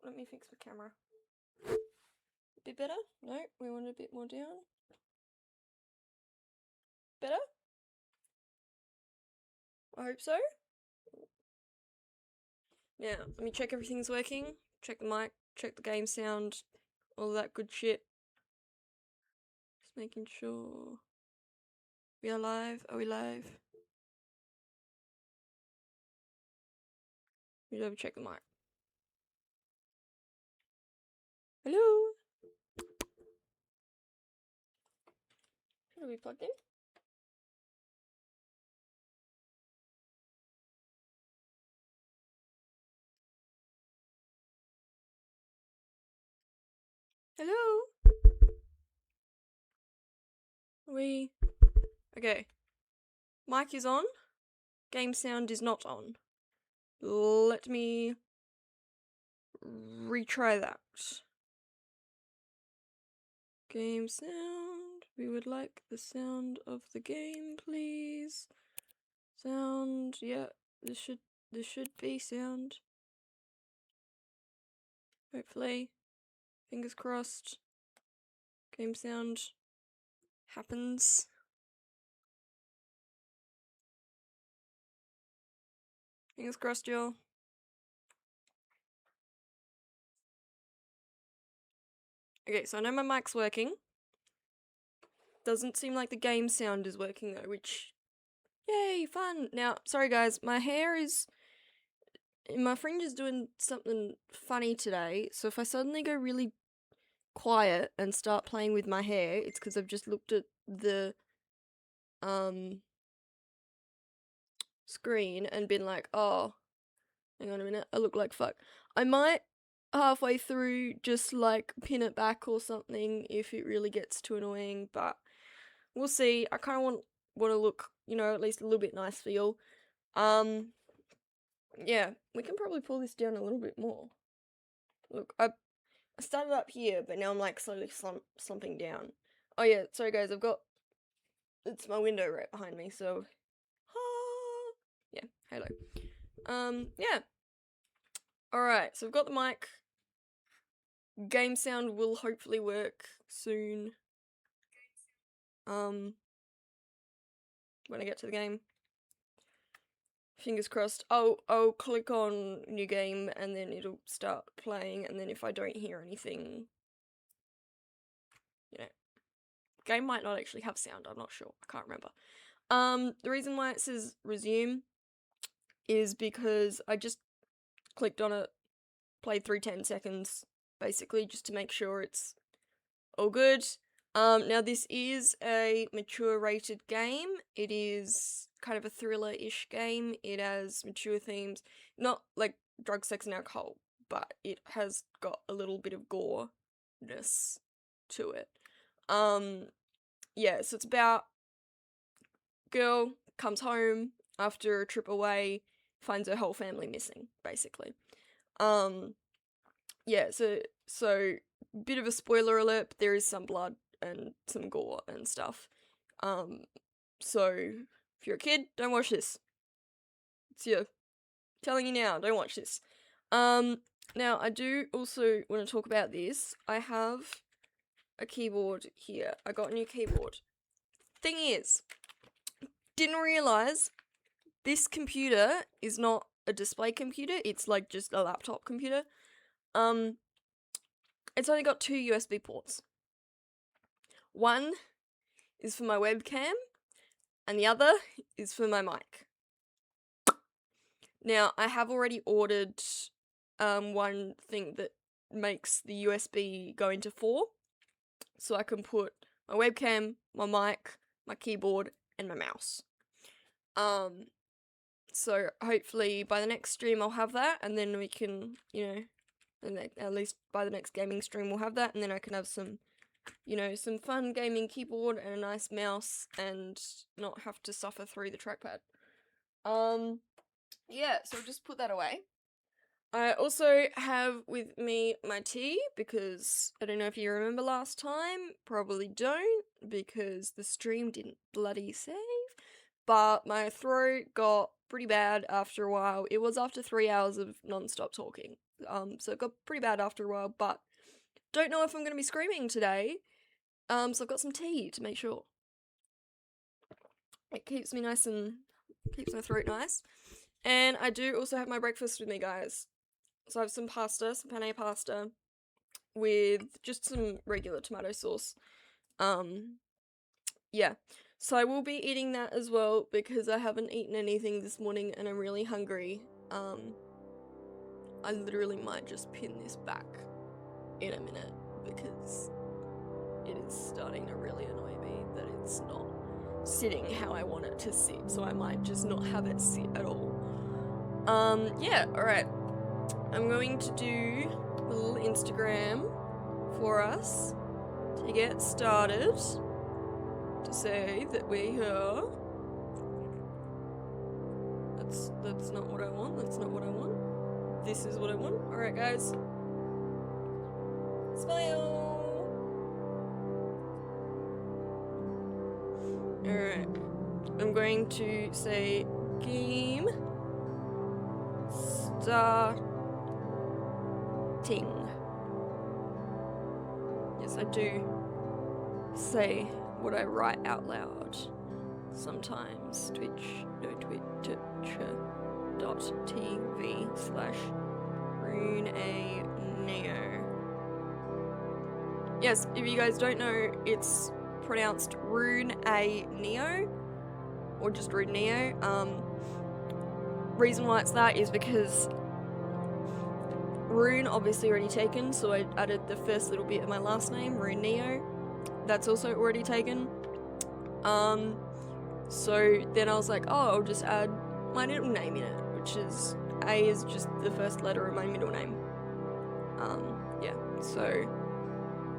let me fix my camera. A bit better? No, we want it a bit more down. Better? I hope so. Now, let me check everything's working. Check the mic, check the game sound, all that good shit. Just making sure. We are live? Are we live? We double check the mic. Hello? Are we plugged in? Hello? Okay. Mic is on. Game sound is not on. Let me retry that. Game sound. We would like the sound of the game, please. Sound. Yeah, this should be sound. Hopefully. Fingers crossed. Game sound happens. Fingers crossed, y'all. Okay, so I know my mic's working. Doesn't seem like the game sound is working though, which... Yay, fun! Now, sorry guys, my fringe is doing something funny today, so if I suddenly go really quiet and start playing with my hair, it's because I've just looked at the screen and been like, oh, hang on a minute, I look like fuck. I might halfway through just like pin it back or something if it really gets too annoying, but we'll see. I kind of want to look, you know, at least a little bit nice for y'all. Yeah, we can probably pull this down a little bit more. Look, I started up here, but now I'm like slowly slumping down. Oh yeah, sorry guys, it's my window right behind me, so yeah, hello. Yeah. Alright, so I've got the mic. Game sound will hopefully work soon. When I get to the game. Fingers crossed. I'll click on new game and then it'll start playing, and then if I don't hear anything, you know, game might not actually have sound, I'm not sure, I can't remember. The reason why it says resume is because I just clicked on it, played through 10 seconds, basically, just to make sure it's all good. Now this is a mature rated game. It is kind of a thriller-ish game. It has mature themes, not like drug, sex, and alcohol, but it has got a little bit of gore-ness to it. Yeah, so it's about girl comes home after a trip away, finds her whole family missing, basically. Yeah, so bit of a spoiler alert, but there is some blood and some gore and stuff. So if you're a kid, don't watch this. Telling you now, don't watch this. Now I do also want to talk about this. I have a keyboard here. I got a new keyboard. Thing is, didn't realize this computer is not a display computer, it's like just a laptop computer. It's only got 2 USB ports. One is for my webcam, and the other is for my mic. Now, I have already ordered one thing that makes the USB go into 4, so I can put my webcam, my mic, my keyboard, and my mouse. So hopefully by the next stream I'll have that, and then we can, you know, at least by the next gaming stream we'll have that, and then I can have some, you know, some fun gaming keyboard and a nice mouse and not have to suffer through the trackpad. Yeah, so I'll just put that away. I also have with me my tea, because I don't know if you remember last time, probably don't, because the stream didn't bloody save, but my throat got pretty bad after a while. It was after 3 hours of non-stop talking. So it got pretty bad after a while, but don't know if I'm gonna be screaming today. So I've got some tea to make sure. It keeps my throat nice. And I do also have my breakfast with me, guys. So I have some penne pasta, with just some regular tomato sauce. Yeah. So I will be eating that as well because I haven't eaten anything this morning and I'm really hungry. I literally might just pin this back in a minute because it is starting to really annoy me that it's not sitting how I want it to sit, so I might just not have it sit at all. Yeah, alright. I'm going to do a little Instagram for us to get started, to say that we're here. That's not what I want, that's not what I want. This is what I want. Alright, guys. Smile! Alright. I'm going to say game starting. Yes, I do say what I write out loud sometimes. twitch.tv/RuneANeo. Yes, if you guys don't know, it's pronounced RuneANeo, or just RuneNeo. Reason why it's that is because Rune obviously already taken, so I added the first little bit of my last name, RuneNeo. That's also already taken. So then I was like, oh, I'll just add my middle name in it, which is A is just the first letter of my middle name. Yeah, so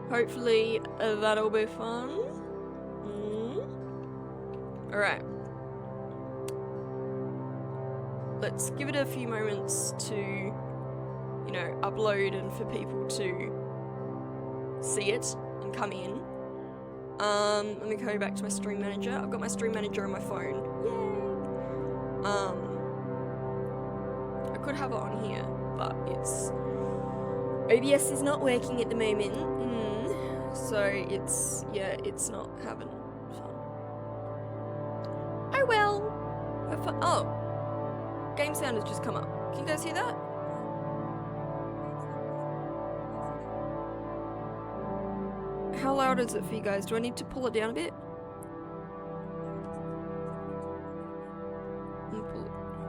hopefully that'll be fun. Alright. Let's give it a few moments to, you know, upload and for people to see it and come in. Let me go back to my stream manager. I've got my stream manager on my phone. Yay! I could have it on here, but OBS is not working at the moment. So it's not having fun. Oh well. Oh, game sound has just come up. Can you guys hear that? How loud is it for you guys? Do I need to pull it down a bit?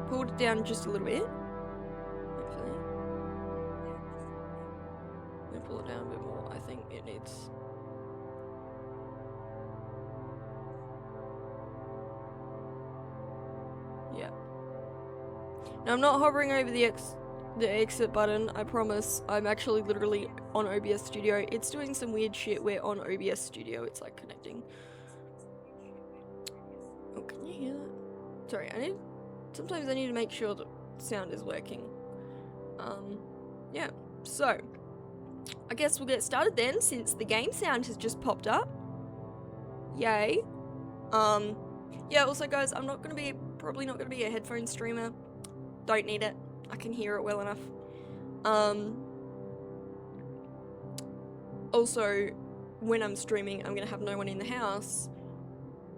Pull it down just a little bit. Hopefully. I'm gonna pull it down a bit more. I think it needs. Yeah. Now I'm not hovering over the exit button, I promise. I'm actually literally on OBS Studio. It's doing some weird shit where on OBS Studio it's like connecting. Oh, can you hear that? Sorry, sometimes I need to make sure the sound is working. Yeah, so I guess we'll get started then, since the game sound has just popped up. Yay. Yeah, also guys, I'm probably not gonna be a headphone streamer. Don't need it. I can hear it well enough. Also, when I'm streaming, I'm gonna have no one in the house,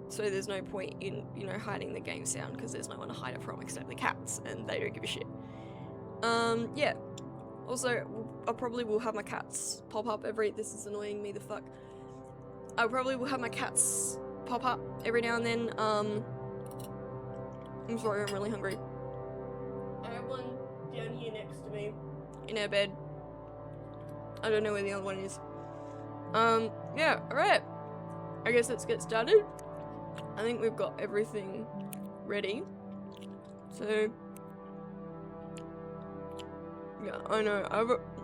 so there's no point in, you know, hiding the game sound, because there's no one to hide it from except the cats, and they don't give a shit. Yeah. Also, I probably will have my cats pop up this is annoying me the fuck. I probably will have my cats pop up every now and then. I'm sorry, I'm really hungry. I have one down here next to me in our bed. I don't know where the other one is. Yeah, alright. I guess let's get started. I think we've got everything ready. So, yeah, I know.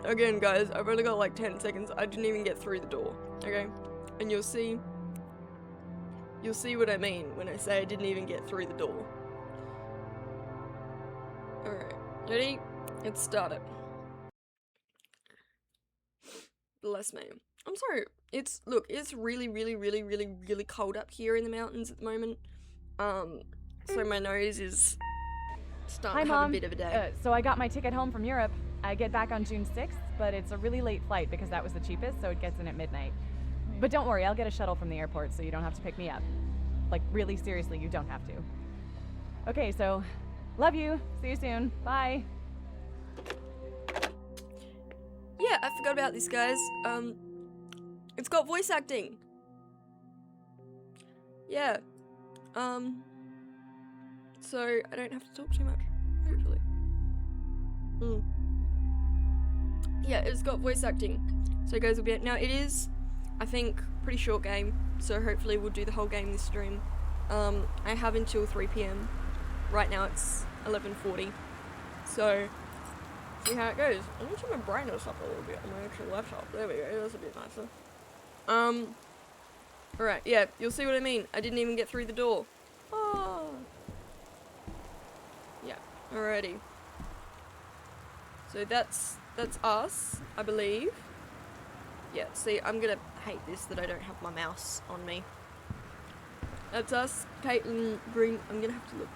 Again, guys, I've only got like 10 seconds. I didn't even get through the door, okay? And you'll see what I mean when I say I didn't even get through the door. Alright, ready? Let's start it. Bless me. I'm sorry. Look, it's really, really, really, really, really cold up here in the mountains at the moment. So my nose is Starting Hi, to have a Mom. bit of a day. So I got my ticket home from Europe. I get back on June 6th, but it's a really late flight because that was the cheapest, so it gets in at midnight. But don't worry, I'll get a shuttle from the airport so you don't have to pick me up. Like, really seriously, you don't have to. Okay, so love you. See you soon. Bye. Yeah, I forgot about this, guys. It's got voice acting. Yeah. So I don't have to talk too much, hopefully. Yeah, it's got voice acting. So guys will be now it is, I think, pretty short game, so hopefully we'll do the whole game this stream. I have until 3 PM. Right now it's 11:40. So see how it goes. I need to turn my brightness up a little bit on my actual laptop. There we go, that's a bit nicer. Alright, yeah, you'll see what I mean. I didn't even get through the door. Oh. Yeah, alrighty. So that's us, I believe. Yeah, see, I'm gonna hate this that I don't have my mouse on me. That's us, Caitlin, I'm gonna have to look.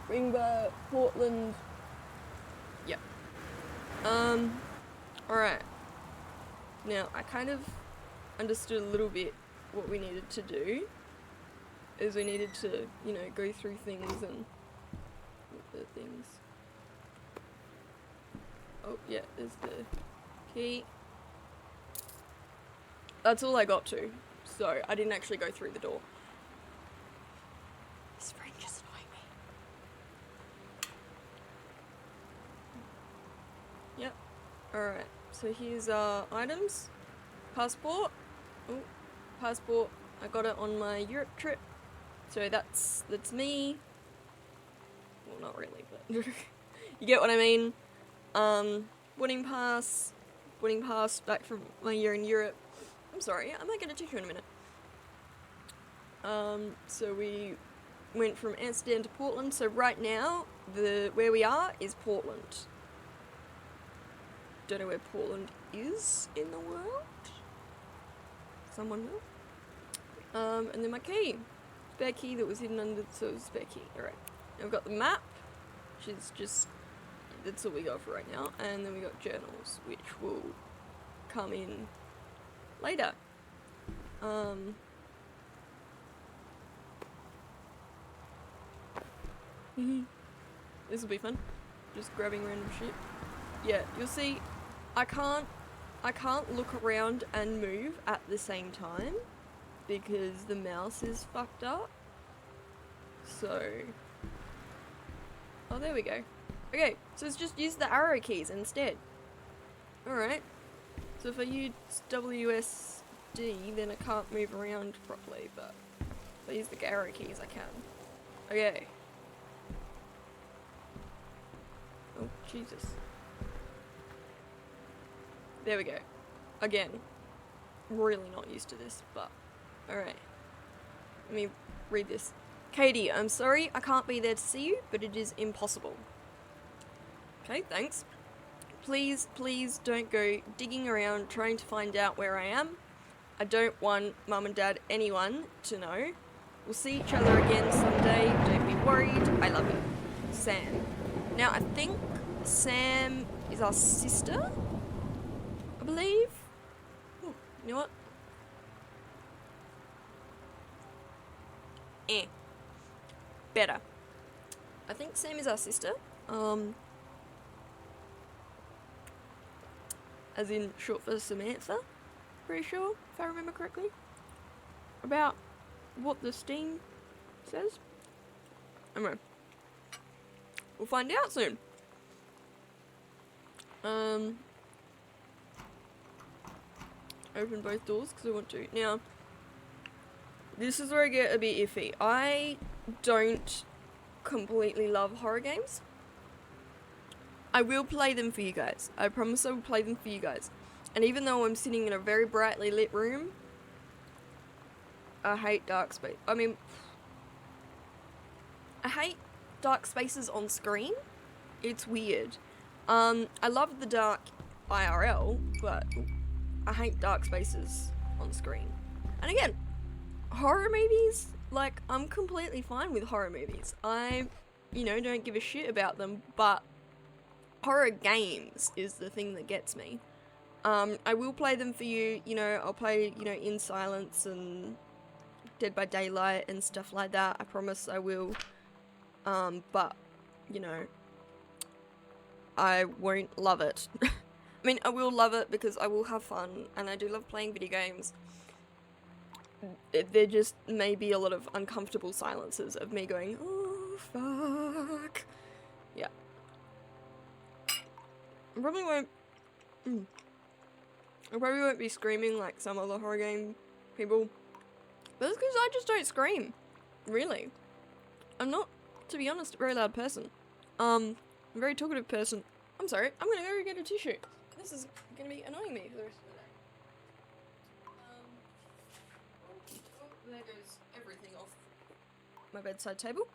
Ringba, Portland. Yep. Alright. Now, I kind of understood a little bit what we needed to do. Is we needed to, you know, go through things and the things. Oh, yeah, there's the key. That's all I got to, so I didn't actually go through the door. This friend just annoying me. Yep. Alright, so here's our items. Passport. Oh, passport. I got it on my Europe trip. So that's me. Well, not really, but you get what I mean. Boarding pass back from my year in Europe. I'm sorry, I might get a tissue in a minute. So we went from Amsterdam to Portland. So right now, where we are is Portland. Don't know where Portland is in the world. Someone will. And then my key. Spare key that was hidden under, so it was a spare key. Alright. Now we've got the map, which is just, that's all we got for right now. And then we got journals, which will come in later. This will be fun. Just grabbing random shit. Yeah, you'll see, I can't look around and move at the same time because the mouse is fucked up. So, oh, there we go. Okay, so let's just use the arrow keys instead. Alright. So if I use WSD, then I can't move around properly, but if I use the arrow keys, I can. Okay. Oh, Jesus. There we go. Again, really not used to this, but alright. Let me read this. Katie, I'm sorry I can't be there to see you, but it is impossible. Okay, thanks. Please, please don't go digging around trying to find out where I am. I don't want Mum and Dad, anyone, to know. We'll see each other again someday. Don't be worried. I love you. Sam. Now, I think Sam is our sister, I believe. Ooh, you know what? Better. I think Sam is our sister. As in short for Samantha. Pretty sure, if I remember correctly. About what the Steam says. Anyway. We'll find out soon. Open both doors because I want to. Now, this is where I get a bit iffy. I don't completely love horror games. I will play them for you guys. I promise I will play them for you guys. And even though I'm sitting in a very brightly lit room, I hate dark space. I mean, I hate dark spaces on screen. It's weird. I love the dark IRL, but I hate dark spaces on screen. And again, horror movies, like, I'm completely fine with horror movies. I you know, don't give a shit about them, but horror games is the thing that gets me. I will play them for you, you know, I'll play, you know, In Silence and Dead by Daylight and stuff like that, I promise I will. But, you know, I won't love it. I mean, I will love it because I will have fun, and I do love playing video games. There just may be a lot of uncomfortable silences of me going, oh, fuck. Yeah. I probably won't... I probably won't be screaming like some other horror game people. But that's because I just don't scream. Really. I'm not, to be honest, a very loud person. I'm a very talkative person. I'm sorry, I'm gonna go get a tissue. This is gonna be annoying me for the rest of the day. There goes everything off my bedside table.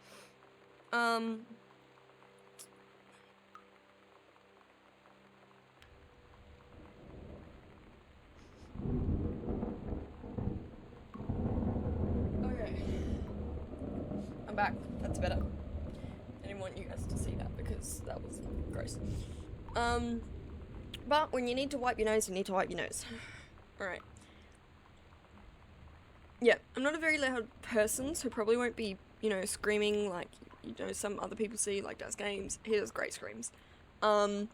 Okay. I'm back. That's better. I didn't want you guys to see that because that was gross. But when you need to wipe your nose, you need to wipe your nose. Alright. Yeah, I'm not a very loud person, so probably won't be, you know, screaming like, you know, some other people see, like does games. He does great screams. I'm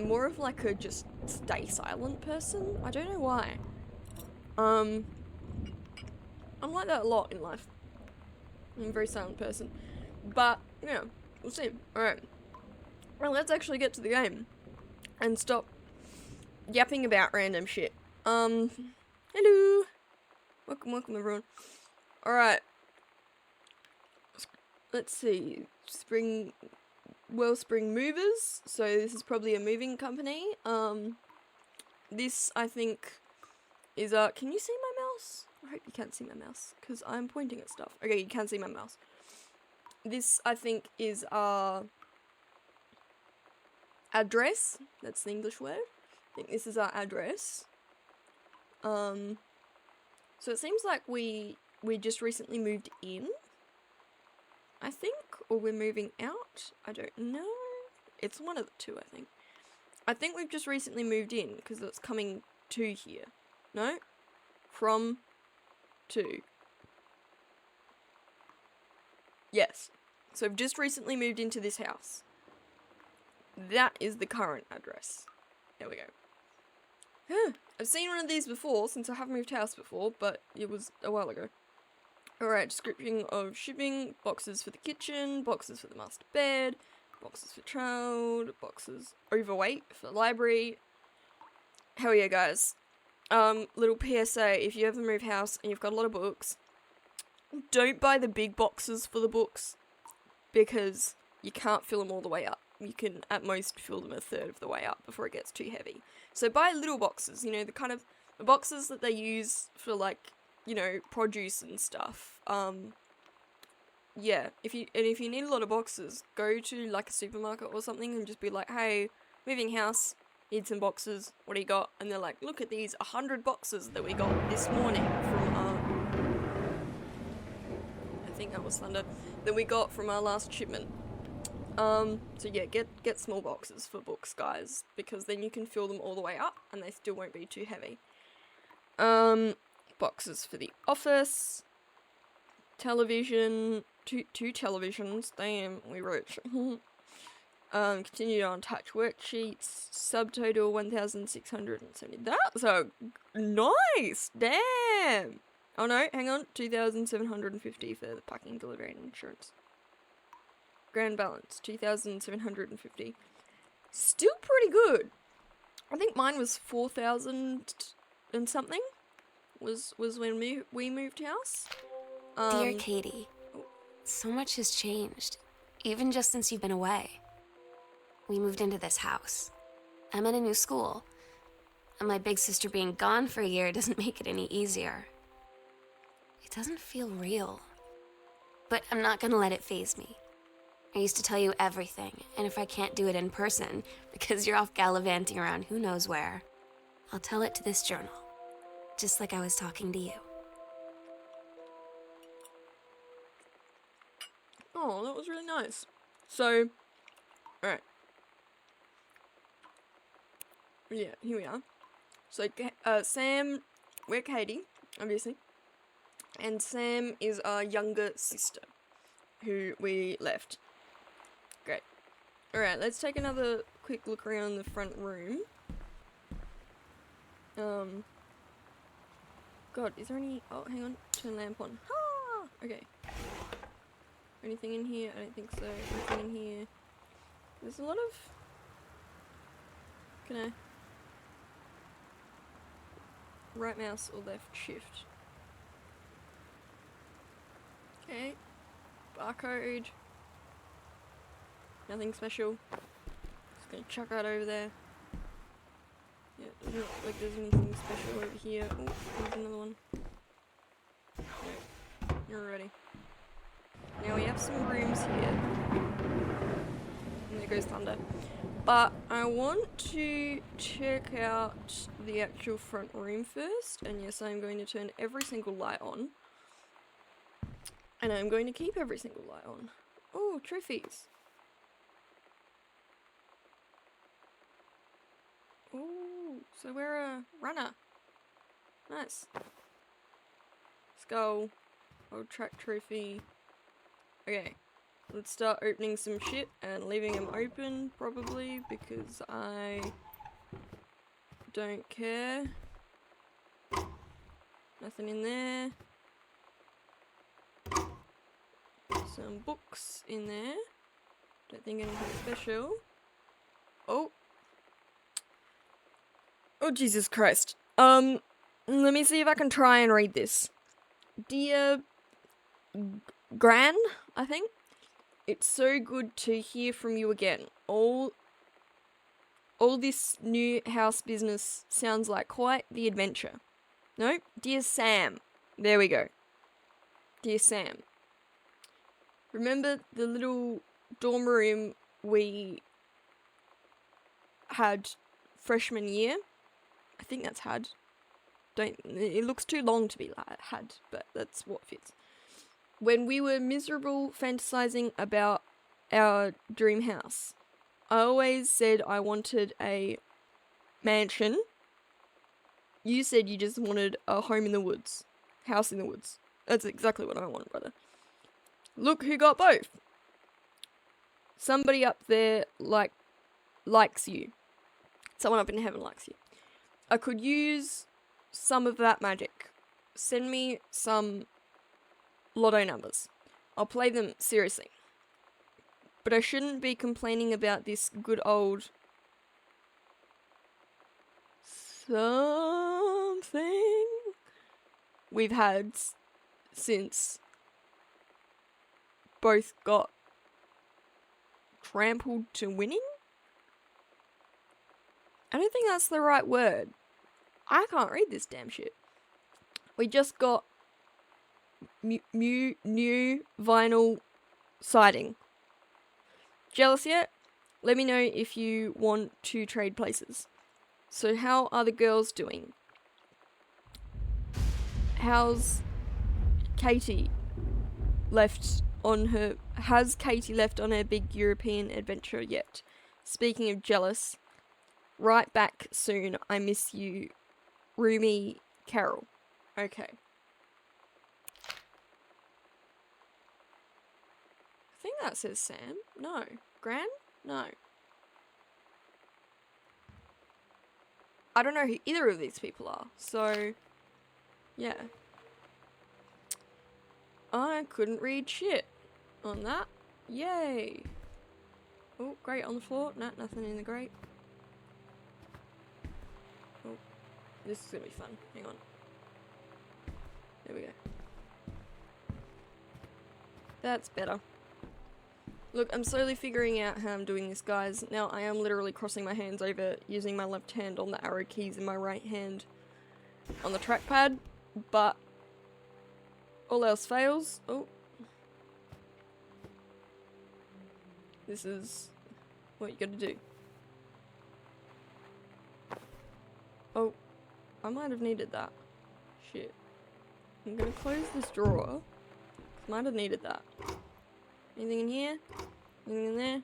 more of like a just stay silent person. I don't know why. I'm like that a lot in life. I'm a very silent person. But, yeah, we'll see. Alright. Well, let's actually get to the game. And stop yapping about random shit. Hello! Welcome everyone. Alright. Let's see. Wellspring Movers. So this is probably a moving company. This, I think, is, can you see my mouse? I hope you can't see my mouse, because I'm pointing at stuff. Okay, you can see my mouse. This, I think, is our address. That's the English word. I think this is our address. So it seems like we just recently moved in, I think, or we're moving out. I don't know. It's one of the two, I think. I think we've just recently moved in, because it's coming to here. No? From to. Yes. So I've just recently moved into this house. That is the current address. There we go. I've seen one of these before, since I have moved house before, but it was a while ago. Alright, description of shipping, boxes for the kitchen, boxes for the master bed, boxes for child, boxes overweight for library. Hell yeah, guys. Little PSA, if you ever move house and you've got a lot of books, don't buy the big boxes for the books, because you can't fill them all the way up. You can at most fill them a third of the way up before it gets too heavy. So buy little boxes, you know, the boxes that they use for, like, you know, produce and stuff. Yeah, if you need a lot of boxes, go to like a supermarket or something and just be like, hey, moving house, need some boxes, what do you got? And they're like, look at these 100 boxes that we got this morning from I think that was thunder, that we got from our last shipment. So yeah, get small boxes for books, guys, because then you can fill them all the way up and they still won't be too heavy. Boxes for the office, television, two televisions, damn, we wrote. Continued on touch worksheets, subtotal 1,670. That's a nice, damn. Oh no, hang on, 2,750 for the packing, delivery and insurance. Grand balance, 2,750. Still pretty good. I think mine was 4,000 and something. Was when we moved house. Dear Katie, so much has changed, even just since you've been away. We moved into this house. I'm in a new school, and my big sister being gone for a year doesn't make it any easier. It doesn't feel real, but I'm not gonna let it faze me. I used to tell you everything, and if I can't do it in person, because you're off gallivanting around who knows where, I'll tell it to this journal, just like I was talking to you. Oh, that was really nice. So, alright. Yeah, here we are. So, Sam, we're Katie, obviously. And Sam is our younger sister, who we left. Great. Alright, let's take another quick look around the front room. God, is there any... Oh, hang on. Turn lamp on. Ah! Okay. Anything in here? I don't think so. Anything in here? There's a lot of... Can I... Right mouse or left shift? Okay. Barcode. Nothing special. Just gonna chuck that over there. Yeah, doesn't look like there's anything special over here. Oh, there's another one. No, you're ready. Now we have some rooms here. And there goes thunder. But I want to check out the actual front room first. And yes, I'm going to turn every single light on. And I'm going to keep every single light on. Oh, trophies. Oh, so we're a runner. Nice. Skull. Old track trophy. Okay. Let's start opening some shit and leaving them open, probably, because I don't care. Nothing in there. Some books in there. Don't think anything special. Oh. Oh, Jesus Christ. Let me see if I can try and read this. Dear Gran, I think. It's so good to hear from you again. All this new house business sounds like quite the adventure. No? Dear Sam. There we go. Dear Sam. Remember the little dorm room we had freshman year? I think that's had. It looks too long to be had, but that's what fits. When we were miserable fantasizing about our dream house, I always said I wanted a mansion. You said you just wanted a home in the woods. House in the woods. That's exactly what I want, brother. Look who got both. Somebody up there likes you. Someone up in heaven likes you. I could use some of that magic. Send me some lotto numbers. I'll play them seriously. But I shouldn't be complaining about this good old something we've had since both got trampled to winning? I don't think that's the right word. I can't read this damn shit. We just got new vinyl siding. Jealous yet? Let me know if you want to trade places. So how are the girls doing? How's Katie left on her... Has Katie left on her big European adventure yet? Speaking of jealous, right back soon. I miss you, Roomy Carol. Okay. I think that says Sam. No. Gran? No. I don't know who either of these people are, so yeah. I couldn't read shit on that. Yay. Oh, grate on the floor. No, nothing in the grate. Oh, this is gonna be fun. Hang on. There we go. That's better. Look, I'm slowly figuring out how I'm doing this, guys. Now, I am literally crossing my hands over, using my left hand on the arrow keys and my right hand on the trackpad, but all else fails. Oh. This is what you gotta do. Oh, I might have needed that. Shit. I'm gonna close this drawer. Might have needed that. Anything in here? Anything in there?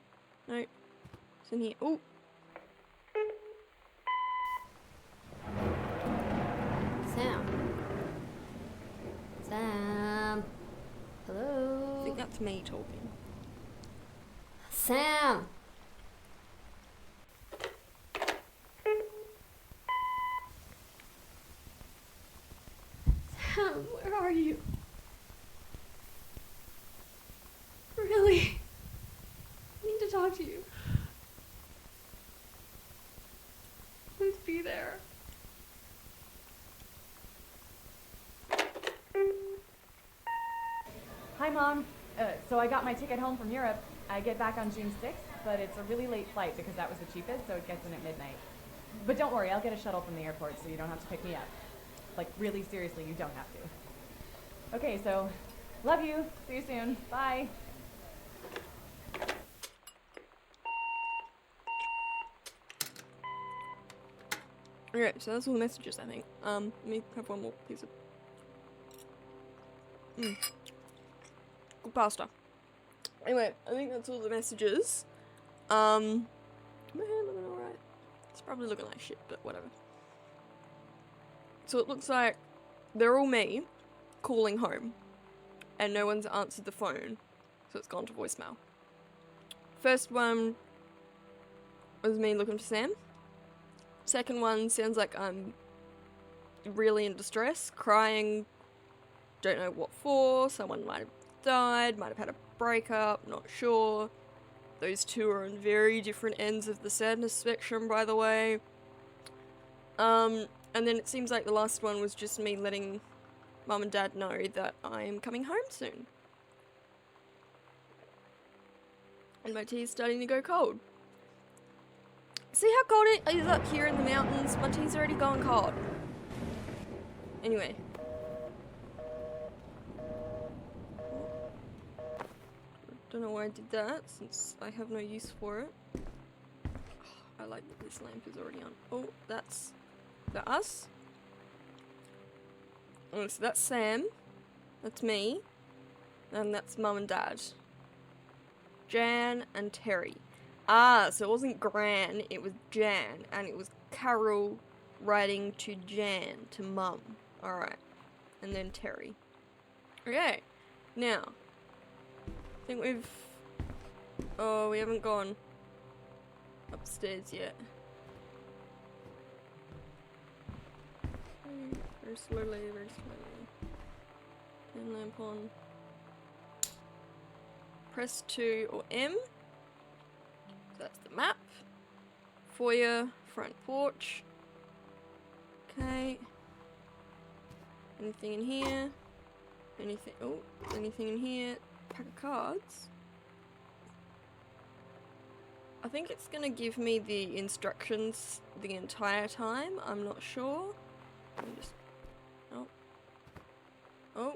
No. It's in here. Oh. Sam. Sam. I Hello. think that's me talking. Sam. Sam, where are you? Really? I need to talk to you. Please be there. Hi, Mom. So I got my ticket home from Europe. I get back on June 6th, but it's a really late flight because that was the cheapest, so it gets in at midnight. But don't worry, I'll get a shuttle from the airport so you don't have to pick me up. Like, really seriously, you don't have to. Okay, so love you. See you soon. Bye. Okay, so that's all the messages, I think. Let me have one more piece of... Good pasta. Anyway, I think that's all the messages. My hair looking alright. It's probably looking like shit, but whatever. So it looks like they're all me calling home, and no one's answered the phone, so it's gone to voicemail. First one was me looking for Sam. Second one sounds like I'm really in distress, crying, don't know what for, someone might have died, might have had a breakup, not sure. Those two are on very different ends of the sadness spectrum, by the way. And then it seems like the last one was just me letting Mum and Dad know that I'm coming home soon. And my tea's starting to go cold. See how cold it is up here in the mountains? My tea's already going cold. Anyway. Don't know why I did that, since I have no use for it. I like that this lamp is already on. Oh, that's us. Oh, so that's Sam. That's me. And that's Mum and Dad. Jan and Terry. Ah, so it wasn't Gran, it was Jan. And it was Carol writing to Jan, to Mum. Alright. And then Terry. Okay. Now. I think we've... Oh, we haven't gone upstairs yet. Very slowly, very slowly. Turn lamp on. Press 2 or M. So that's the map. Foyer, front porch. Okay. Anything in here? Anything? Oh, anything in here? Pack of cards. I think it's gonna give me the instructions the entire time. I'm not sure. Let me just... Oh. Oh.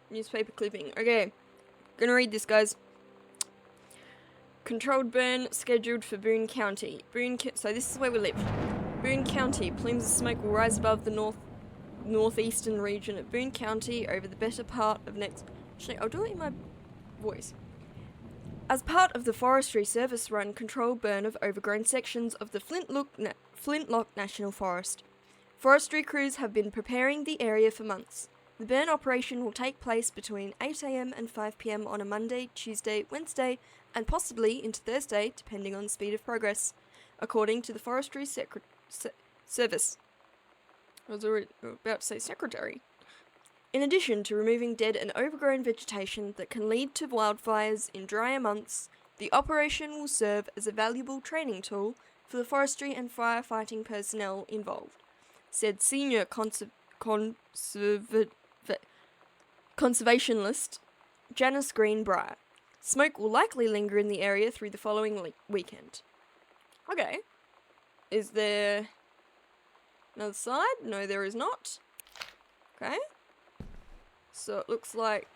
Newspaper clipping. Okay. Gonna read this, guys. Controlled burn scheduled for Boone County. So this is where we live. Boone County. Plumes of smoke will rise above the northeastern region of Boone County over the better part of next... Actually, I'll do it in my voice. As part of the Forestry Service run controlled burn of overgrown sections of the Flintlock National Forest. Forestry crews have been preparing the area for months. The burn operation will take place between 8 AM and 5 PM on a Monday, Tuesday, Wednesday, and possibly into Thursday, depending on the speed of progress, according to the Forestry Service. I was already about to say secretary. In addition to removing dead and overgrown vegetation that can lead to wildfires in drier months, the operation will serve as a valuable training tool for the forestry and firefighting personnel involved, said senior conservationist Janice Greenbrier. Smoke will likely linger in the area through the following weekend. Okay. Is there another side? No, there is not. Okay. So it looks like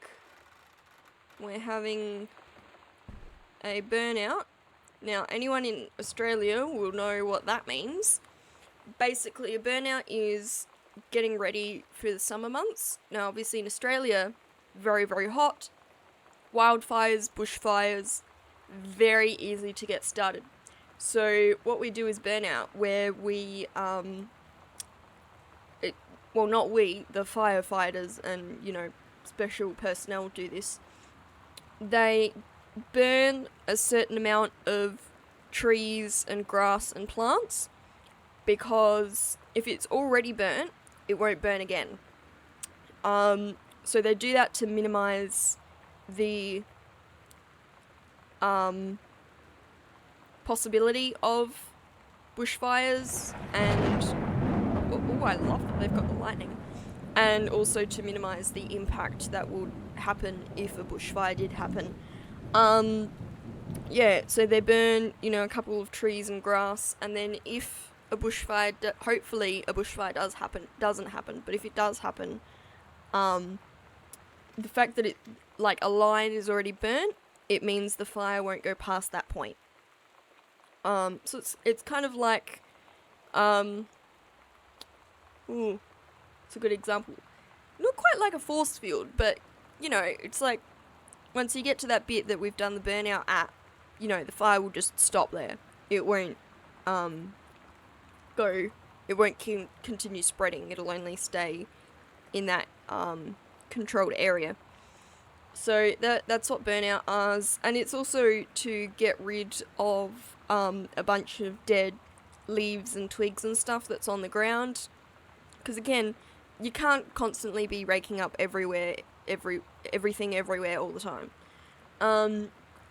we're having a burnout. Now, anyone in Australia will know what that means. Basically, a burnout is getting ready for the summer months. Now, obviously in Australia, very, very hot. wildfires, bushfires, very easy to get started. So what we do is burnout, where we, not we, the firefighters and, special personnel do this. They burn a certain amount of trees and grass and plants, because if it's already burnt, it won't burn again. So they do that to minimize the possibility of bushfires, and I love that they've got the lightning, and also to minimize the impact that would happen if a bushfire did happen. So they burn, a couple of trees and grass, and then if a bushfire, hopefully a bushfire doesn't happen, but if it does happen, the fact that a line is already burnt, it means the fire won't go past that point. So it's kind of like, it's a good example. Not quite like a force field, but, it's like, once you get to that bit that we've done the burnout at, the fire will just stop there. It won't, continue spreading. It'll only stay in that, controlled area. So that's what burnout is, and it's also to get rid of a bunch of dead leaves and twigs and stuff that's on the ground, because again, you can't constantly be raking up everything everywhere all the time.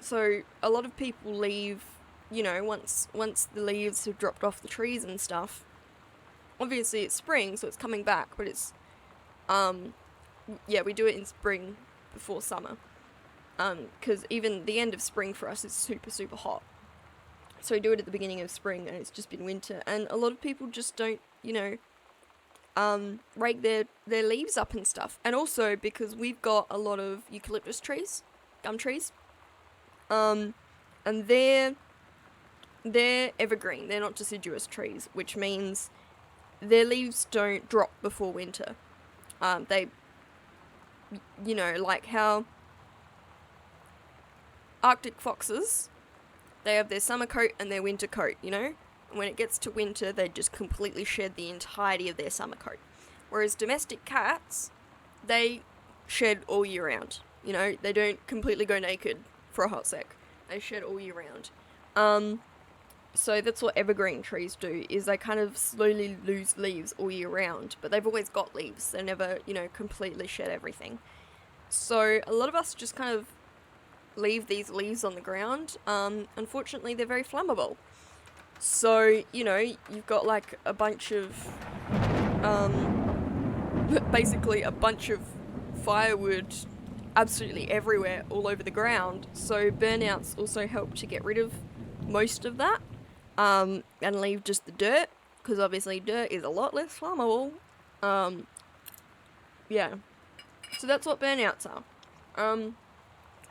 So a lot of people leave, once the leaves have dropped off the trees and stuff. Obviously it's spring, so it's coming back, but it's we do it in spring before summer, because even the end of spring for us is super, super hot. So we do it at the beginning of spring, and it's just been winter, and a lot of people just don't, rake their leaves up and stuff. And also because we've got a lot of eucalyptus trees, gum trees, and they're evergreen, they're not deciduous trees, which means their leaves don't drop before winter. They, like how Arctic foxes, they have their summer coat and their winter coat, and when it gets to winter, they just completely shed the entirety of their summer coat. Whereas domestic cats, they shed all year round, they don't completely go naked for a hot sec. They shed all year round. So that's what evergreen trees do, is they kind of slowly lose leaves all year round, but they've always got leaves. They never, completely shed everything. So a lot of us just kind of leave these leaves on the ground. Unfortunately, they're very flammable. So, you've got like a bunch of, basically a bunch of firewood absolutely everywhere, all over the ground. So burnouts also help to get rid of most of that, and leave just the dirt, because obviously dirt is a lot less flammable. So that's what burnouts are. I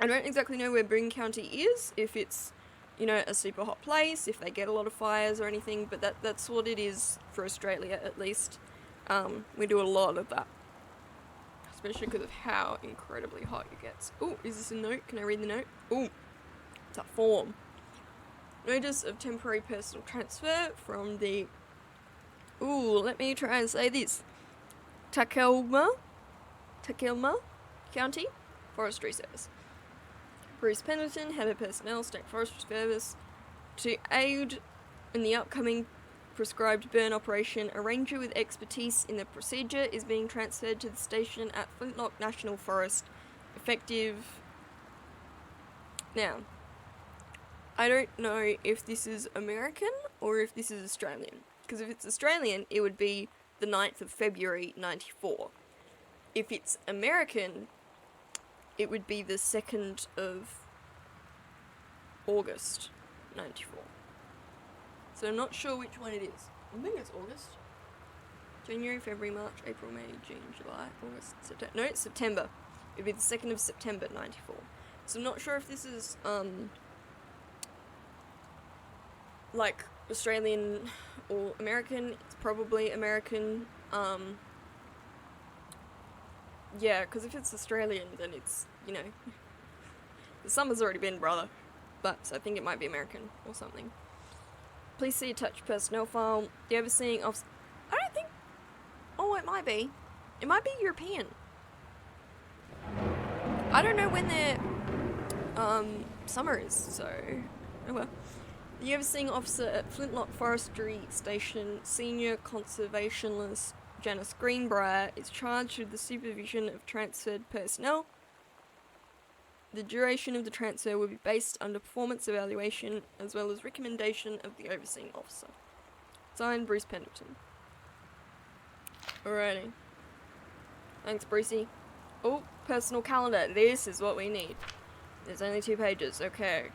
don't exactly know where Boone County is, if it's, a super hot place, if they get a lot of fires or anything, but that's what it is for Australia, at least. We do a lot of that, especially because of how incredibly hot it gets. Oh, is this a note? Can I read the note? Oh, it's a form. Notice of temporary personal transfer from the, let me try and say this, Takelma County Forestry Service. Bruce Pendleton, Head of Personnel, State Forestry Service, to aid in the upcoming prescribed burn operation. A ranger with expertise in the procedure is being transferred to the station at Flintlock National Forest, effective now. I don't know if this is American or if this is Australian, because if it's Australian, it would be the 9th of February 94. If it's American, it would be the 2nd of August 94. So I'm not sure which one it is. I think it's August. January, February, March, April, May, June, July, August, September. No, it's September. It'd be the 2nd of September 94. So I'm not sure if this is, like, Australian or American. It's probably American. Yeah, because if it's Australian, then it's, The summer's already been, brother. But, so I think it might be American or something. Please see attached personnel file. The overseeing officer. I don't think. Oh, it might be. It might be European. I don't know when their summer is, so. Oh well. The overseeing officer at Flintlock Forestry Station, Senior Conservationist Janice Greenbrier, is charged with the supervision of transferred personnel. The duration of the transfer will be based under performance evaluation as well as recommendation of the overseeing officer. Signed, Bruce Pendleton. Alrighty. Thanks, Brucey. Oh, personal calendar. This is what we need. There's only 2 pages. Okay.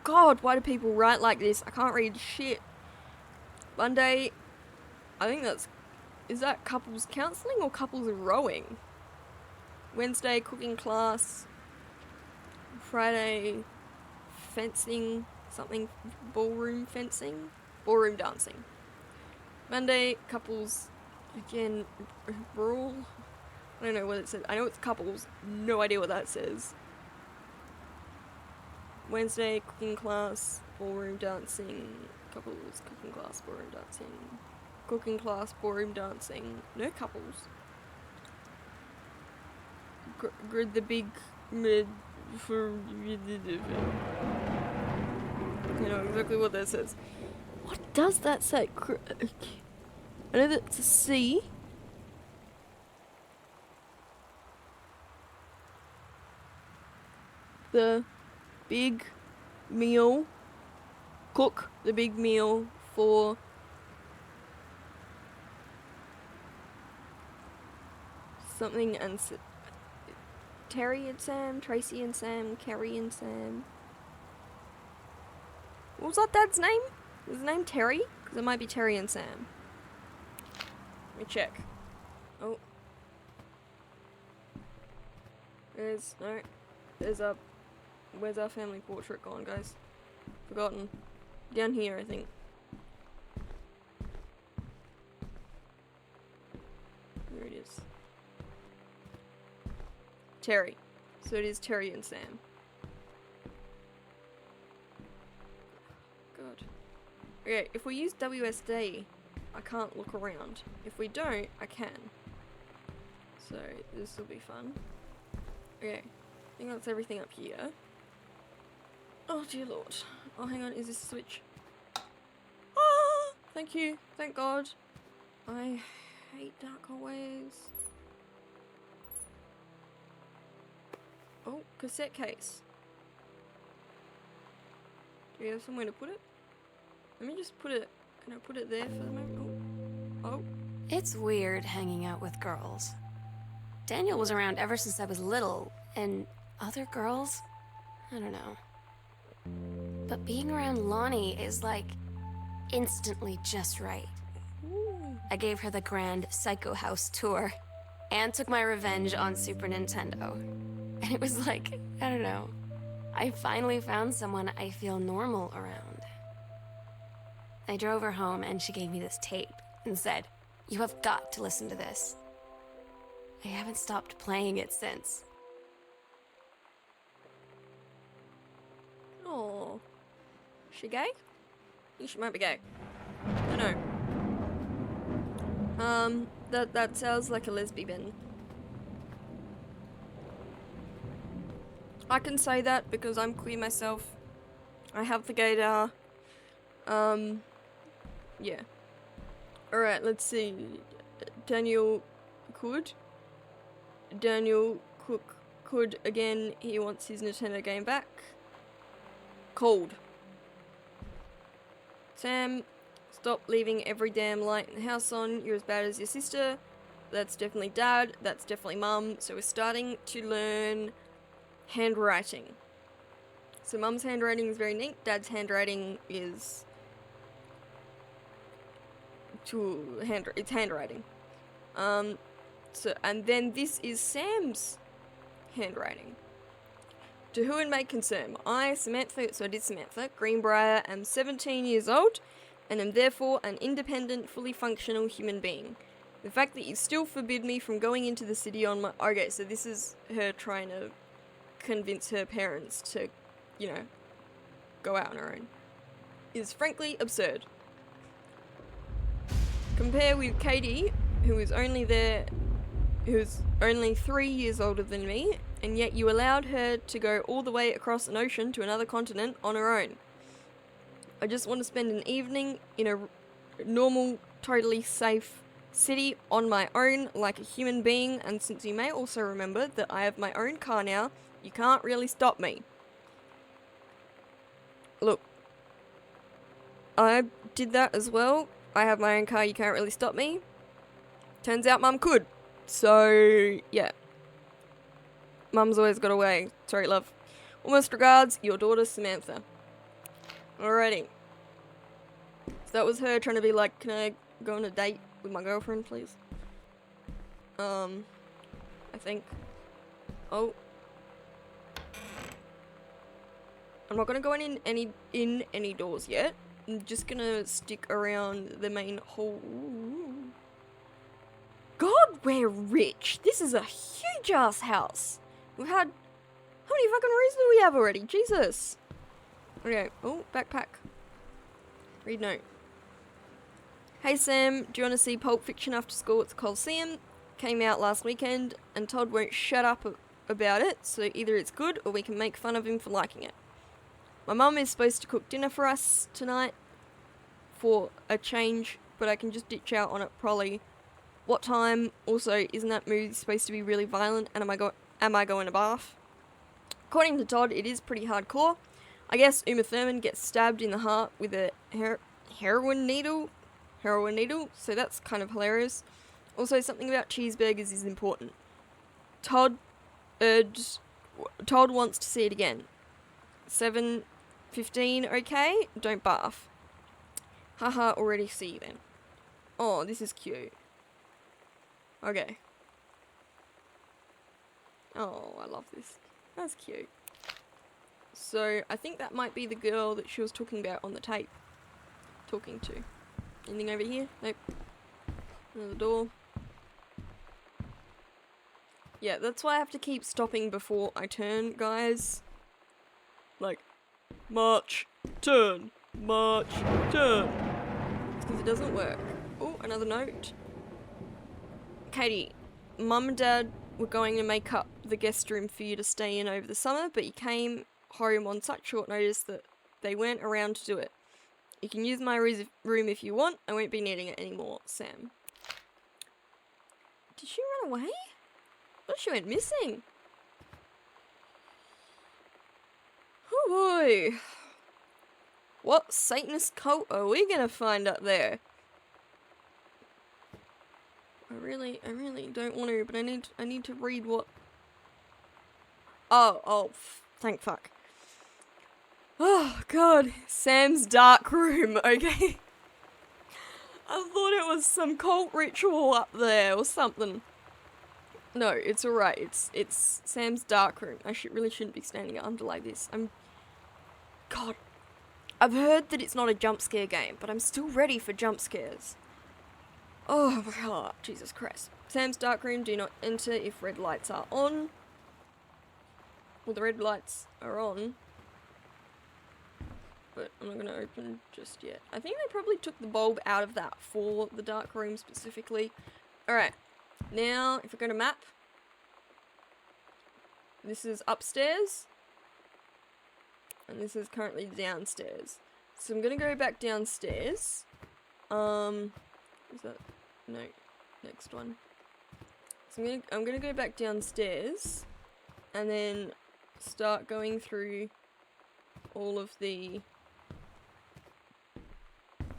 God, why do people write like this? I can't read shit. Monday, I think that's... Is that couples counselling or couples rowing? Wednesday, cooking class. Friday, fencing, something, ballroom fencing? Ballroom dancing. Monday, couples, again, brawl. I don't know what it says. I know it's couples. No idea what that says. Wednesday, cooking class, ballroom dancing. Couples, cooking class, ballroom dancing. Cooking class, ballroom dancing. No couples. Grid the big mid for. You know exactly what that says. What does that say? I know that's a C. The big meal. Cook the big meal for. Something and. Terry and Sam, Tracy and Sam, Kerry and Sam. What was that dad's name? Was his name Terry? Because it might be Terry and Sam. Let me check. Oh. There's a... Where's our family portrait gone, guys? Forgotten. Down here, I think. There it is. Terry. So it is Terry and Sam. God. Okay, if we use WSD, I can't look around. If we don't, I can. So this will be fun. Okay, I think that's everything up here. Oh dear lord. Oh, hang on, is this a switch? Ah! Thank you, thank God. I hate dark hallways. Oh, cassette case. Do we have somewhere to put it? Let me just put it... Can I put it there for the moment? Oh. Oh. It's weird hanging out with girls. Daniel was around ever since I was little, and other girls? I don't know. But being around Lonnie is like instantly just right. Ooh. I gave her the grand Psycho House tour and took my revenge on Super Nintendo. And it was like, I don't know, I finally found someone I feel normal around. I drove her home and she gave me this tape and said, "You have got to listen to this." I haven't stopped playing it since. Oh. Is she gay? I think she might be gay. I don't know. That sounds like a lesbian. I can say that because I'm queer myself. I have the gaydar. Yeah. Alright, let's see. Daniel could again, he wants his Nintendo game back. Cold. Sam, stop leaving every damn light in the house on. You're as bad as your sister. That's definitely dad. That's definitely mum. So we're starting to learn handwriting. So mum's handwriting is very neat. Dad's handwriting is it's handwriting. So and then this is Sam's handwriting. To who it may concern, I, Samantha, so I did Samantha, Greenbrier, am 17 years old, and am therefore an independent, fully functional human being. The fact that you still forbid me from going into the city on my... Okay, so this is her trying to convince her parents to, you know, go out on her own is frankly absurd. Compare with Katie, who's only 3 years older than me, and yet you allowed her to go all the way across an ocean to another continent on her own. I just want to spend an evening in a normal, totally safe city on my own like a human being, and since you may also remember that I have my own car now, you can't really stop me. Look, I did that as well. I have my own car, you can't really stop me. Turns out Mum could. So, yeah. Mum's always got a way. Sorry, love. Almost regards, your daughter Samantha. Alrighty. So that was her trying to be like, can I go on a date with my girlfriend, please? I think. Oh. I'm not gonna go in any doors yet. I'm just gonna stick around the main hall. God, we're rich. This is a huge ass house. We've had, how many fucking rooms do we have already? Jesus. Okay. Oh, backpack. Read note. Hey Sam, do you want to see Pulp Fiction after school at the Coliseum? Came out last weekend, and Todd won't shut up about it, so either it's good or we can make fun of him for liking it. My mum is supposed to cook dinner for us tonight for a change, but I can just ditch out on it probably. What time? Also, isn't that movie supposed to be really violent, and am I going to bath? According to Todd, it is pretty hardcore. I guess Uma Thurman gets stabbed in the heart with a heroin needle, so that's kind of hilarious. Also, something about cheeseburgers is important. Todd wants to see it again. 7:15, okay? Don't bath. Haha, already see you then. Oh, this is cute. Okay. Oh, I love this. That's cute. So, I think that might be the girl that she was talking about on the tape. Talking to. Anything over here? Nope. Another door. Yeah, that's why I have to keep stopping before I turn, guys. Like, march, turn, march, turn. It's because it doesn't work. Oh, another note. Katie, Mum and Dad were going to make up the guest room for you to stay in over the summer, but you came home on such short notice that they weren't around to do it. You can use my room if you want. I won't be needing it anymore, Sam. Did she run away? Oh, she went missing. Oh boy. What Satanist cult are we gonna find up there? I really don't want to, but I need to read what. Oh, thank fuck. Oh god, Sam's dark room. Okay. I thought it was some cult ritual up there or something. No, it's alright. It's Sam's dark room. I really shouldn't be standing under like this. God. I've heard that it's not a jump scare game, but I'm still ready for jump scares. Oh my god, Jesus Christ. Sam's dark room, do not enter if red lights are on. Well, the red lights are on. But I'm not going to open just yet. I think they probably took the bulb out of that for the dark room specifically. Alright, now if I go to map, this is upstairs, and this is currently downstairs. So I'm going to go back downstairs. Is that, no, next one. So I'm going to go back downstairs, and then start going through all of the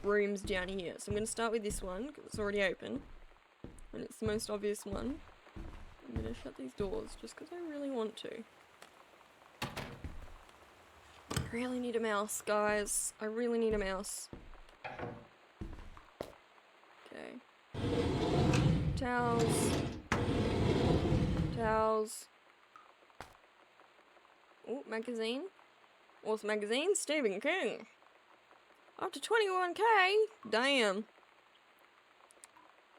rooms down here. So I'm going to start with this one, because it's already open, and it's the most obvious one. I'm going to shut these doors, just because I really want to. I really need a mouse, guys. I really need a mouse. Okay. Towels. Towels. Oh, magazine. What's magazine? Stephen King. Up to 21k? Damn.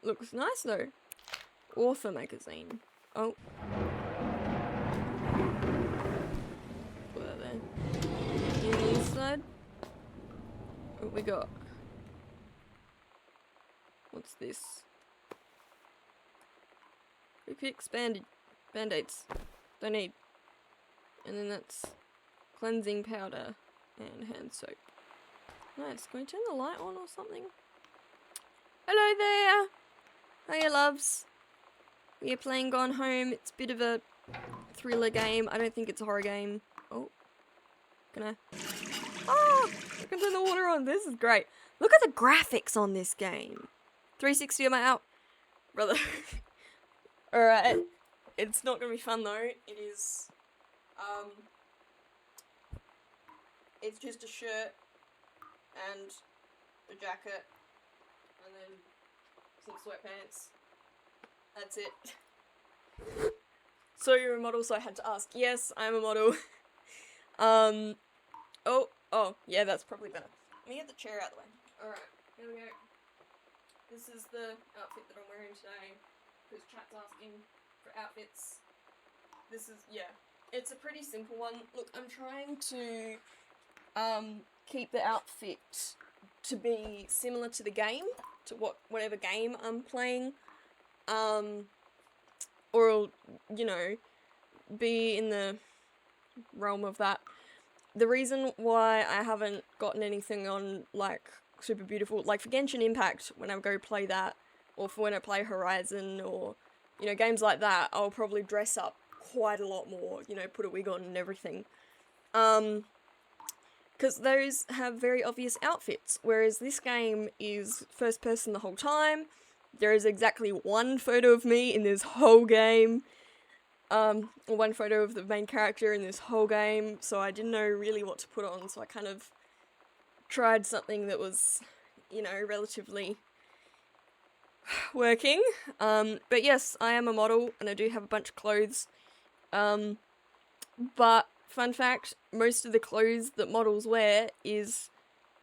Looks nice though. Author magazine. Oh. What we got? What's this? Who picks band-aids? Don't need. And then that's cleansing powder and hand soap. Nice. Can we turn the light on or something? Hello there! Hiya, loves. We are playing Gone Home. It's a bit of a thriller game. I don't think it's a horror game. Oh. Can I? Oh! I can turn the water on. This is great. Look at the graphics on this game. 360 on my out. Brother. Alright. It's not gonna be fun though. It is, it's just a shirt and a jacket and then some sweatpants. That's it. So you're a model, so I had to ask. Yes, I'm a model. Oh, yeah, that's probably better. Let me get the chair out of the way. Alright, here we go. This is the outfit that I'm wearing today, because chat's asking for outfits. This is, yeah, it's a pretty simple one. Look, I'm trying to, keep the outfit to be similar to the game, to whatever game I'm playing, or, you know, be in the realm of that. The reason why I haven't gotten anything on, like, super beautiful, like for Genshin Impact, when I go play that, or for when I play Horizon, or, you know, games like that, I'll probably dress up quite a lot more, you know, put a wig on and everything. Because those have very obvious outfits, whereas this game is first person the whole time. There is exactly one photo of me in this whole game. One photo of the main character in this whole game, so I didn't know really what to put on, so I kind of tried something that was, you know, relatively working. But yes, I am a model, and I do have a bunch of clothes. But, fun fact, most of the clothes that models wear is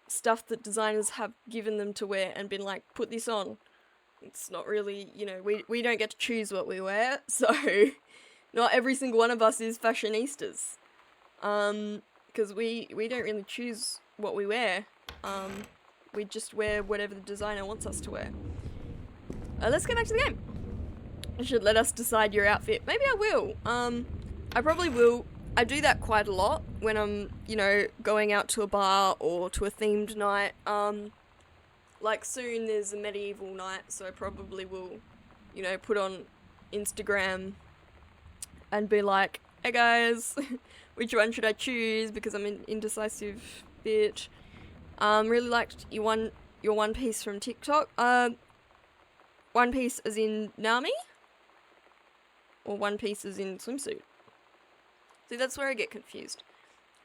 stuff that designers have given them to wear and been like, put this on. It's not really, you know, we don't get to choose what we wear, so not every single one of us is fashionistas. Because we don't really choose what we wear. We just wear whatever the designer wants us to wear. Let's get back to the game. I should let us decide your outfit. Maybe I will. I probably will. I do that quite a lot when I'm, you know, going out to a bar or to a themed night. Like soon there's a medieval night, so I probably will, you know, put on Instagram and be like, hey guys, which one should I choose, because I'm an indecisive bitch. Really liked your One Piece from TikTok. One Piece as in Nami? Or One Piece as in swimsuit? See, that's where I get confused.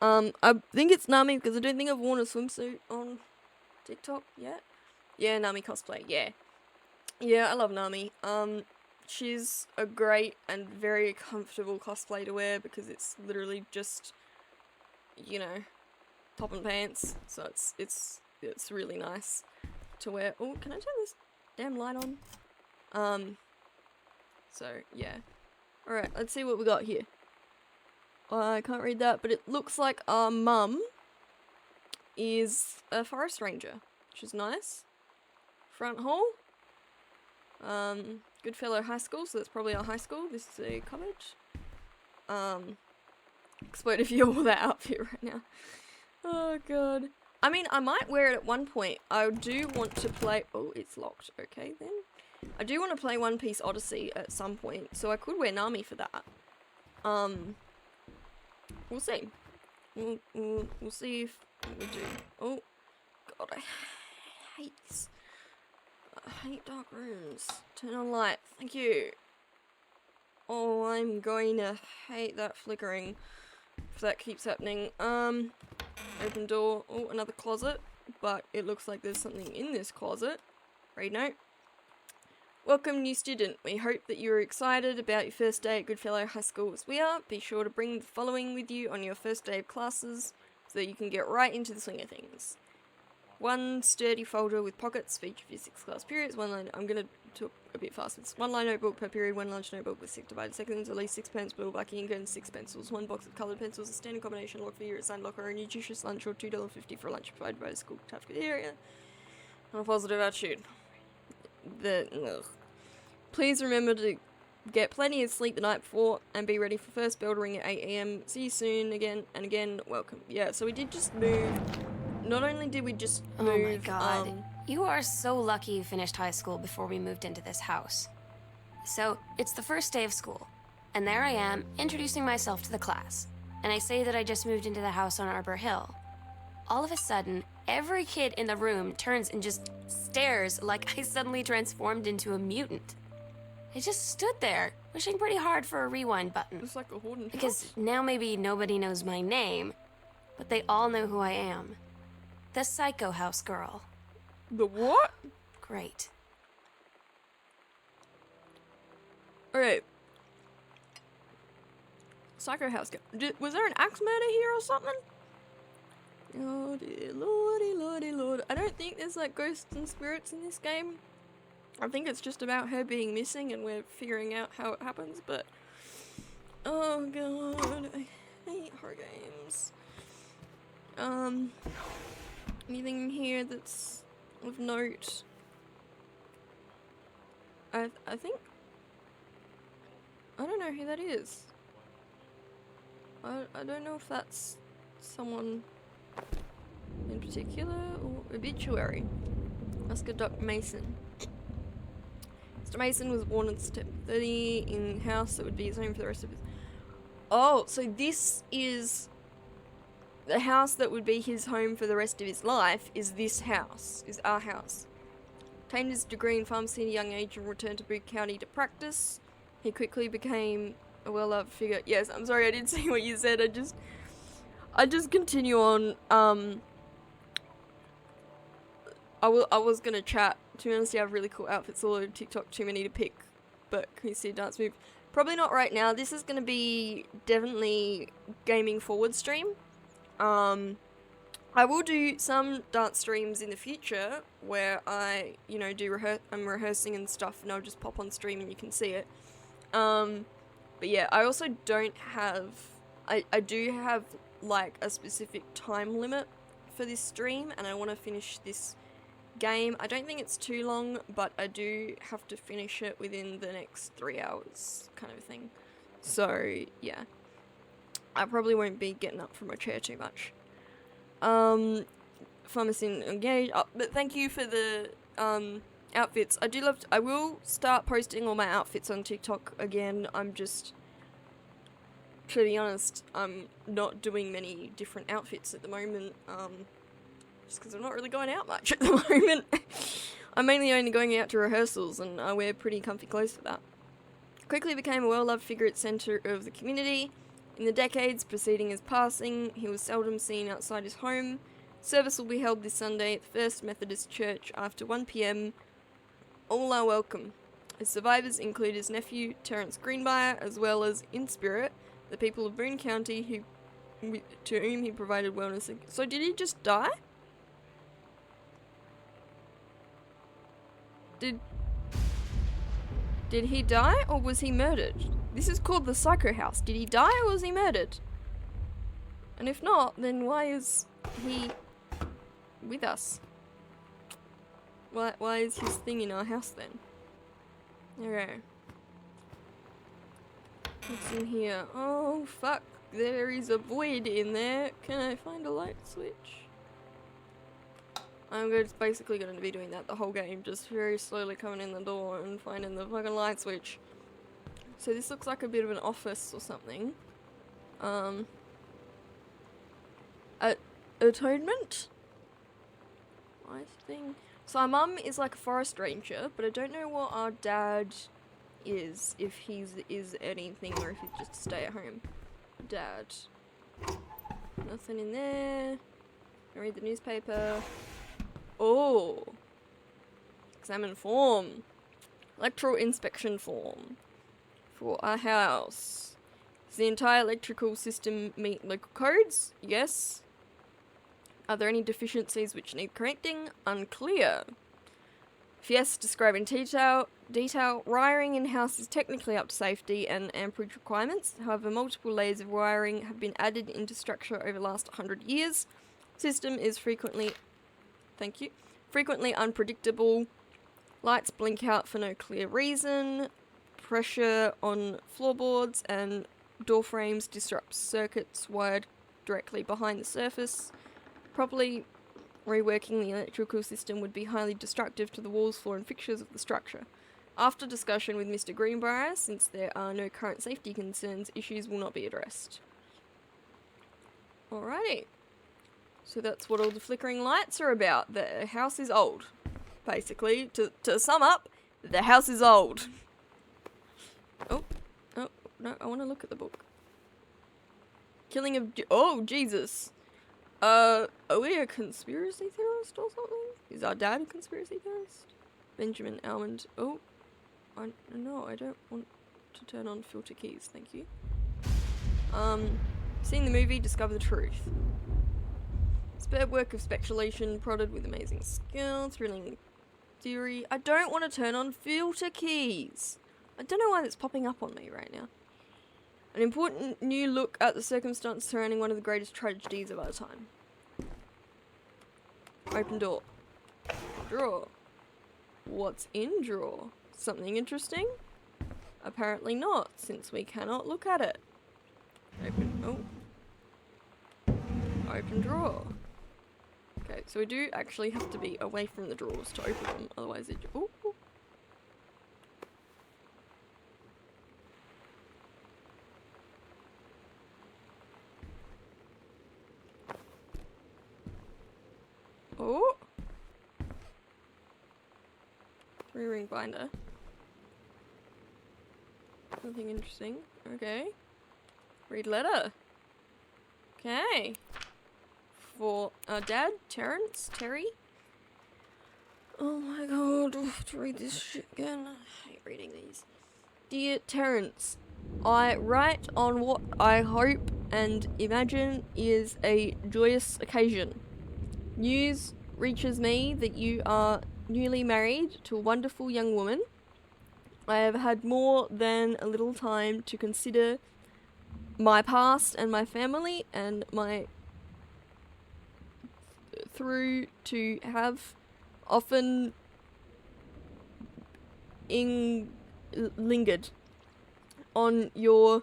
I think it's Nami because I don't think I've worn a swimsuit on TikTok yet. Yeah, Nami cosplay, yeah. Yeah, I love Nami. She's a great and very comfortable cosplay to wear because it's literally just, you know, top and pants. So it's really nice to wear. Oh, can I turn this damn light on? So, yeah. Alright, let's see what we got here. I can't read that, but it looks like our mum is a forest ranger, which is nice. Front hall. Goodfellow High School, so that's probably our high school. This is a college. Explode if you wore that outfit right now. Oh god. I mean, I might wear it at one point. I do want to play... Oh, it's locked. Okay, then. I do want to play One Piece Odyssey at some point, so I could wear Nami for that. We'll see. We'll see if we do. Oh, god, I hate this. I hate dark rooms. Turn on light. Thank you. Oh, I'm going to hate that flickering if that keeps happening. Open door. Oh, another closet. But it looks like there's something in this closet. Read note. Welcome, new student. We hope that you are excited about your first day at Goodfellow High School as we are. Be sure to bring the following with you on your first day of classes so that you can get right into the swing of things. one sturdy folder with pockets for each of your 6 class periods, one line, I'm gonna talk a bit fast, it's 1 line notebook per period, 1 large notebook with 6 divided seconds, at least 6 pens, blue black ink, and 6 pencils, 1 box of coloured pencils, a standard combination lock for your assigned locker, a nutritious lunch, or $2.50 for lunch provided by the school cafeteria, and a positive attitude. Please remember to get plenty of sleep the night before and be ready for first bell to ring at 8 AM. See you soon again and again. Welcome. Yeah, so we did just move. Not only did we just move. Oh my god. You are so lucky you finished high school before we moved into this house. So, it's the first day of school, and there I am, introducing myself to the class. And I say that I just moved into the house on Arbor Hill. All of a sudden, every kid in the room turns and just stares like I suddenly transformed into a mutant. I just stood there, wishing pretty hard for a rewind button. It's like a haunted Because house. now maybe nobody knows my name, but they all know who I am. The Psycho House Girl. The what? Great. Alright. Psycho House. Was there an axe murder here or something? Oh dear, lordy, lordy, lord. I don't think there's like ghosts and spirits in this game. I think it's just about her being missing and we're figuring out how it happens, but... Oh god, I hate horror games. Anything here that's of note? I think... I don't know who that is. I don't know if that's someone in particular or obituary. Oscar Doc Mason. Mr. Mason was born in September 30 in house that would be his home for the rest of his... Oh, so this is... The house that would be his home for the rest of his life is this house, is our house. Obtained his degree in pharmacy at a young age and returned to Boot County to practice. He quickly became a well-loved figure. Yes, I'm sorry, I didn't see what you said. I just continue on. I was gonna chat. To be honest, you have really cool outfits all over TikTok. Too many to pick, but can you see a dance move? Probably not right now. This is gonna be definitely gaming forward stream. I will do some dance streams in the future where I, you know, I'm rehearsing and stuff, and I'll just pop on stream and you can see it. But yeah, I also don't have, I do have like a specific time limit for this stream, and I want to finish this game. I don't think it's too long, but I do have to finish it within the next 3 hours, kind of thing. So yeah, I probably won't be getting up from my chair too much. Pharmacy engaged. But thank you for the outfits. I will start posting all my outfits on TikTok again. I'm just, to be honest, I'm not doing many different outfits at the moment. Just because I'm not really going out much at the moment. I'm mainly only going out to rehearsals, and I wear pretty comfy clothes for that. Quickly became a well-loved figure at centre of the community. In the decades preceding his passing, he was seldom seen outside his home. Service will be held this Sunday at the First Methodist Church after 1 p.m. All are welcome. His survivors include his nephew, Terence Greenbrier, as well as, in spirit, the people of Boone County to whom he provided wellness. So did he just die? Did he die, or was he murdered? This is called the Psycho House. Did he die, or was he murdered? And if not, then why is he with us? Why is his thing in our house then? Okay. What's in here? Oh, fuck. There is a void in there. Can I find a light switch? I'm basically going to be doing that the whole game, just very slowly coming in the door and finding the fucking light switch. So this looks like a bit of an office or something. Atonement? I think. So our mum is like a forest ranger, but I don't know what our dad is, if he's anything or if he's just a stay at home dad. Nothing in there. I read the newspaper. Oh. Examine form. Electoral inspection form. For our house. Does the entire electrical system meet local codes? Yes. Are there any deficiencies which need correcting? Unclear. If yes, describe in detail. Wiring in house is technically up to safety and amperage requirements. However, multiple layers of wiring have been added into structure over the last 100 years. System is frequently unpredictable. Lights blink out for no clear reason. Pressure on floorboards and door frames disrupts circuits wired directly behind the surface. Properly reworking the electrical system would be highly destructive to the walls, floor and fixtures of the structure. After discussion with Mr. Greenbrier, since there are no current safety concerns, issues will not be addressed. Alrighty. So that's what all the flickering lights are about. The house is old. Basically, to sum up, the house is old. Oh, no, I want to look at the book. Killing of... Oh, Jesus. Are we a conspiracy theorist or something? Is our dad a conspiracy theorist? Benjamin Almond. Oh, no, I don't want to turn on filter keys, thank you. Seen the movie, discover the truth. Superb work of speculation, prodded with amazing skill, thrilling theory. I don't want to turn on filter keys. I don't know why that's popping up on me right now. An important new look at the circumstance surrounding one of the greatest tragedies of our time. Open door. Drawer. What's in drawer? Something interesting? Apparently not, since we cannot look at it. Open drawer. Okay, so we do actually have to be away from the drawers to open them, otherwise it... Ooh. Oh! 3-ring binder. Nothing interesting. Okay. Read letter. Okay. For our dad, Terry. Oh my god, I have to read this shit again. I hate reading these. Dear Terence, I write on what I hope and imagine is a joyous occasion. News reaches me that you are newly married to a wonderful young woman. I have had more than a little time to consider my past and my family and my through to have often lingered on your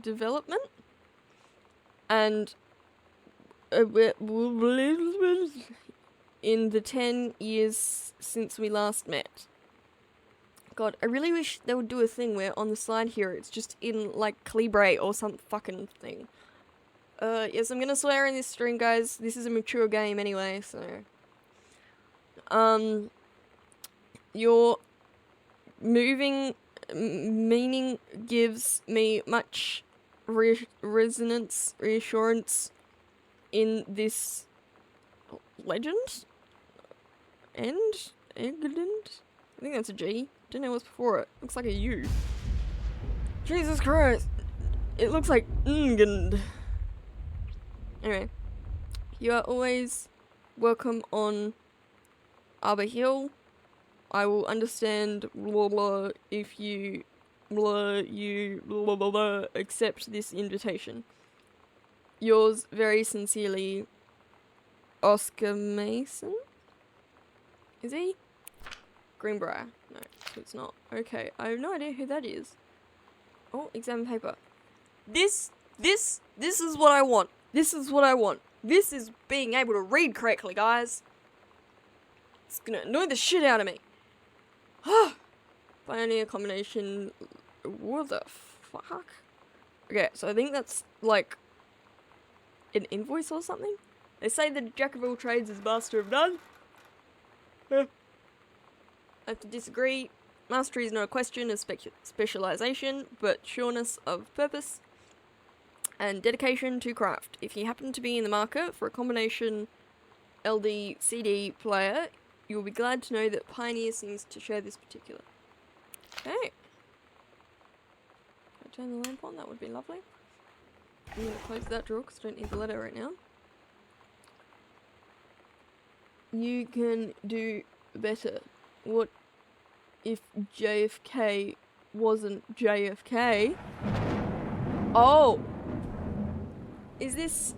development and in the 10 years since we last met. God, I really wish they would do a thing where on the side here it's just in like Calibre or some fucking thing. Yes, I'm gonna swear in this stream, guys. This is a mature game anyway, so. Your moving meaning gives me much reassurance in this legend? England? I think that's a G. Don't know what's before it. Looks like a U. Jesus Christ. It looks like England. Anyway. You are always welcome on Arbor Hill. I will understand blah blah if you accept this invitation. Yours very sincerely, Oscar Mason? Is he? Greenbrier. No, it's not. Okay, I have no idea who that is. Oh, exam paper. This is what I want. This is what I want. This is being able to read correctly, guys. It's gonna annoy the shit out of me. Pioneer combination. What the fuck? Okay, so I think that's like an invoice or something. They say that jack of all trades is master of none. I have to disagree. Mastery is not a question of specialization, but sureness of purpose and dedication to craft. If you happen to be in the market for a combination LD-CD player, you will be glad to know that Pioneer seems to share this particular. Okay. turn the lamp on, that would be lovely. I'm gonna close that drawer because I don't need the letter right now. You can do better. What if JFK wasn't JFK? Oh! Is this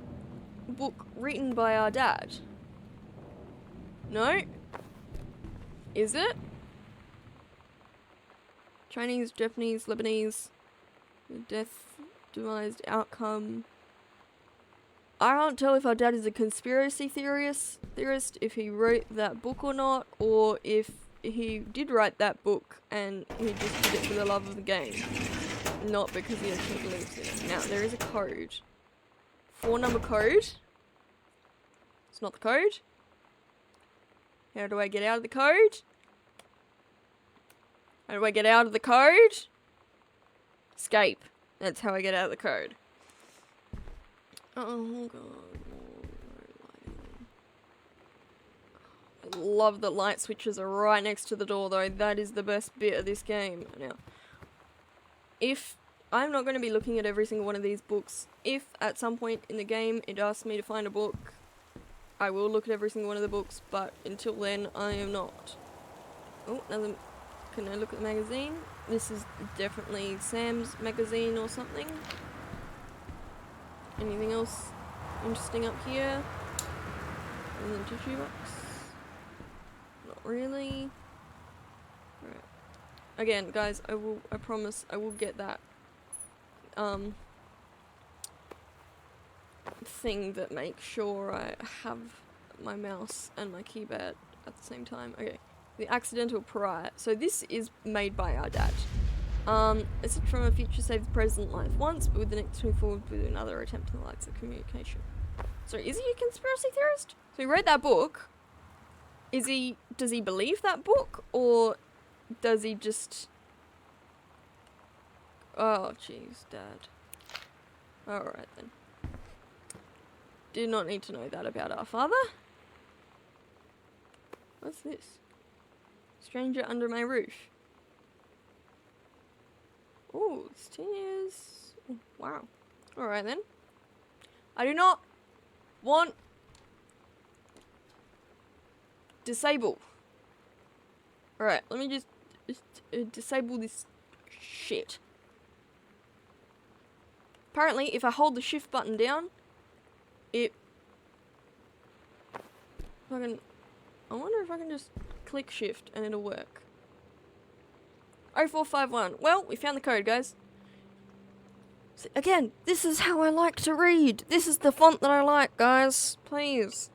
book written by our dad? No? Is it? Chinese, Japanese, Lebanese. The death, devised outcome. I can't tell if our dad is a conspiracy theorist, if he wrote that book or not, or if he did write that book and he just did it for the love of the game, not because he actually believes in it. Now, there is a code. 4-number code. It's not the code. How do I get out of the code? How do I get out of the code? Escape. That's how I get out of the code. Oh god. I love that light switches are right next to the door though. That is the best bit of this game. Now, if I'm not going to be looking at every single one of these books, if at some point in the game it asks me to find a book, I will look at every single one of the books, but until then I am not. Oh, another. Can I look at the magazine? This is definitely Sam's magazine or something. Anything else interesting up here? And then tissue box. Not really. Right. Again, guys, I promise I will get that thing that makes sure I have my mouse and my keypad at the same time. Okay. The Accidental Pariah. So this is made by our dad. It's from a future save the present life once, but with the next move forward with another attempt in the lights of communication. So is he a conspiracy theorist? So he wrote that book. Does he believe that book? Or does he just... Oh, jeez, Dad. Alright then. Did not need to know that about our father. What's this? Stranger under my roof. Oh, it's 10 years. Oh, wow. Alright then. I do not want disable. Alright, let me just disable this shit. Apparently, if I hold the shift button down, it fucking... I wonder if I can just click shift and it'll work. 0451. Well, we found the code, guys. So, again, this is how I like to read. This is the font that I like, guys. Please.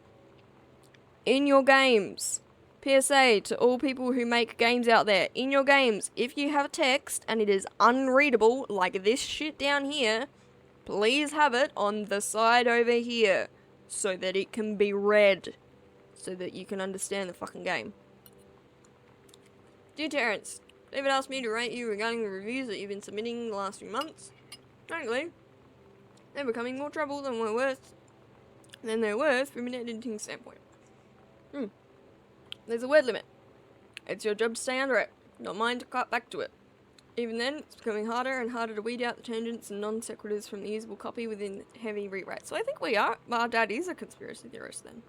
In your games. PSA to all people who make games out there. In your games, if you have text and it is unreadable, like this shit down here, please have it on the side over here so that it can be read. So that you can understand the fucking game. Dear Terrence, David asked me to write you regarding the reviews that you've been submitting the last few months. Frankly, they're becoming more trouble than they're worth from an editing standpoint. There's a word limit. It's your job to stay under it, not mine to cut back to it. Even then, it's becoming harder and harder to weed out the tangents and non sequiturs from the usable copy within heavy rewrites. So I think our dad is a conspiracy theorist then.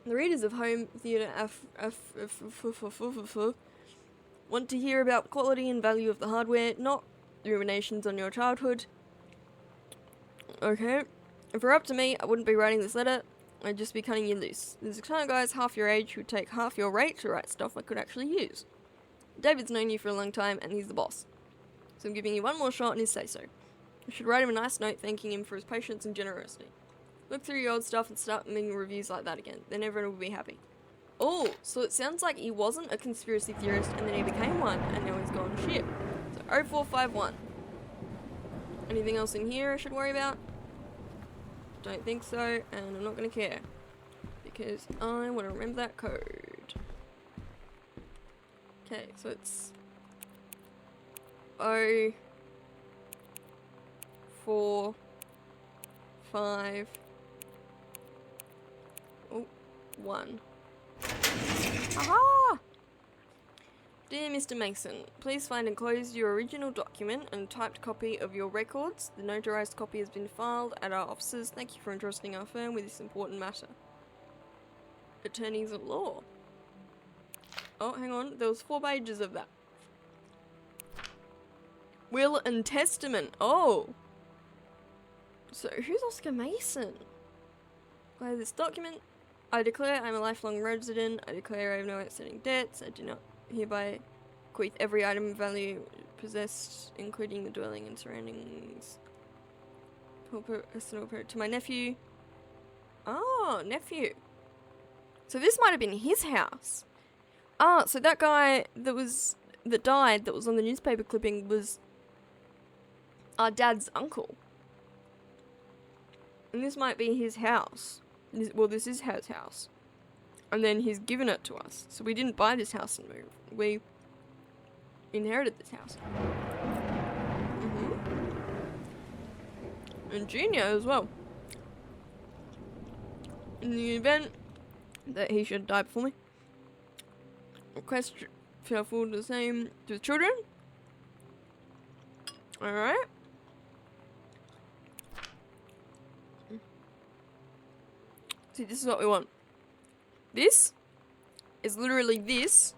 The readers of home theatre want to hear about quality and value of the hardware, not ruminations on your childhood. Okay. If it were up to me, I wouldn't be writing this letter. I'd just be cutting you loose. There's a ton of guys half your age who would take half your rate to write stuff I could actually use. David's known you for a long time, and he's the boss. So I'm giving you one more shot and his say-so. You should write him a nice note thanking him for his patience and generosity. Look through your old stuff and start making reviews like that again. Then everyone will be happy. Oh, so it sounds like he wasn't a conspiracy theorist and then he became one, and now he's gone shit. So 0451. Anything else in here I should worry about? Don't think so, and I'm not going to care. Because I want to remember that code. Okay, so it's 04 5 1. Aha! Dear Mr. Mason, please find enclosed your original document and typed copy of your records. The notarized copy has been filed at our offices. Thank you for entrusting our firm with this important matter. Attorneys at law. Oh, hang on. There was 4 pages of that. Will and testament. Oh. So, who's Oscar Mason? By this document, I declare I'm a lifelong resident. I declare I have no outstanding debts. I do not hereby bequeath every item of value possessed, including the dwelling and surroundings, to my nephew. Oh, nephew. So this might have been his house. Ah, so that guy that died, that was on the newspaper clipping, was our dad's uncle. And this might be his house. This is his house. And then he's given it to us. So we didn't buy this house and move. We inherited this house. And Junior as well. In the event that he should die before me, request shall fall the same to his children. Alright. See, this is what we want. This is literally this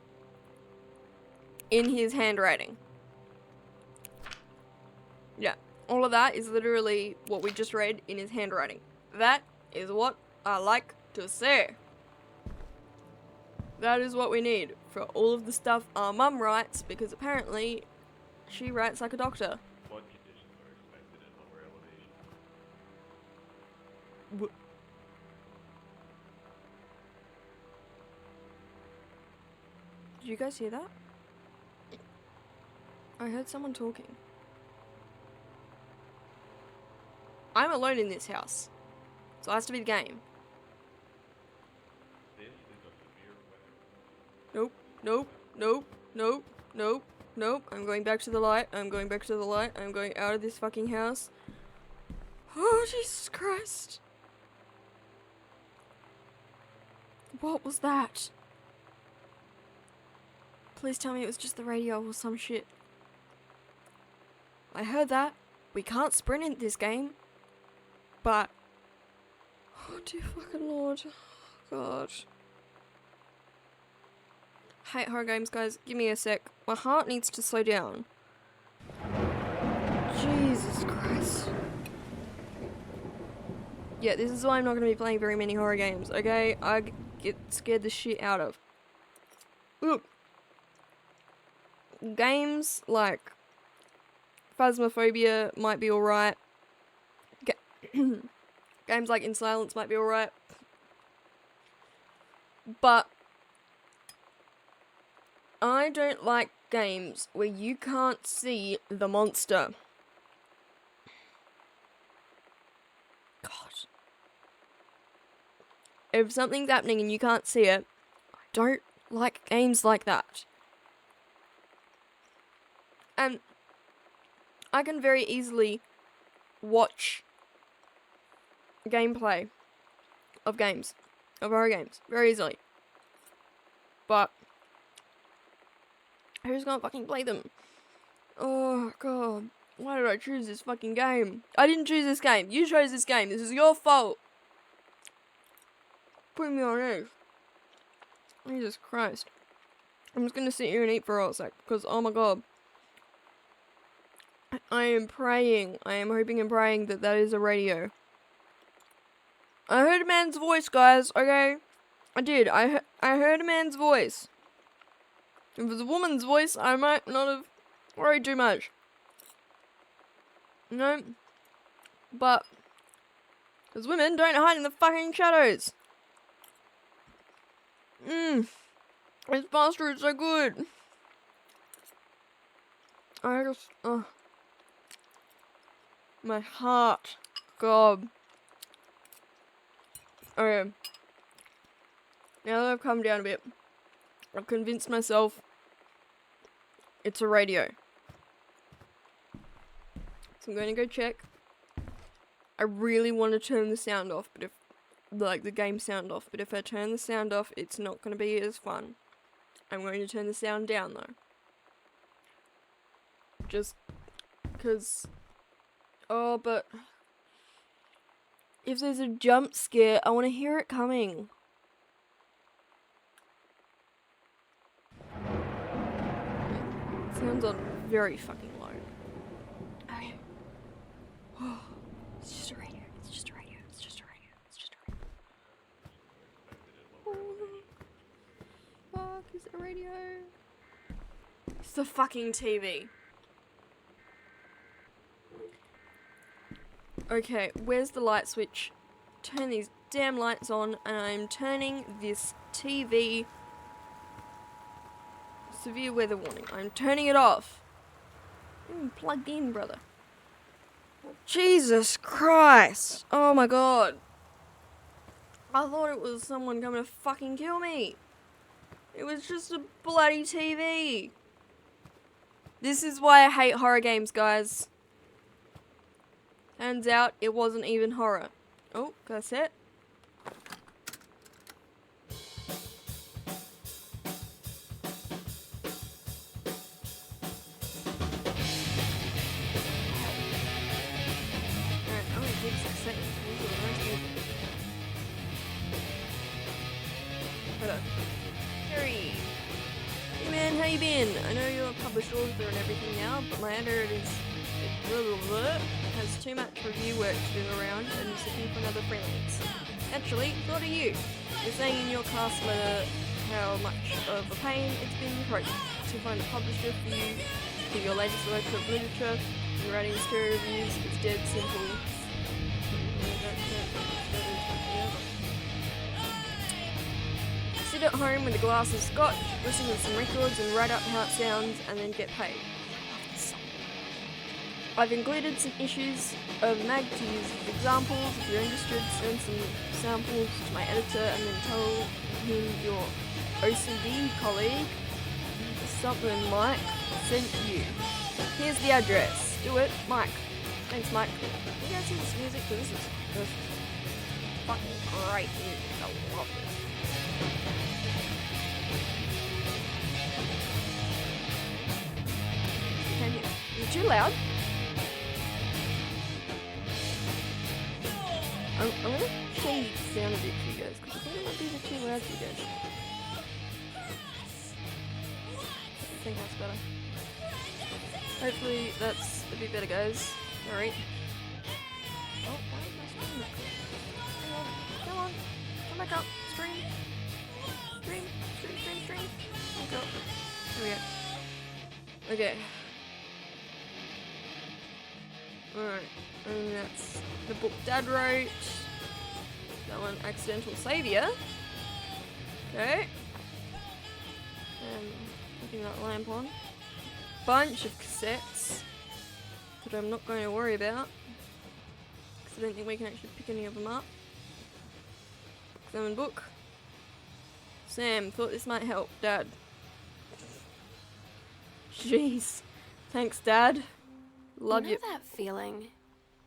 in his handwriting. Yeah, all of that is literally what we just read in his handwriting. That is what I like to say. That is what we need for all of the stuff our mum writes, because apparently she writes like a doctor. What conditions are expected at lower elevation? Did you guys hear that? I heard someone talking. I'm alone in this house, so it has to be the game. This is a severe weather. Nope, nope, nope, nope, nope, nope. I'm going back to the light. I'm going back to the light. I'm going out of this fucking house. Oh, Jesus Christ. What was that? Please tell me it was just the radio or some shit. I heard that. We can't sprint in this game. But... oh, dear fucking Lord. God. Hate horror games, guys. Give me a sec. My heart needs to slow down. Jesus Christ. Yeah, this is why I'm not going to be playing very many horror games, okay? I get scared the shit out of. Look. Games like Phasmophobia might be alright. Games like In Silence might be alright. But I don't like games where you can't see the monster. God. If something's happening and you can't see it, I don't like games like that. And I can very easily watch gameplay of games, of horror games, very easily. But who's gonna fucking play them? Oh god, why did I choose this fucking game? I didn't choose this game. You chose this game. This is your fault. Putting me on edge. Jesus Christ. I'm just gonna sit here and eat for a sec because oh my god. I am praying. I am hoping and praying that that is a radio. I heard a man's voice, guys, okay? I did. I heard a man's voice. If it was a woman's voice, I might not have worried too much. No. But, because women don't hide in the fucking shadows. This pasta is so good. I just, my heart. God. Okay. Now that I've calmed down a bit, I've convinced myself it's a radio. So I'm going to go check. I really want to turn the sound off, but if, like, the game sound off, but if I turn the sound off, it's not going to be as fun. I'm going to turn the sound down though. Just because... Oh, but... If there's a jump scare, I want to hear it coming. Sounds on very fucking low. Okay. It's just a radio. It's just a radio. It's just a radio. It's just a radio. Fuck, is it a radio? It's the fucking TV. Okay, where's the light switch? Turn these damn lights on, and I'm turning this TV. Severe weather warning. I'm turning it off. Plugged in, brother. Jesus Christ! Oh my god. I thought it was someone coming to fucking kill me. It was just a bloody TV. This is why I hate horror games, guys. Turns out it wasn't even horror. Oh, cassette. Alright, I'm gonna keep 6 seconds. These are the most people. Hello. Terry. Hey man, how you been? I know you're a published author and everything now, but my editor has too much review work to do around and is looking for another freelance. Actually, thought of you. You're saying in your cast letter how much of a pain it's been to find a publisher for you for your latest work of literature and writing story reviews. It's dead simple. Sit at home with a glass of scotch, listen to some records and write up how it sounds and then get paid. I've included some issues of Mag to use as examples. If you're interested, send some samples to my editor and then tell him your OCD colleague something Mike sent you. Here's the address. Do it, Mike. Thanks, Mike. You guys see this music? This is fucking great music. I love this. Can you? Is it too loud? I'm gonna change the sound a bit for you guys, because I think it might be a bit too loud for you guys. I think that's better. Hopefully that's a bit better, guys. Alright. Oh, why is my screen not clear? Hang on. Come on. Come back up. Stream. Stream. Stream, stream, stream. Back up. There we go. Okay. Alright. And that's the book Dad wrote. That one, Accidental Savior. Okay. And putting that lamp on. Bunch of cassettes that I'm not going to worry about because I don't think we can actually pick any of them up. Examine book. Sam, thought this might help, Dad. Jeez. Thanks, Dad. Love you. You know that feeling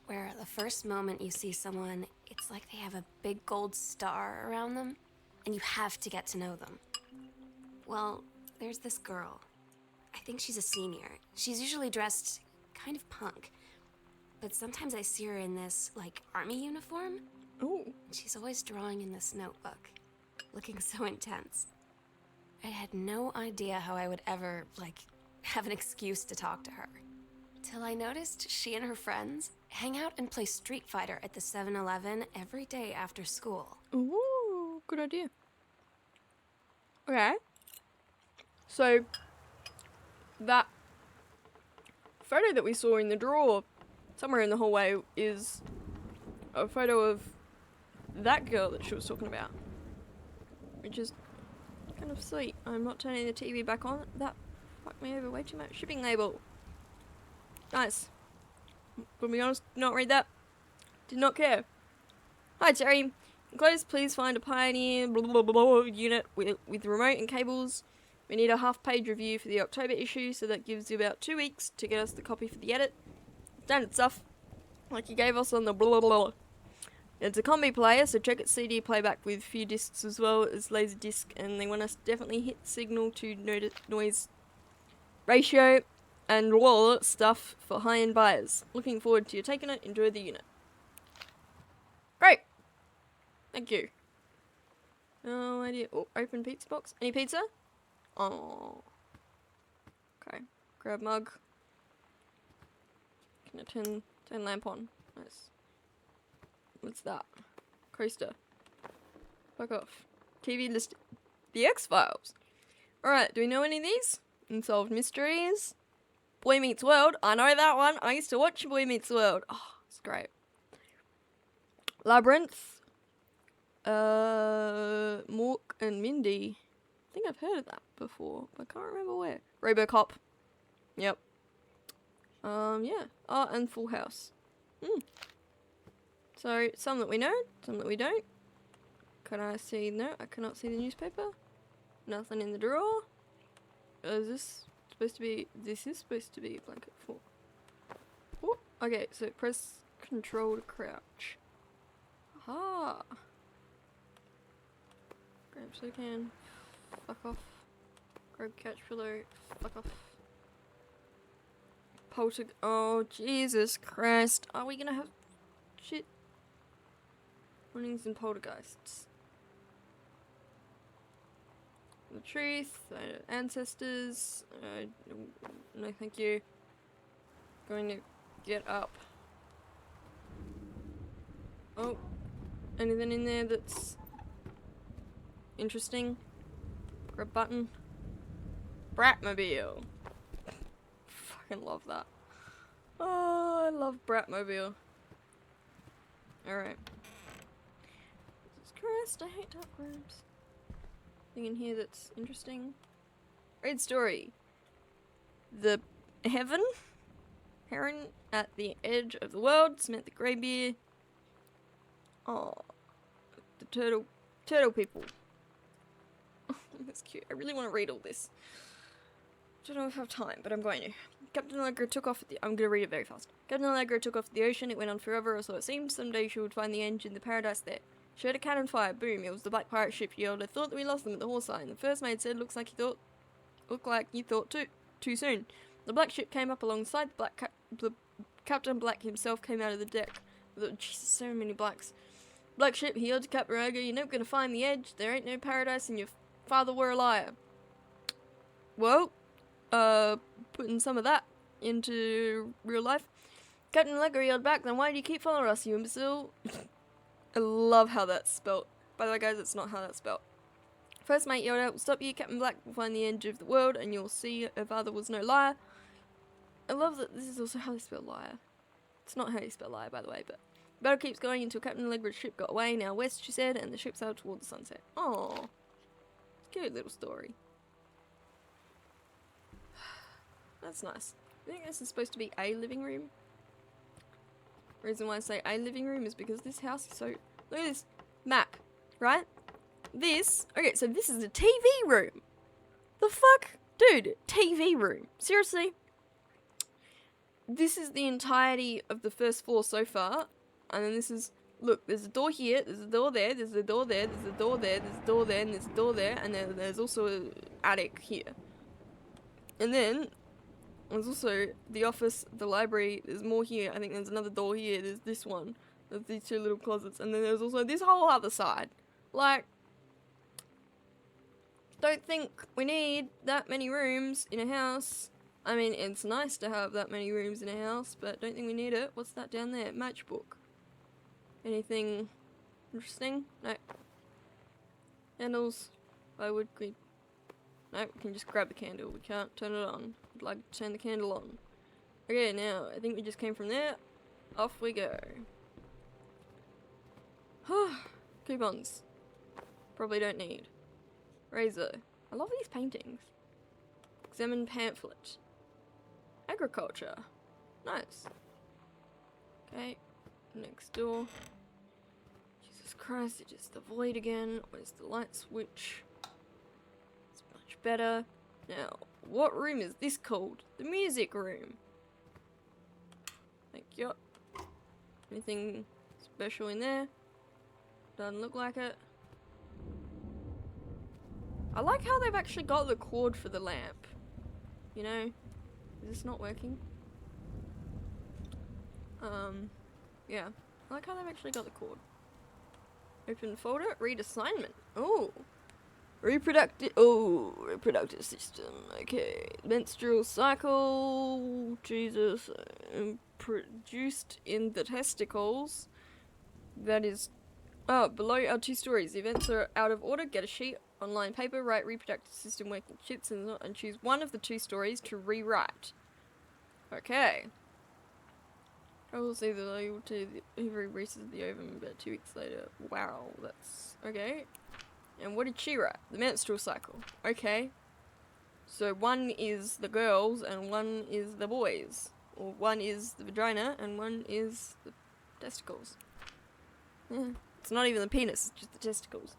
where the first moment you see someone, it's like they have a big gold star around them, and you have to get to know them? Well, there's this girl. I think she's a senior. She's usually dressed kind of punk, but sometimes I see her in this, like, army uniform. Ooh. She's always drawing in this notebook, looking so intense. I had no idea how I would ever, like, have an excuse to talk to her. Till I noticed she and her friends hang out and play Street Fighter at the 7-Eleven every day after school. Ooh, good idea. Okay. So, that photo that we saw in the drawer somewhere in the hallway is a photo of that girl that she was talking about. Which is kind of sweet. I'm not turning the TV back on. That fucked me over way too much. Shipping label. Nice. Gonna be honest, did not read that. Did not care. Hi Terry. Enclosed, please find a Pioneer blah, blah, blah, blah, unit with remote and cables. We need a half-page review for the October issue, so that gives you about 2 weeks to get us the copy for the edit. Standard stuff. Like you gave us on the blah blah blah. It's a combi player, so check its CD playback with a few discs as well as Laserdisc, and they want us to definitely hit signal to noise ratio and all stuff for high-end buyers. Looking forward to you taking it. Enjoy the unit. Great. Thank you. No idea. Oh, open pizza box. Any pizza? Oh. Okay. Grab mug. Can I turn lamp on? Nice. What's that? Coaster. Fuck off. TV listed. The X-Files. Alright, do we know any of these? Unsolved Mysteries. Boy Meets World. I know that one. I used to watch Boy Meets World. Oh, it's great. Labyrinth. Mork and Mindy. I think I've heard of that before, but I can't remember where. Robocop. Yep. Yeah. Oh, and Full House. So, some that we know, some that we don't. Can I see? No, I cannot see the newspaper. Nothing in the drawer. Is this supposed to be? This is supposed to be blanket 4. Oh, okay, so press control to crouch. Aha. Grab so can. Fuck off. Grab catch pillow. Fuck off. Oh, Jesus Christ. Are we gonna have shit? Warnings and poltergeists. The truth. Ancestors. No, thank you. Going to get up. Oh. Anything in there that's interesting? Grab button. Bratmobile. Fucking love that. Oh, I love Bratmobile. Alright. Jesus Christ, I hate dark rooms. Thing in here that's interesting. Read story. The heaven. Heron at the edge of the world. Samantha Greybeard. Oh. The turtle people. That's cute. I really want to read all this. Don't know if I have time, but I'm going to. Captain Allegra took off at the... I'm going to read it very fast. Captain Allegra took off at the ocean. It went on forever, or so it seemed. Someday she would find the engine, the paradise there. She heard a cannon fire. Boom. It was the black pirate ship. She yelled, I thought that we lost them at the horse eye. And the first mate said, looked like you thought too soon. The black ship came up alongside. The Captain Black himself came out of the deck. Jesus, so many blacks. Black ship, he yelled to Captain Allegra, you're never going to find the edge. There ain't no paradise and your father were a liar. Well, putting some of that into real life. Captain Allegra yelled back, then why do you keep following us, you imbecile? I love how that's spelt. By the way, guys, it's not how that's spelt. First mate yelled out, we'll stop you, Captain Black will find the edge of the world, and you'll see her father was no liar. I love that this is also how they spell liar. It's not how you spell liar, by the way, but... The battle keeps going until Captain Allegra's ship got away, now west, she said, and the ship sailed toward the sunset. Aww. Cute little story. That's nice. I think this is supposed to be a living room. The reason why I say a living room is because this house is so... Look at this map, right? This... Okay, so this is a TV room. The fuck? Dude, TV room. Seriously? This is the entirety of the first floor so far. And then this is... Look, there's a door here, there's a door there, there's a door there, there's a door there, there's a door there, and there's a door there, and then there's also an attic here. And then... There's also the office, the library, there's more here. I think there's another door here, there's this one. There's these two little closets, and then there's also this whole other side. Like, don't think we need that many rooms in a house. I mean, it's nice to have that many rooms in a house, but don't think we need it. What's that down there? Matchbook. Anything interesting? No. Candles. Firewood. No, we can just grab the candle. We can't turn it on. I'd like to turn the candle on. Okay, now, I think we just came from there. Off we go. Coupons. Probably don't need. Razor. I love these paintings. Examine pamphlet. Agriculture. Nice. Okay, next door. Jesus Christ, it's just the void again. Where's the light switch? Better. Now, what room is this called? The music room. Thank you. Anything special in there? Doesn't look like it. I like how they've actually got the cord for the lamp. You know? Is this not working? Yeah. I like how they've actually got the cord. Open folder, read assignment. Oh. Reproductive system. Okay. Menstrual cycle. Jesus. Produced in the testicles. That is. Oh, below are 2 stories. The events are out of order. Get a sheet, online paper, write reproductive system working shits, and choose one of the 2 stories to rewrite. Okay. I will see that I will to the ovary releases the ovum about 2 weeks later. Wow, that's okay. And what did she write? The menstrual cycle. Okay. So one is the girls and one is the boys. Or one is the vagina and one is the testicles. Yeah. It's not even the penis, it's just the testicles.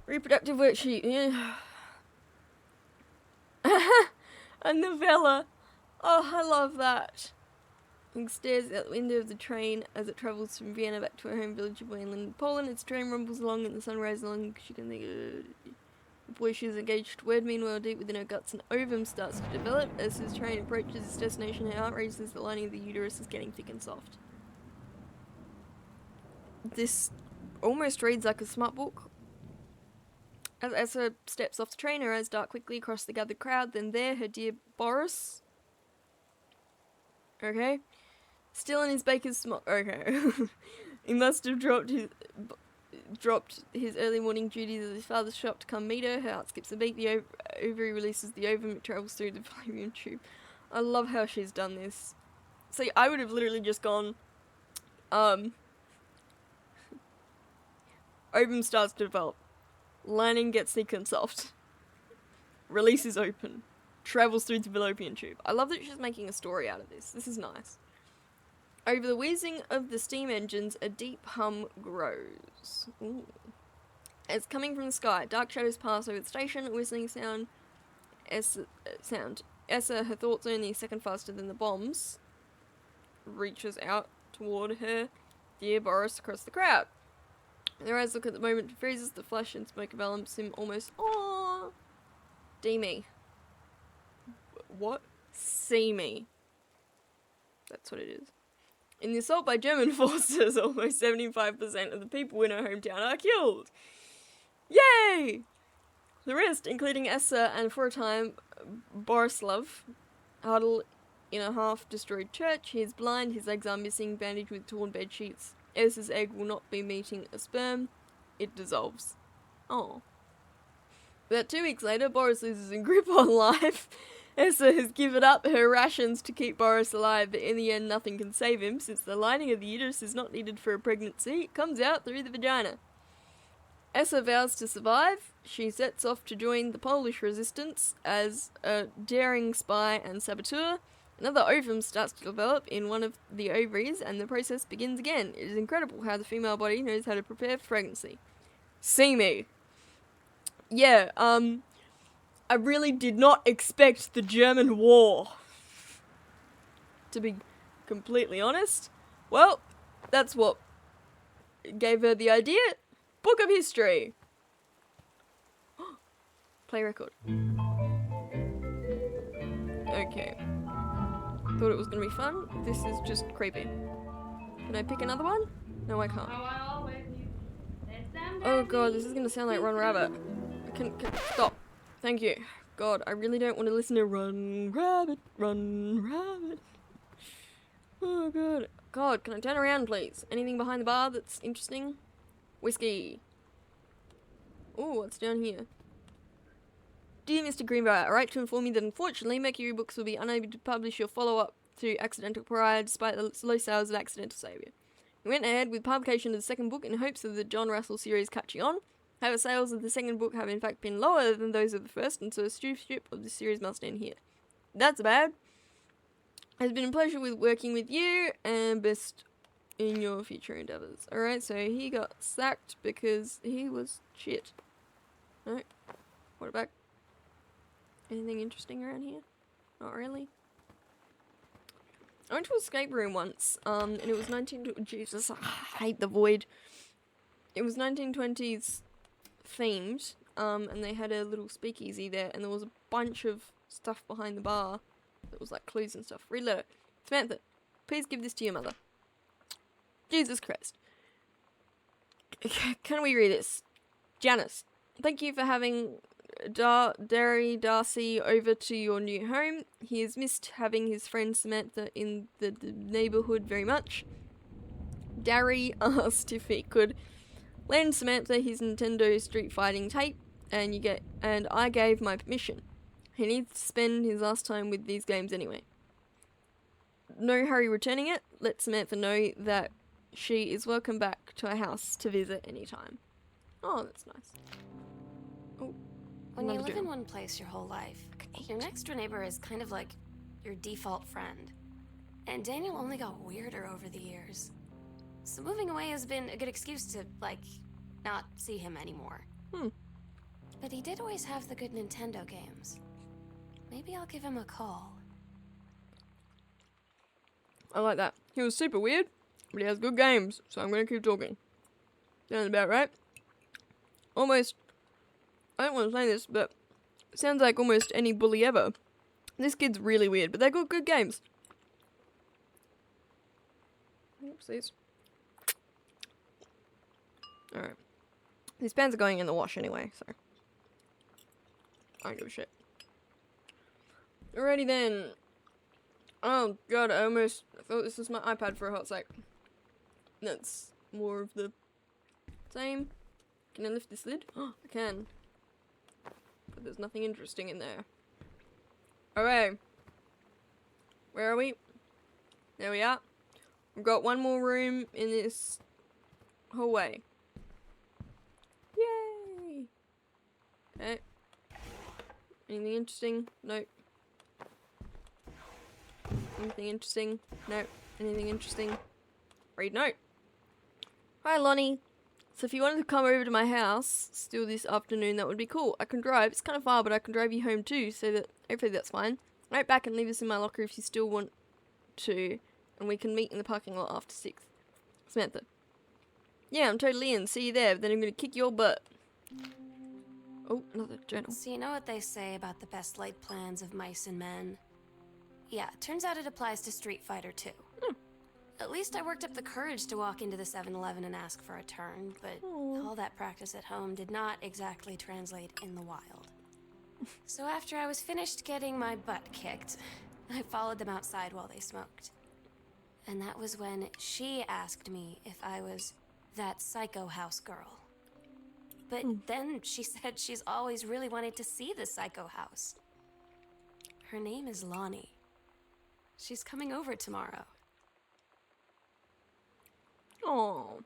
Reproductive worksheet, yeah. A novella. Oh, I love that. He stares out the window of the train as it travels from Vienna back to her home village of Wayland, Poland. Its train rumbles along and the sun rises along. She can think the boy she is engaged to wed. Meanwhile, deep within her guts, an ovum starts to develop. As his train approaches its destination, her heart races. The lining of the uterus is getting thick and soft. This almost reads like a smart book. As Essa steps off the train, her eyes dart quickly across the gathered crowd. Then there, her dear Boris. Okay. Still in his baker's smock. Okay. He must have dropped his early morning duties at his father's shop to come meet her. Her heart skips a beat. The ovary releases the ovum. It travels through the fallopian tube. I love how she's done this. See, I would have literally just gone, ovum starts to develop. Lining gets thick and soft. Release is open. Travels through the fallopian tube. I love that she's making a story out of this. This is nice. Over the wheezing of the steam engines, a deep hum grows. Ooh. As coming from the sky, dark shadows pass over the station, a whistling sound. Essa, her thoughts only a second faster than the bombs, reaches out toward her dear Boris across the crowd. Their eyes look at the moment, freezes, the flash and smoke envelops him almost. Aww. Demi. What? See me. That's what it is. In the assault by German forces, almost 75% of the people in her hometown are killed. Yay! The rest, including Essa and for a time Borislav, huddle in a half-destroyed church. He is blind, his legs are missing, bandaged with torn bed sheets. Essa's egg will not be meeting a sperm. It dissolves. Oh. About 2 weeks later, Boris loses his grip on life. Essa has given up her rations to keep Boris alive, but in the end nothing can save him, since the lining of the uterus is not needed for a pregnancy. It comes out through the vagina. Essa vows to survive. She sets off to join the Polish resistance as a daring spy and saboteur. Another ovum starts to develop in one of the ovaries, and the process begins again. It is incredible how the female body knows how to prepare for pregnancy. See me. Yeah, I really did not expect the German war. To be completely honest. Well, that's what gave her the idea. Book of history. Play record. Okay. Thought it was gonna be fun. This is just creepy. Can I pick another one? No, I can't. Oh god, this is gonna sound like Run Rabbit. Can stop. Thank you. God, I really don't want to listen to Run Rabbit, Run Rabbit. Oh god. God, can I turn around please? Anything behind the bar that's interesting? Whiskey. Ooh, what's down here? Dear Mr. Greenbrier, I write to inform you that unfortunately Mercury Books will be unable to publish your follow-up to Accidental Pariah despite the slow sales of Accidental Savior. We went ahead with publication of the second book in hopes of the John Russell series catching on. However, sales of the second book have in fact been lower than those of the first, and so stewardship of the series must end here. That's bad. It's been a pleasure working with you, and best in your future endeavours. Alright, so he got sacked because he was shit. No? What about... anything interesting around here? Not really. I went to an escape room once, and it was 19... Jesus, I hate the void. it was 1920s themed, and they had a little speakeasy there, and there was a bunch of stuff behind the bar that was like clues and stuff. Read letter. Samantha, please give this to your mother. Jesus Christ. Can we read this? Janice, thank you for having Derry Darcy over to your new home. He has missed having his friend Samantha in the neighborhood very much. Derry asked if he could lend Samantha his Nintendo Street Fighting tape, and I gave my permission. He needs to spend his last time with these games anyway. No hurry returning it. Let Samantha know that she is welcome back to our house to visit anytime. Oh, that's nice. Oh, When you another live in journal. one place your whole life, your next door neighbor is kind of like your default friend. And Daniel only got weirder over the years. So moving away has been a good excuse to, like, not see him anymore. But he did always have the good Nintendo games. Maybe I'll give him a call. I like that. He was super weird, but he has good games, so I'm gonna keep talking. Sounds about right. Almost, I don't want to say this, but sounds like almost any bully ever. This kid's really weird, but they're good games. Oopsies. Alright. These pants are going in the wash anyway, so I don't give a shit. Alrighty then. Oh god, I thought this was my iPad for a hot sec. That's more of the same. Can I lift this lid? Oh, I can. But there's nothing interesting in there. Alright. Where are we? There we are. We've got one more room in this hallway. Yay! Okay. Anything interesting? Nope. Anything interesting? Nope. Anything interesting? Read note. Hi, Lonnie. So if you wanted to come over to my house still this afternoon, that would be cool. I can drive. It's kind of far, but I can drive you home too, so that hopefully that's fine. Right back and leave this in my locker if you still want to, and we can meet in the parking lot after 6. Samantha. Yeah, I'm totally in. See you there, but then I'm gonna kick your butt. Oh, another journal. So you know what they say about the best laid plans of mice and men? Yeah, turns out it applies to Street Fighter too. At least I worked up the courage to walk into the 7-Eleven and ask for a turn, but all that practice at home did not exactly translate in the wild. So after I was finished getting my butt kicked, I followed them outside while they smoked. And that was when she asked me if I was that psycho house girl. But then she said she's always really wanted to see the psycho house. Her name is Lonnie. She's coming over tomorrow. Oh.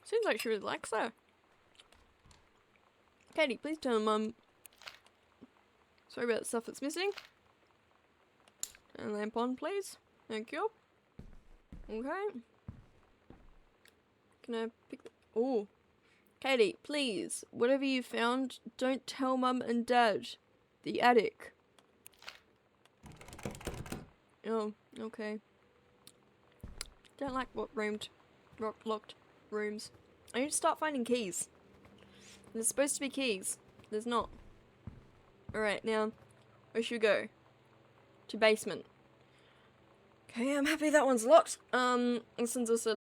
Seems like she really likes her. Katie, please tell Mum. Sorry about the stuff that's missing. And lamp on, please. Thank you. Okay. Can I pick the... Oh. Katie, please. Whatever you found, don't tell Mum and Dad. The attic. Oh, okay. Don't like locked rooms. I need to start finding keys. There's supposed to be keys. There's not. Alright, now, where should we go? To basement. Okay, I'm happy that one's locked. Since it's a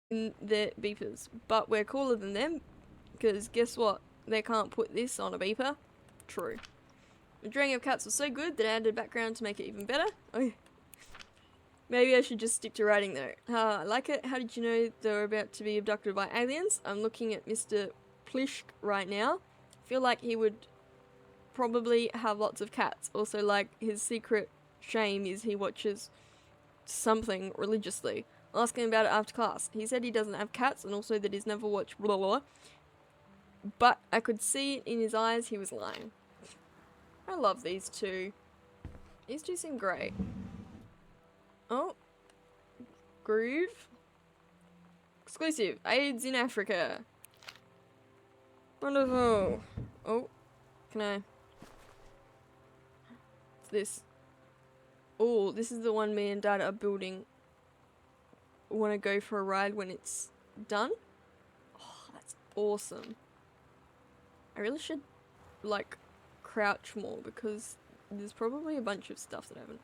in their beepers. But we're cooler than them, because guess what? They can't put this on a beeper. True. The drawing of cats was so good that I added background to make it even better. Oh, maybe I should just stick to writing though. I like it. How did you know they were about to be abducted by aliens? I'm looking at Mr. Plishk right now. I feel like he would probably have lots of cats. Also, like, his secret shame is he watches something religiously. I'll ask him about it after class. He said he doesn't have cats and also that he's never watched blah blah. But I could see it in his eyes he was lying. I love these two. These two seem great. Oh. Groove. Exclusive. AIDS in Africa. Wonderful. Oh. Can I? What's this? Oh, this is the one me and Dad are building. Want to go for a ride when it's done? Oh, that's awesome. I really should, like, crouch more because there's probably a bunch of stuff that I haven't.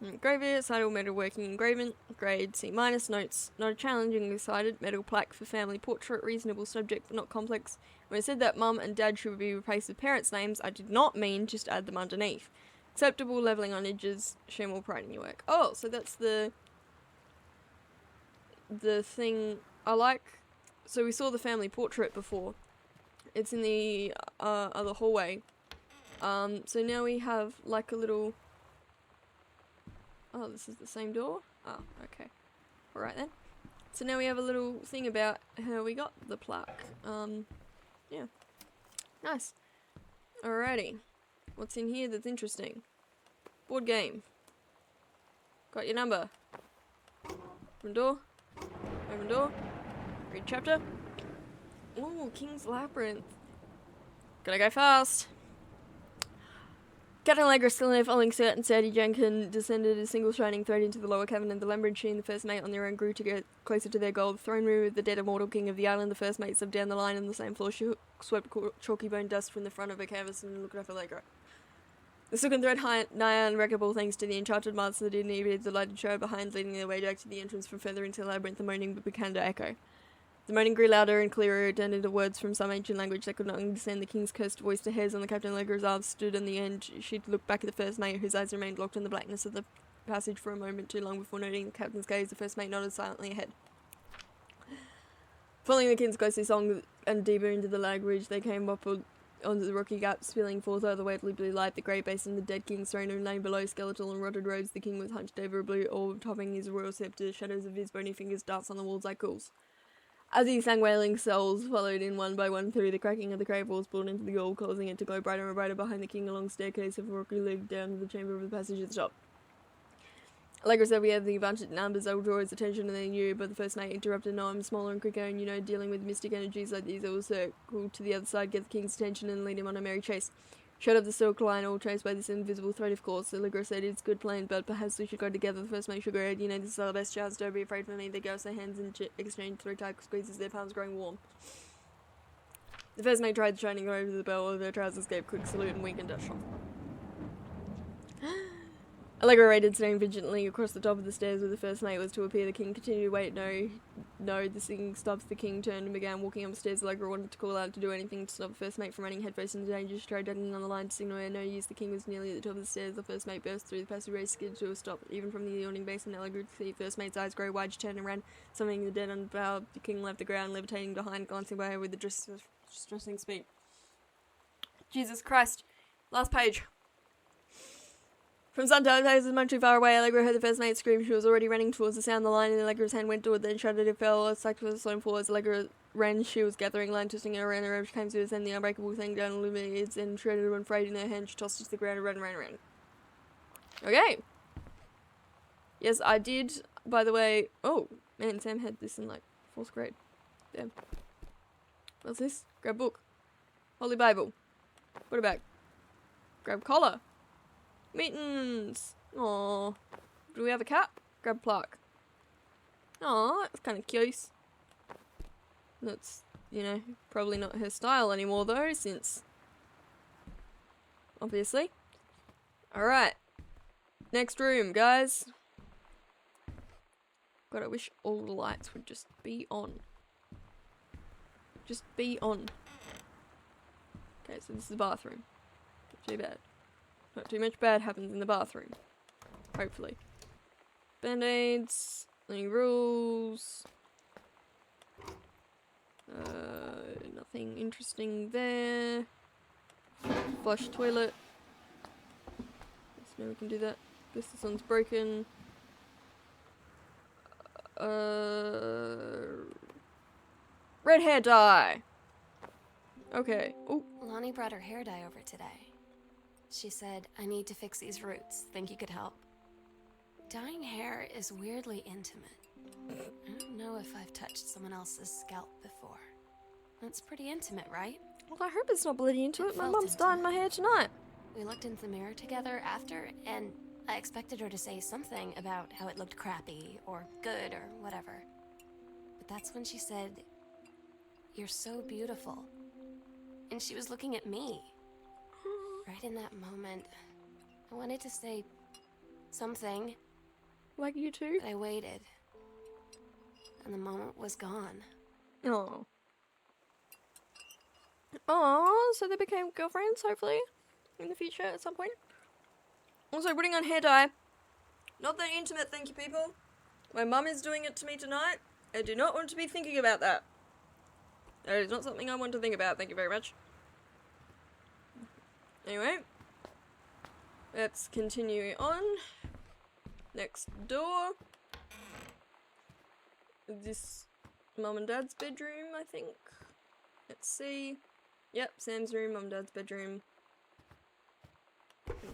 Engraver, Sidle metal working engraving, grade C-, notes, not a challengingly sided, metal plaque for family portrait, reasonable subject but not complex. When I said that mum and dad should be replaced with parents' names, I did not mean just add them underneath. Acceptable, levelling on edges, show more pride in your work. Oh, so that's the thing I like. So we saw the family portrait before. It's in the other hallway. So now we have like a little... Oh, this is the same door? Oh, okay. Alright then. So now we have a little thing about how we got the plaque. Yeah. Nice. Alrighty. What's in here that's interesting? Board game. Got your number. Open door. Open door. Read chapter. Ooh, King's Labyrinth. Gotta go fast. Captain Allegra still in there following Sir and Sadie Jenkins descended a single shining thread into the lower cavern and the Lambridge. She and the first mate on their own grew to get closer to their goal. The throne room with the dead immortal king of the island. The first mate slipped down the line on the same floor. She swept chalky bone dust from the front of her canvas and looked up at Allegra. The silken thread nigh unbreakable thanks to the enchanted master that inebriated the lighted show behind, leading their way back to the entrance from further into the labyrinth. The moaning began to echo. The moaning grew louder and clearer, it turned into words from some ancient language that could not understand. The king's cursed voice to hairs on the Captain Allegra's arms stood on the end. She'd looked back at the first mate, whose eyes remained locked on the blackness of the passage for a moment too long before noting the captain's gaze. The first mate nodded silently ahead. Following the king's ghostly song and deeper into the language, they came up onto the rocky gap, spilling forth out of the weirdly blue light. The grey basin, the dead king's throne, and lay below, skeletal and rotted robes. The king was hunched over a blue orb, topping his royal sceptre. Shadows of his bony fingers danced on the walls like ghouls. As he sang, wailing souls followed in one by one through the cracking of the grave walls, poured into the orb, causing it to glow brighter and brighter behind the king. A long staircase of rocky led down to the chamber of the passage at the top. Allegra said we had the advantage in numbers that will draw his attention, and they knew, but the first mate interrupted. No, I'm smaller and quicker, and you know, dealing with mystic energies like these, I will circle to the other side, get the king's attention, and lead him on a merry chase. Shut up the silk line, all chased by this invisible thread, of course. Allegra said, it's a good plan, but perhaps we should go together. The first mate shook her head. You know, this is our best chance, don't be afraid for me. They gave us their hands and exchanged 3 tight squeezes, their palms growing warm. The first mate tried shining over the bell of their trousers, gave a quick salute, and winked and dashed off. Allegra waited, staring vigilantly across the top of the stairs where the first mate was to appear. The king continued to wait. No, the singing stopped. The king turned and began walking upstairs. Allegra wanted to call out to do anything to stop the first mate from running headfirst into danger. She tried tugging on the line to signal her no use. The king was nearly at the top of the stairs. The first mate burst through the passageway, skidded to a stop. Even from the yawning basin, Allegra could see the first mate's eyes grow wide. She turned and ran, summoning the dead on the bow. The king left the ground, levitating behind, glancing by her with a distressing speed. Jesus Christ. Last page. From Sundown, it was much too far away. Allegra heard the first mate scream. She was already running towards the sound. The line in Allegra's hand went toward, then shuddered. It fell. A cycle of slow fall as Allegra ran. She was gathering line, twisting her around her robe. She came to her, and the unbreakable thing down, illuminated its end, shredded and frayed in her hand. She tossed it to the ground and ran. Okay. Yes, I did, by the way. Oh, man, Sam had this in, like, 4th grade. Damn. What's this? Grab book. Holy Bible. Put it back. Grab collar. Mittens! Aww. Do we have a cap? Grab plaque. Aww, that's kind of cute. That's, you know, probably not her style anymore though, since... Obviously. Alright. Next room, guys. God, I wish all the lights would just be on. Just be on. Okay, so this is the bathroom. Not too bad. Not too much bad happens in the bathroom. Hopefully. Band-aids. Any rules. Nothing interesting there. Flush toilet. Yes, no, we can do that. Guess this one's broken. Red hair dye. Okay. Oh, Lonnie brought her hair dye over today. She said, I need to fix these roots. Think you could help? Dyeing hair is weirdly intimate. I don't know if I've touched someone else's scalp before. That's pretty intimate, right? well, I hope it's not bloody into It it. My felt mum's dyeing my hair tonight. We looked into the mirror together after, and I expected her to say something about how it looked crappy or good or whatever. But that's when she said, you're so beautiful. And she was looking at me. Right in that moment, I wanted to say something, Like you too? but I waited. And the moment was gone. Oh. Oh, so they became girlfriends, hopefully, in the future at some point. Also, putting on hair dye. Not that intimate, thank you, people. My mum is doing it to me tonight. I do not want to be thinking about that. That is not something I want to think about, thank you very much. Anyway. Let's continue on. Next door. This mum and dad's bedroom, I think. Let's see. Yep, Sam's room, mum and dad's bedroom.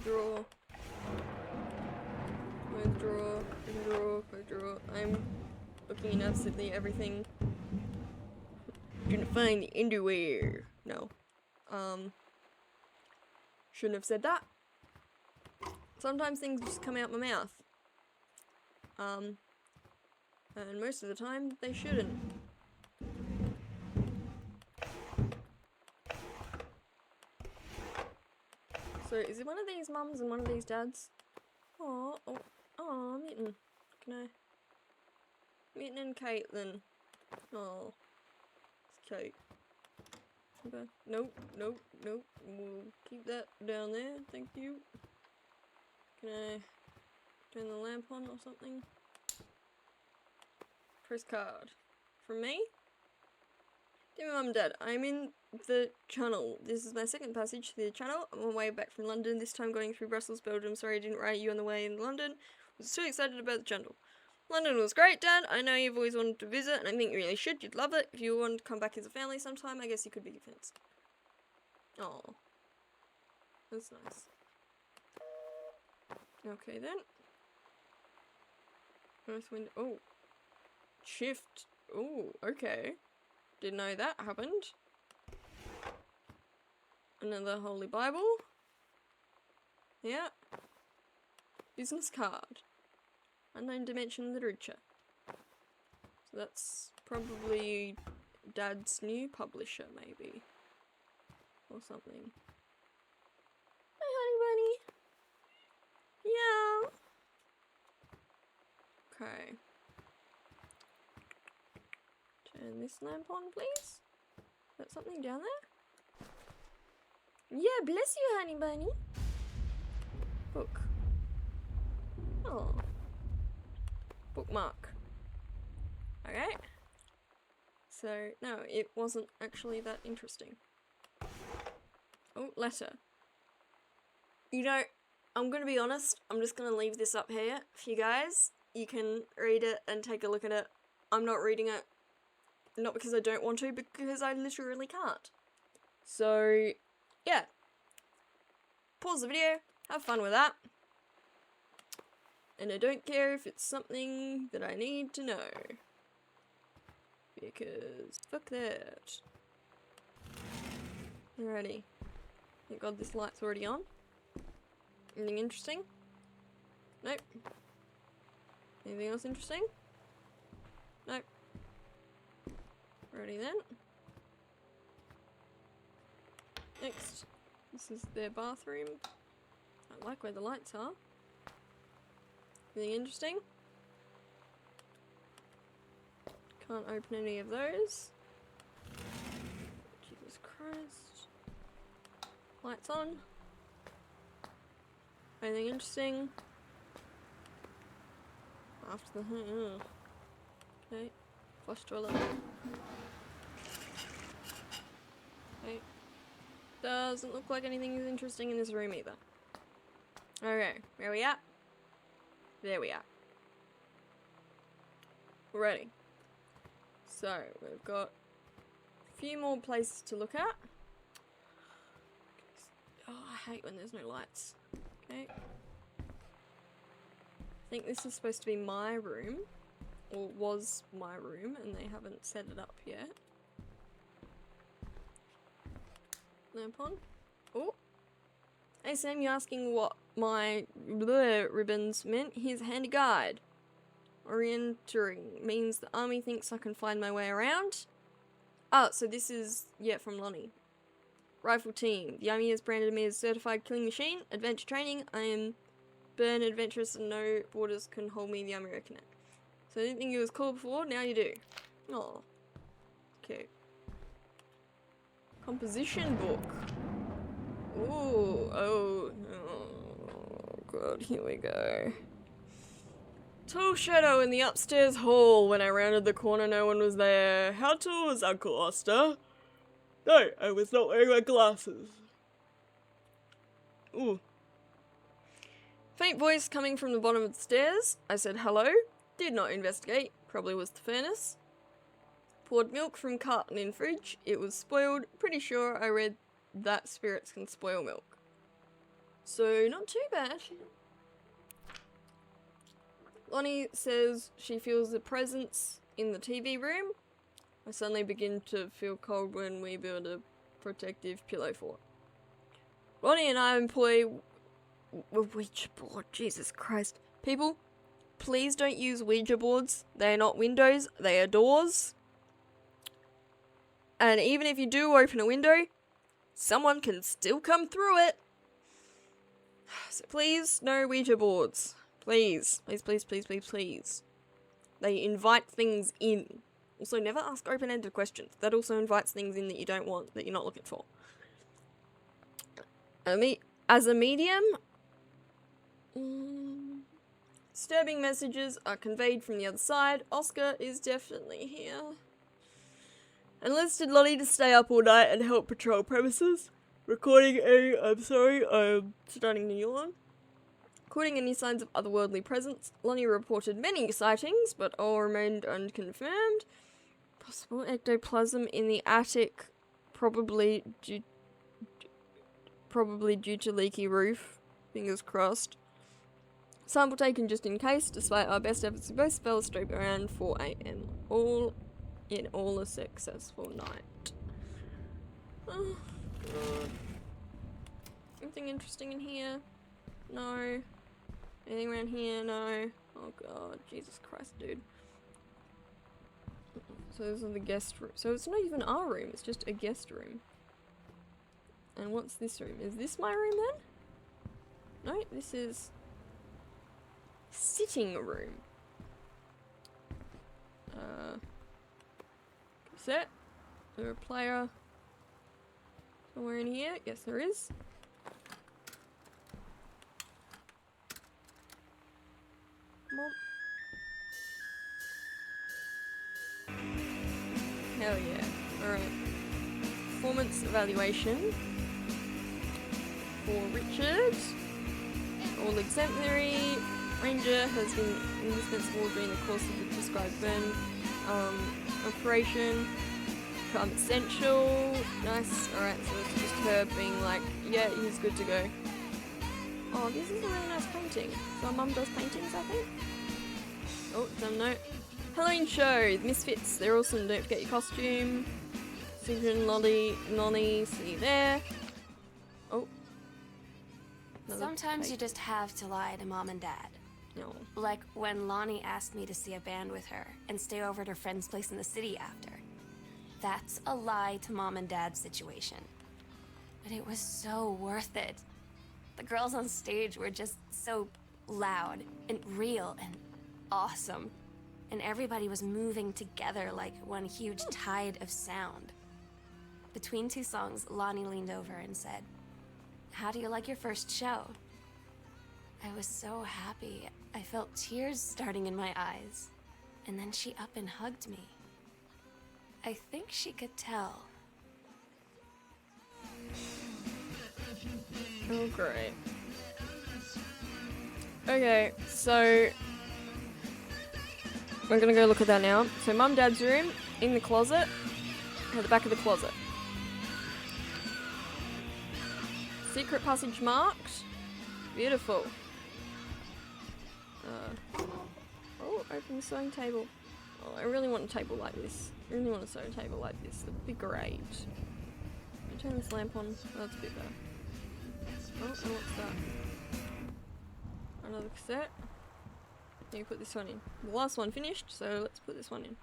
Drawer. Close drawer, open drawer, close drawer. I'm looking in absolutely everything. Gonna find the underwear. No. Shouldn't have said that. Sometimes things just come out my mouth. And most of the time, they shouldn't. So, is it one of these mums and one of these dads? Oh, Mitten. Can I? Mitten and Caitlin. Oh, it's Kate. Okay. Nope. We'll keep that down there. Thank you. Can I turn the lamp on or something? Press card. From me? Dear Mum and Dad, I'm in the channel. This is my second passage to the channel. I'm on my way back from London, this time going through Brussels, Belgium. Sorry I didn't write you on the way in London. I was so excited about the channel. London was great, Dad. I know you've always wanted to visit, and I think you really should. You'd love it. If you want to come back as a family sometime, I guess you could be convinced. Oh, that's nice. Okay then. Earth, wind. Oh, shift. Oh, okay. Didn't know that happened. Another Holy Bible. Yeah. Business card. Unknown Dimension Literature. So that's probably Dad's new publisher, maybe. Or something. Hi, honey bunny. Yeah. Okay. Turn this lamp on, please. Is that something down there? Yeah, bless you, honey bunny. Book. Oh. Bookmark. Okay. So, no, it wasn't actually that interesting. Oh, letter. You know, I'm gonna be honest, I'm just gonna leave this up here for you guys. You can read it and take a look at it. I'm not reading it. Not because I don't want to, but because I literally can't. So, yeah. Pause the video, have fun with that. And I don't care if it's something that I need to know. Because, fuck that. Alrighty. Thank God this light's already on. Anything interesting? Nope. Anything else interesting? Nope. Alrighty then. Next. This is their bathroom. I like where the lights are. Anything interesting? Can't open any of those. Jesus Christ. Lights on. Anything interesting? After the... Okay. Flush toilet. Okay. Doesn't look like anything is interesting in this room either. Okay, where are we at? There we are. We're ready. So, we've got a few more places to look at. Oh, I hate when there's no lights. Okay. I think this is supposed to be my room. Or was my room, and they haven't set it up yet. Lamp on. Oh! Hey Sam, you asking what my ribbons meant? Here's a handy guide. Orienteering means the army thinks I can find my way around. Oh, so this is, yeah, from Lonnie. Rifle team. The army has branded me as certified killing machine. Adventure training. I am burn adventurous and no borders can hold me, the army reckon it. So I didn't think it was cool before, now you do. Oh. Okay. Composition book. Ooh, oh god, here we go. Tall shadow in the upstairs hall. When I rounded the corner, no one was there. How tall was Uncle Oster? No, I was not wearing my glasses. Ooh. Faint voice coming from the bottom of the stairs. I said hello. Did not investigate. Probably was the furnace. Poured milk from carton in fridge. It was spoiled. Pretty sure I read that spirits can spoil milk. So, not too bad. Lonnie says she feels a presence in the TV room. I suddenly begin to feel cold when we build a protective pillow fort. Lonnie and I employ a Ouija board. Jesus Christ. People, please don't use Ouija boards. They are not windows, they are doors. And even if you do open a window, someone can still come through it. So please, no Ouija boards. Please. Please, please, please, please, please. They invite things in. Also, never ask open-ended questions. That also invites things in that you don't want, that you're not looking for. As a medium, disturbing messages are conveyed from the other side. Oscar is definitely here. Enlisted Lonnie to stay up all night and help patrol premises. I'm starting to yawn. Recording any signs of otherworldly presence. Lonnie reported many sightings, but all remained unconfirmed. Possible ectoplasm in the attic, probably due to leaky roof. Fingers crossed. Sample taken just in case, despite our best efforts, we both fell asleep around 4 AM. All a successful night. Oh, God. Anything interesting in here? No. Anything around here? No. Oh god, Jesus Christ, dude. So those are the guest room. So it's not even our room, it's just a guest room. And what's this room? Is this my room then? No, this is sitting room. Cassette. Is there a player somewhere in here? Yes, there is. Hell yeah. Alright. Performance evaluation for Richard. All exemplary. Ranger has been indispensable during the course of the prescribed burn operation. Become essential. Nice. Alright, so it's just her being like, yeah, he's good to go. Oh, this is a really nice painting. So our mum does paintings, I think. Oh, dumb note. Halloween show, the Misfits. They're awesome. Don't forget your costume. Susan, Lonnie, see you there. Oh. Sometimes you just have to lie to mom and dad. No. Like when Lonnie asked me to see a band with her and stay over at her friend's place in the city after. That's a lie to mom and dad's situation. But it was so worth it. The girls on stage were just so loud and real and awesome. and everybody was moving together like one huge tide of sound. Between two songs, Lonnie leaned over and said, "How do you like your first show?" I was so happy. I felt tears starting in my eyes. And then she up and hugged me. I think she could tell. Oh, great. Okay, so we're gonna go look at that now. So Mum, Dad's room, in the closet, at the back of the closet. Secret passage marked. Beautiful. Oh, open the sewing table. Oh, I really want a table like this. I really want a sewing table like this. That'd be great. Let me turn this lamp on. Oh, that's a bit better. Oh, and what's that? Another cassette. Let me put this one in. The last one finished, so let's put this one in.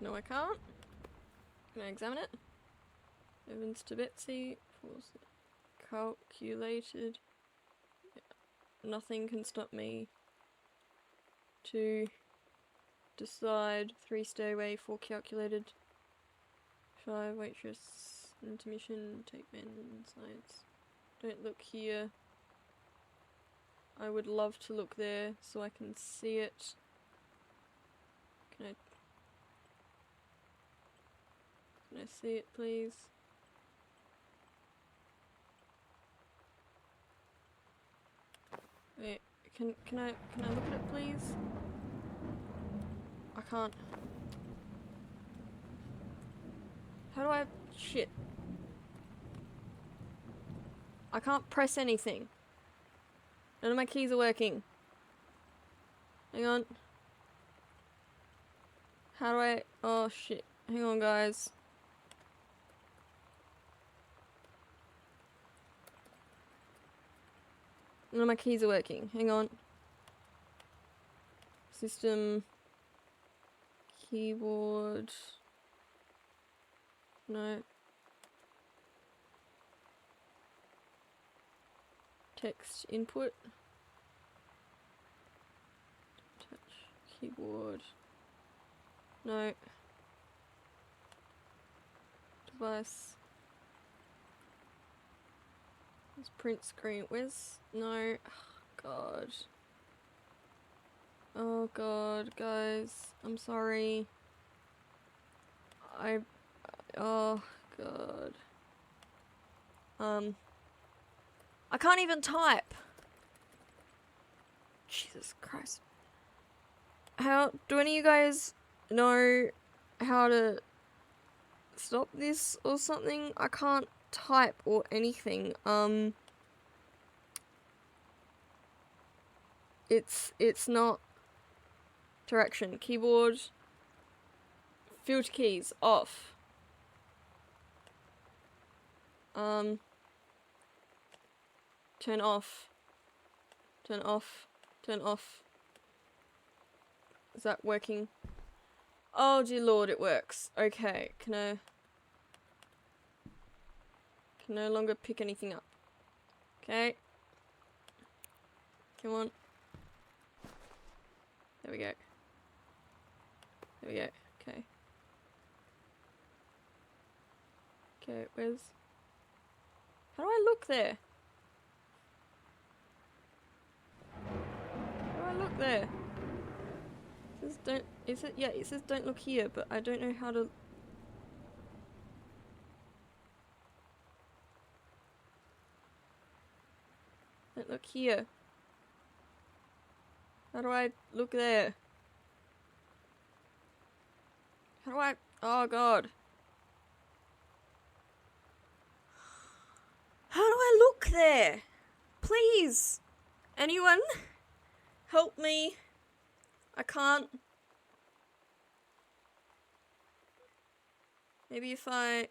No, I can't. Can I examine it? Evans to Betsy. Calculated. Nothing can stop me to decide. 3 stay away, 4 calculated. 5 waitress. Intermission. Take men in science. Don't look here. I would love to look there so I can see it. Can I see it, please? Wait, can I look at it, please? I can't. How do I? Shit. I can't press anything. None of my keys are working. Hang on. How do I? Oh shit. Hang on, guys. None of my keys are working. Hang on. System. Keyboard. No. Text input. Touch. Keyboard. No. Device. Let's print screen. Where's... No. Oh, God. Oh, God, guys. I'm sorry. Oh, God. I can't even type. Jesus Christ. How... Do any of you guys know how to stop this or something? I can't type or anything. It's not direction. Keyboard. Filter keys off. Turn off. Turn off. Turn off. Is that working? Oh dear lord, it works. Okay, can no longer pick anything up. Okay. Come on. There we go. There we go. Okay. Okay, where's... How do I look there? How do I look there? It says don't... Is it... Yeah, it says don't look here, but I don't know how to... Don't look here. How do I look there? How do I... Oh god. How do I look there? Please! Anyone? Help me. I can't. Maybe if I...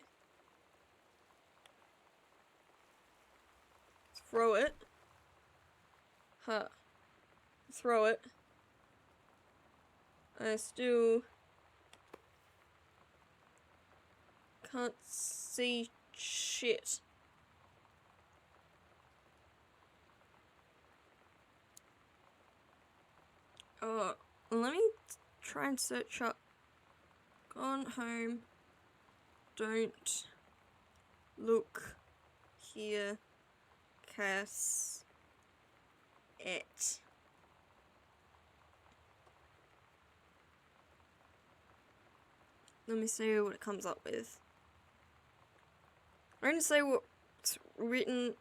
throw it. Huh. Throw it. I still... Can't see shit. Let me try and search up. Gone home. Don't look here. Cass. It. Let me see what it comes up with. I'm going to say what's written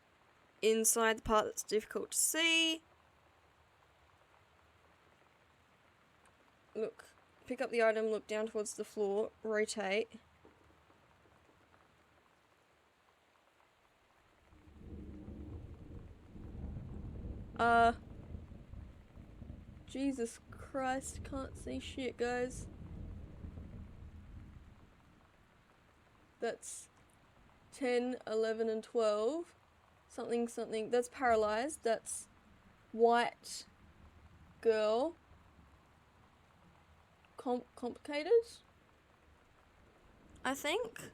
inside the part that's difficult to see. Look, pick up the item, look down towards the floor, rotate. Jesus Christ, can't see shit, guys. That's 10, 11, and 12. Something, something. That's paralyzed. That's white girl. Complicated? I think.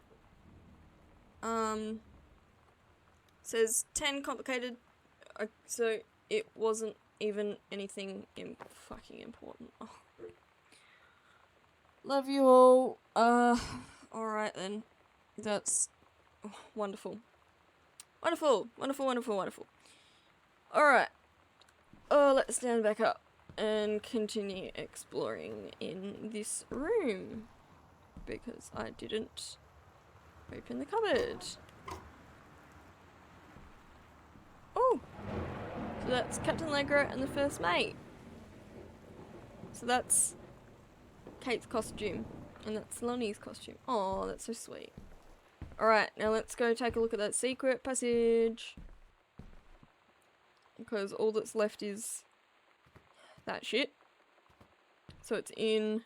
Says 10 complicated. So it wasn't even anything fucking important. Oh. Love you all. Alright then. That's wonderful. Wonderful, wonderful, wonderful, wonderful. Alright. Let's stand back up and continue exploring in this room. Because I didn't open the cupboard. Oh! So that's Captain Allegra and the first mate. So that's Kate's costume. And that's Lonnie's costume. Oh, that's so sweet. Alright, now let's go take a look at that secret passage. Because all that's left is that shit. So it's in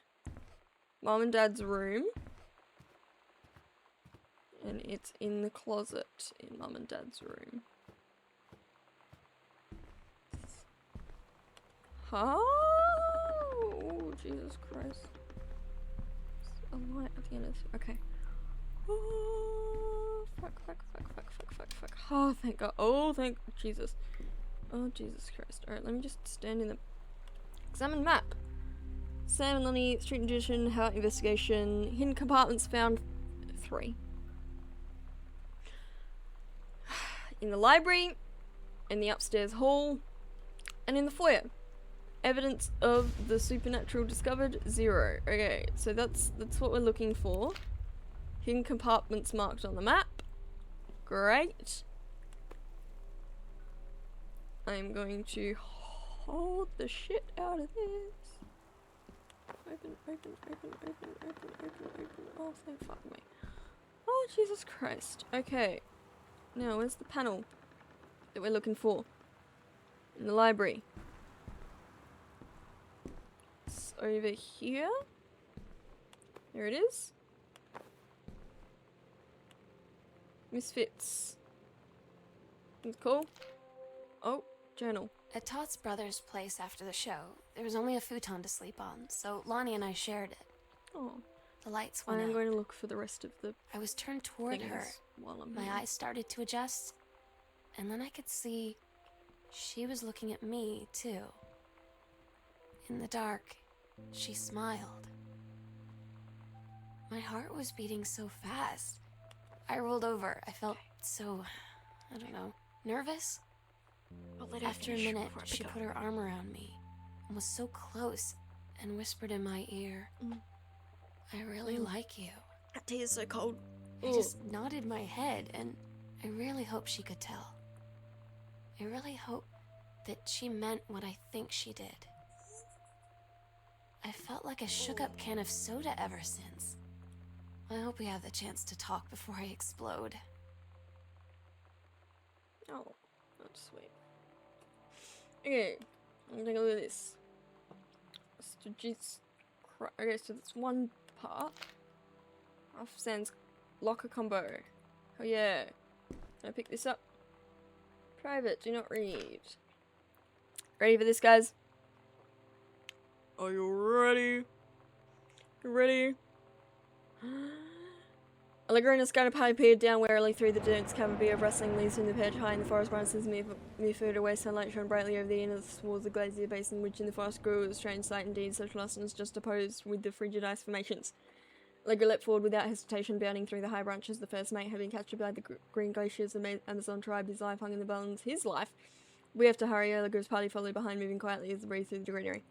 Mum and Dad's room. And it's in the closet in Mum and Dad's room. Oh, Jesus Christ. There's a light at the end of this. Okay. Oh, fuck. Oh, thank God. Oh, thank Jesus. Oh, Jesus Christ. Alright, let me just stand in the... Examine map. Sam and Lonnie, Street Magician, How Investigation, Hidden Compartments found 3. In the library, in the upstairs hall, and in the foyer. Evidence of the supernatural discovered, 0. Okay, so that's what we're looking for. Hidden compartments marked on the map. Great. I'm going to hold the shit out of this. Open. Oh, thank fuck me. Oh, Jesus Christ. Okay. Now, where's the panel that we're looking for? In the library. It's over here. There it is. Misfits. That's cool. Oh, journal. At Todd's brother's place after the show, there was only a futon to sleep on, so Lonnie and I shared it. Oh. The lights went out. I'm going to look for the rest of the I was turned toward her. While I'm My here. eyes started to adjust, and then I could see she was looking at me, too. In the dark, she smiled. My heart was beating so fast. I rolled over. I felt so, I don't know, nervous. After a minute, she put her arm around me and was so close and whispered in my ear, I really like you. That tea is so cold. I just nodded my head, and I really hope she could tell. I really hope that she meant what I think she did. I felt like a shook-up can of soda ever since. I hope we have the chance to talk before I explode. Oh, that's sweet. Okay, I'm gonna take a look at this. Okay, so that's one part. Off Sans locker combo. Oh yeah. Can I pick this up? Private, do not read. Ready for this, guys? Are you ready? You ready? Allegra and a scattered party peered down warily through the dense cavity of rustling leaves from the perch high in the forest branches. Mere foot away, sunlight shone brightly over the inner walls of the glacier basin, which in the forest grew. It was a strange sight indeed, such lostness just opposed with the frigid ice formations. Allegra leapt forward without hesitation, bounding through the high branches. The first mate had been captured by the green glaciers of the Amazon tribe. His life hung in the balance. His life? We have to hurry. Allegra's party followed behind, moving quietly as they breathed through the greenery.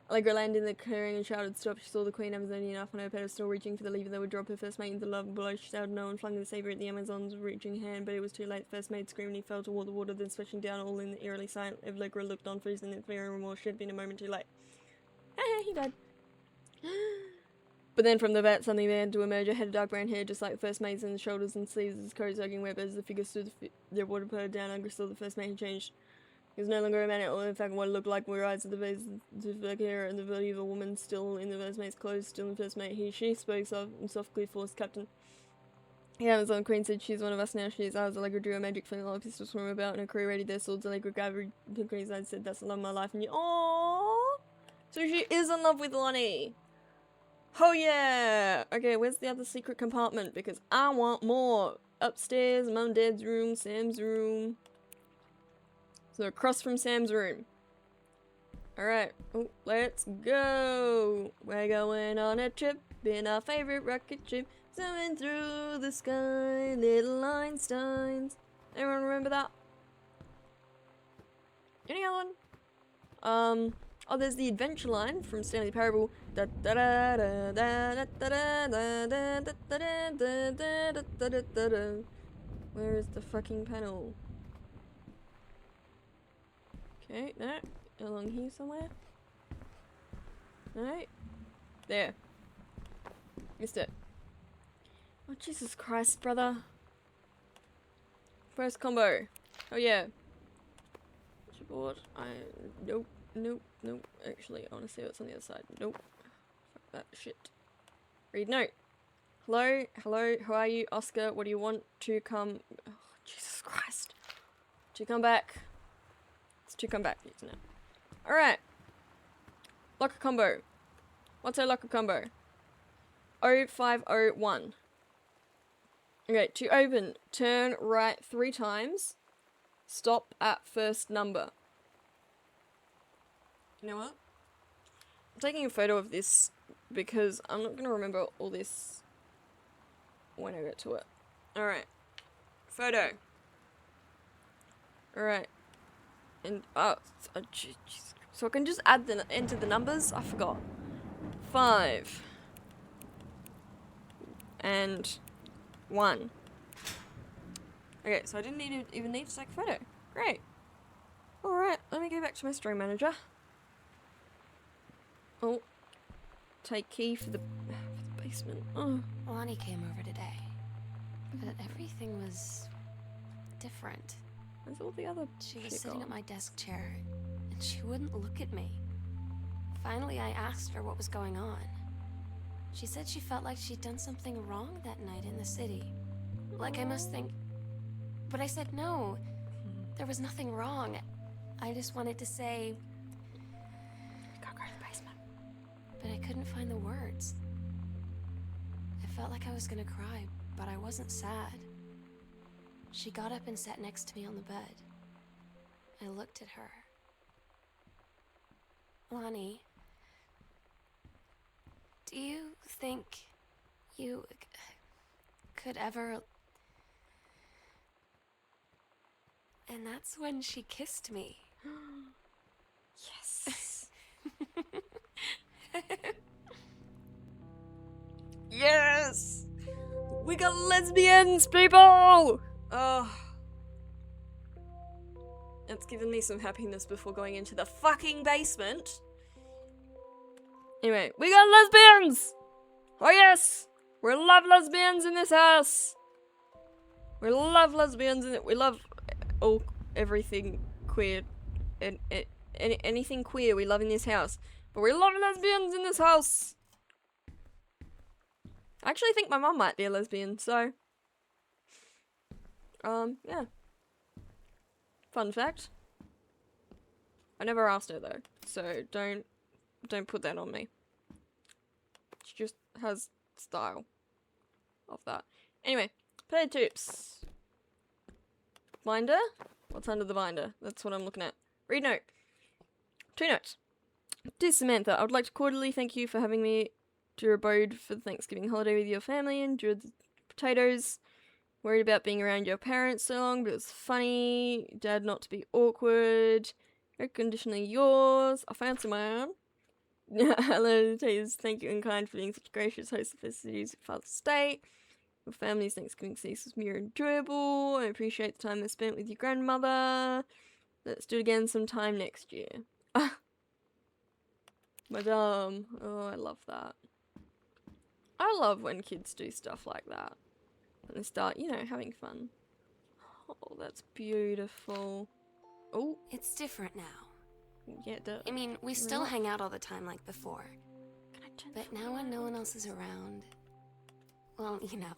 Allegra landed in the clearing and shouted stop. She saw the Queen Amazonian up on her pedestal, reaching for the lever that would drop her first mate into the lava below. She shouted no and flung the saber at the Amazon's reaching hand, but it was too late. The first mate screamed and he fell toward the water, then splashing down all in the eerily silent. Allegra looked on, freezing in fear and remorse. She had been a moment too late. He died. But then from the vat, something began to emerge. It had dark brown hair, just like the first mate's, and the shoulders and sleeves of his coat soaking wet. But as the figure stood, their water poured down. Allegra saw the first mate had changed. He was no longer a man at all. In fact, what it looked like were eyes at the base of the hair and the body of a woman, still in the first mate's clothes, still in the first mate. She spoke softly for his captain. The Amazon Queen said, she's one of us now, she is ours. Allegra drew a magic flintlock pistols from her belt, and her crew readied their swords. Allegra gathered the Queen's eyes and said, that's the love of my life. And you, aww! So she is in love with Lonnie! Oh yeah! Okay, where's the other secret compartment? Because I want more! Upstairs, Mum and Dad's room, Sam's room. So across from Sam's room. Alright, oh, let's go! We're going on a trip in our favorite rocket ship, zooming through the sky, little Einsteins. Anyone remember that? Any other one? Oh, there's the Adventure line from Stanley Parable. Where is the fucking panel? Okay, no. Along here somewhere. No. There. Missed it. Oh, Jesus Christ, brother. First combo. Oh, yeah. What's your board? Nope. Nope. Actually, I want to see what's on the other side. Nope. Fuck that shit. Read note. Hello? Who are you? Oscar, what do you want to come... Oh, Jesus Christ. To come back. It's to come back. Need to know. Alright. Locker combo. What's our locker combo? 0501. Okay, to open, turn right 3 times. Stop at first number. You know what? I'm taking a photo of this because I'm not going to remember all this when I get to it. Alright. Photo. Alright. And, so I can just enter the numbers? I forgot. 5. And 1. Okay, so I didn't even need to take a photo. Great. Alright, let me go back to my stream manager. Oh. Take key for the basement. Oh. Lonnie came over today, but everything was different. Where's all the other She was shit sitting at gone? my desk chair, and she wouldn't look at me. Finally, I asked her what was going on. She said she felt like she'd done something wrong that night in the city. Like I must think... But I said no. There was nothing wrong. I just wanted to say... Gotta go to the basement. But I couldn't find the words. I felt like I was gonna cry, but I wasn't sad. She got up and sat next to me on the bed. I looked at her. Lonnie, do you think you could ever... And that's when she kissed me. Yes. Yes! We got lesbians, people! Oh. It's given me some happiness before going into the fucking basement. Anyway, we got lesbians! Oh yes! We love lesbians in this house! We love lesbians in it. We love everything queer. And anything queer we love in this house. But we love lesbians in this house! I actually think my mum might be a lesbian, so... yeah. Fun fact. I never asked her though, so don't put that on me. She just has style of that. Anyway, potato chips. Binder? What's under the binder? That's what I'm looking at. Read note. 2 notes. Dear Samantha, I would like to cordially thank you for having me to your abode for the Thanksgiving holiday with your family. Enjoyed the potatoes. Worried about being around your parents so long, but it was funny. Dad not to be awkward. Unconditionally yours. I fancy my own. Hello, Taters. Thank you in kind for being such a gracious host of festivities at Father's Day. Your family's Thanksgiving feast was mere enjoyable. I appreciate the time I spent with your grandmother. Let's do it again sometime next year. Madame. Oh, I love that. I love when kids do stuff like that. When they start, you know, having fun. Oh, that's beautiful. Oh, It's different now. yeah, I mean, we still What? hang out all the time like before. Can I turn But now when no one else is around, well, you know.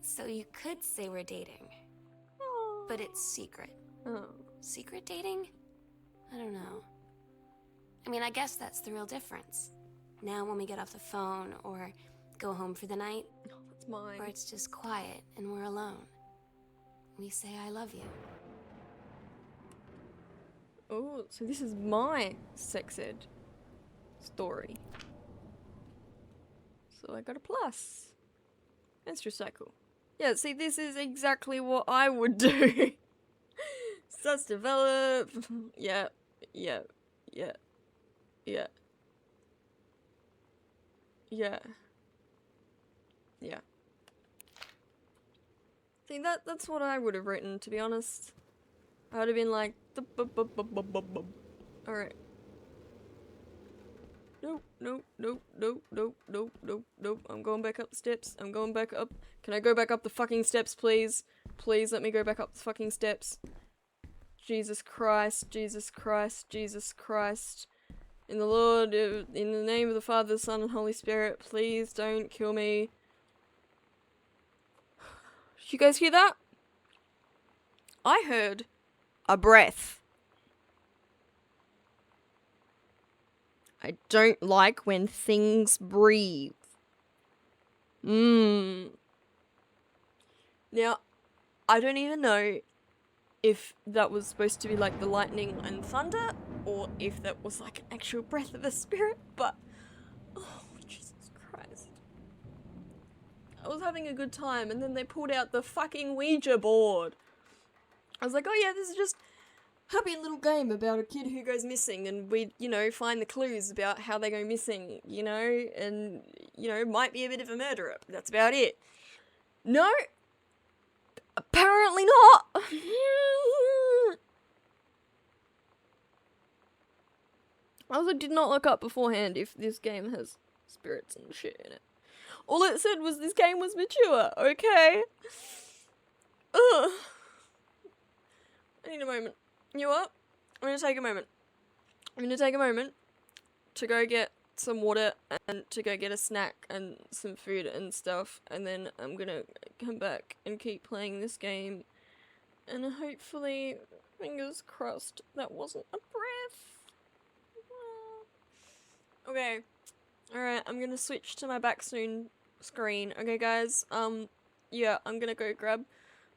So you could say we're dating, Oh. but it's secret. Oh. Secret dating? I don't know. I mean, I guess that's the real difference. Now when we get off the phone or go home for the night, Oh, that's mine. or it's just quiet and we're alone, we say I love you. Oh, so this is my sex ed story. So I got a plus. That's just so cool. Yeah, see, this is exactly what I would do. Starts to develop. Yeah, yeah, yeah, yeah. Yeah. Yeah. See, that's what I would have written, to be honest. I would have been like, alright. Nope, nope, nope, nope, nope, nope, nope, nope. I'm going back up the steps. I'm going back up. Can I go back up the fucking steps, please? Please let me go back up the fucking steps. Jesus Christ, Jesus Christ, Jesus Christ. In the Lord, in the name of the Father, Son, and Holy Spirit, please don't kill me. You guys hear that? I heard a breath. I don't like when things breathe. Now, I don't even know if that was supposed to be like the lightning and thunder, or if that was like an actual breath of a spirit, but oh, Jesus Christ. I was having a good time, and then they pulled out the fucking Ouija board. I was like, oh yeah, this is just a happy little game about a kid who goes missing, and we, you know, find the clues about how they go missing, you know, and, you know, might be a bit of a murderer. That's about it. No, apparently not. I also did not look up beforehand if this game has spirits and shit in it. All it said was this game was mature, okay? Ugh. I need a moment. You know what? I'm gonna take a moment. I'm gonna take a moment to go get some water and to go get a snack and some food and stuff, and then I'm gonna come back and keep playing this game, and hopefully, fingers crossed, that wasn't a breath. Okay. Alright, I'm gonna switch to my back soon screen. Okay, guys, yeah, I'm gonna go grab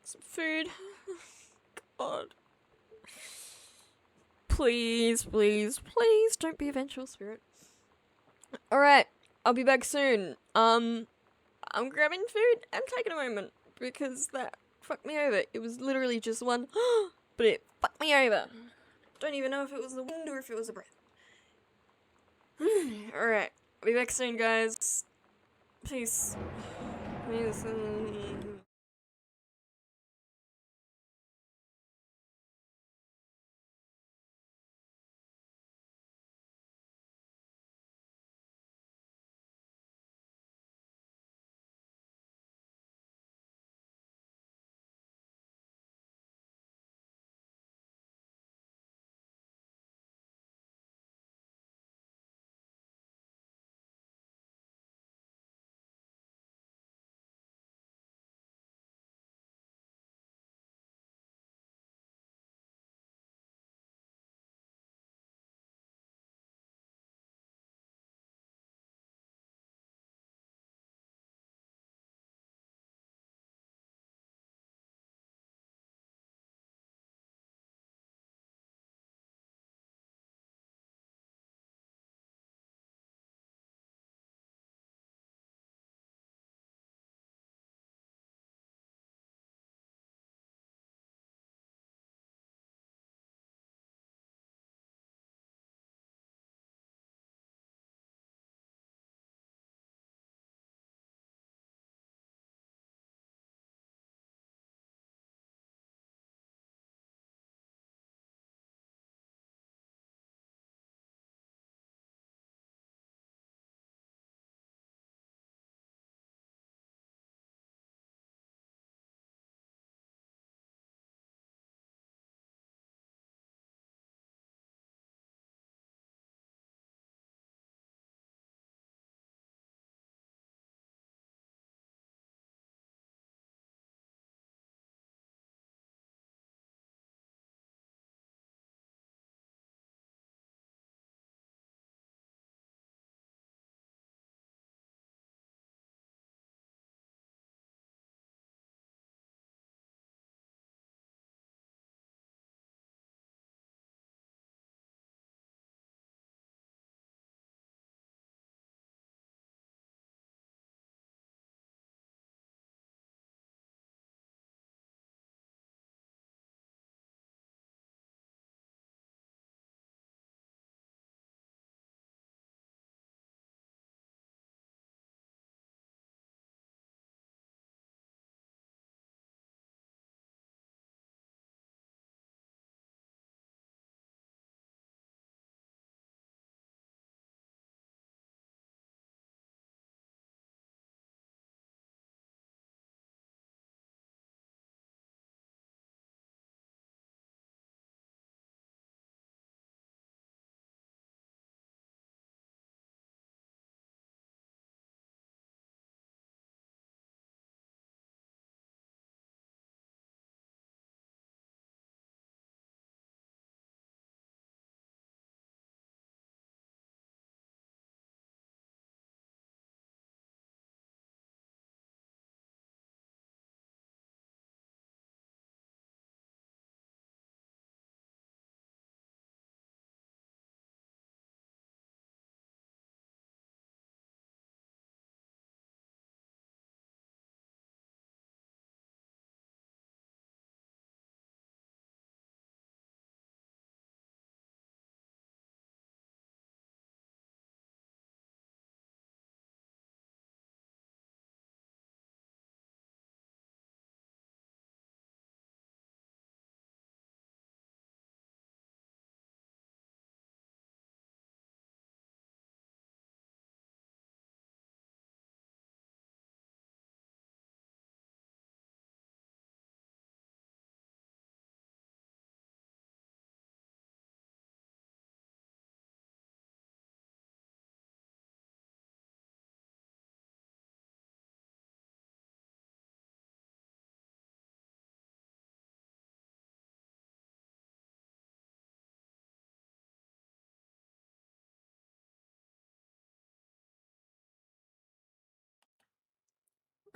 some food. God. Please, please, please don't be a vengeful spirit. Alright, I'll be back soon. I'm grabbing food. I'm taking a moment because that fucked me over. It was literally just one, but it fucked me over. Don't even know if it was the wind or if it was a breath. Alright, I'll be back soon, guys. Peace. Peace.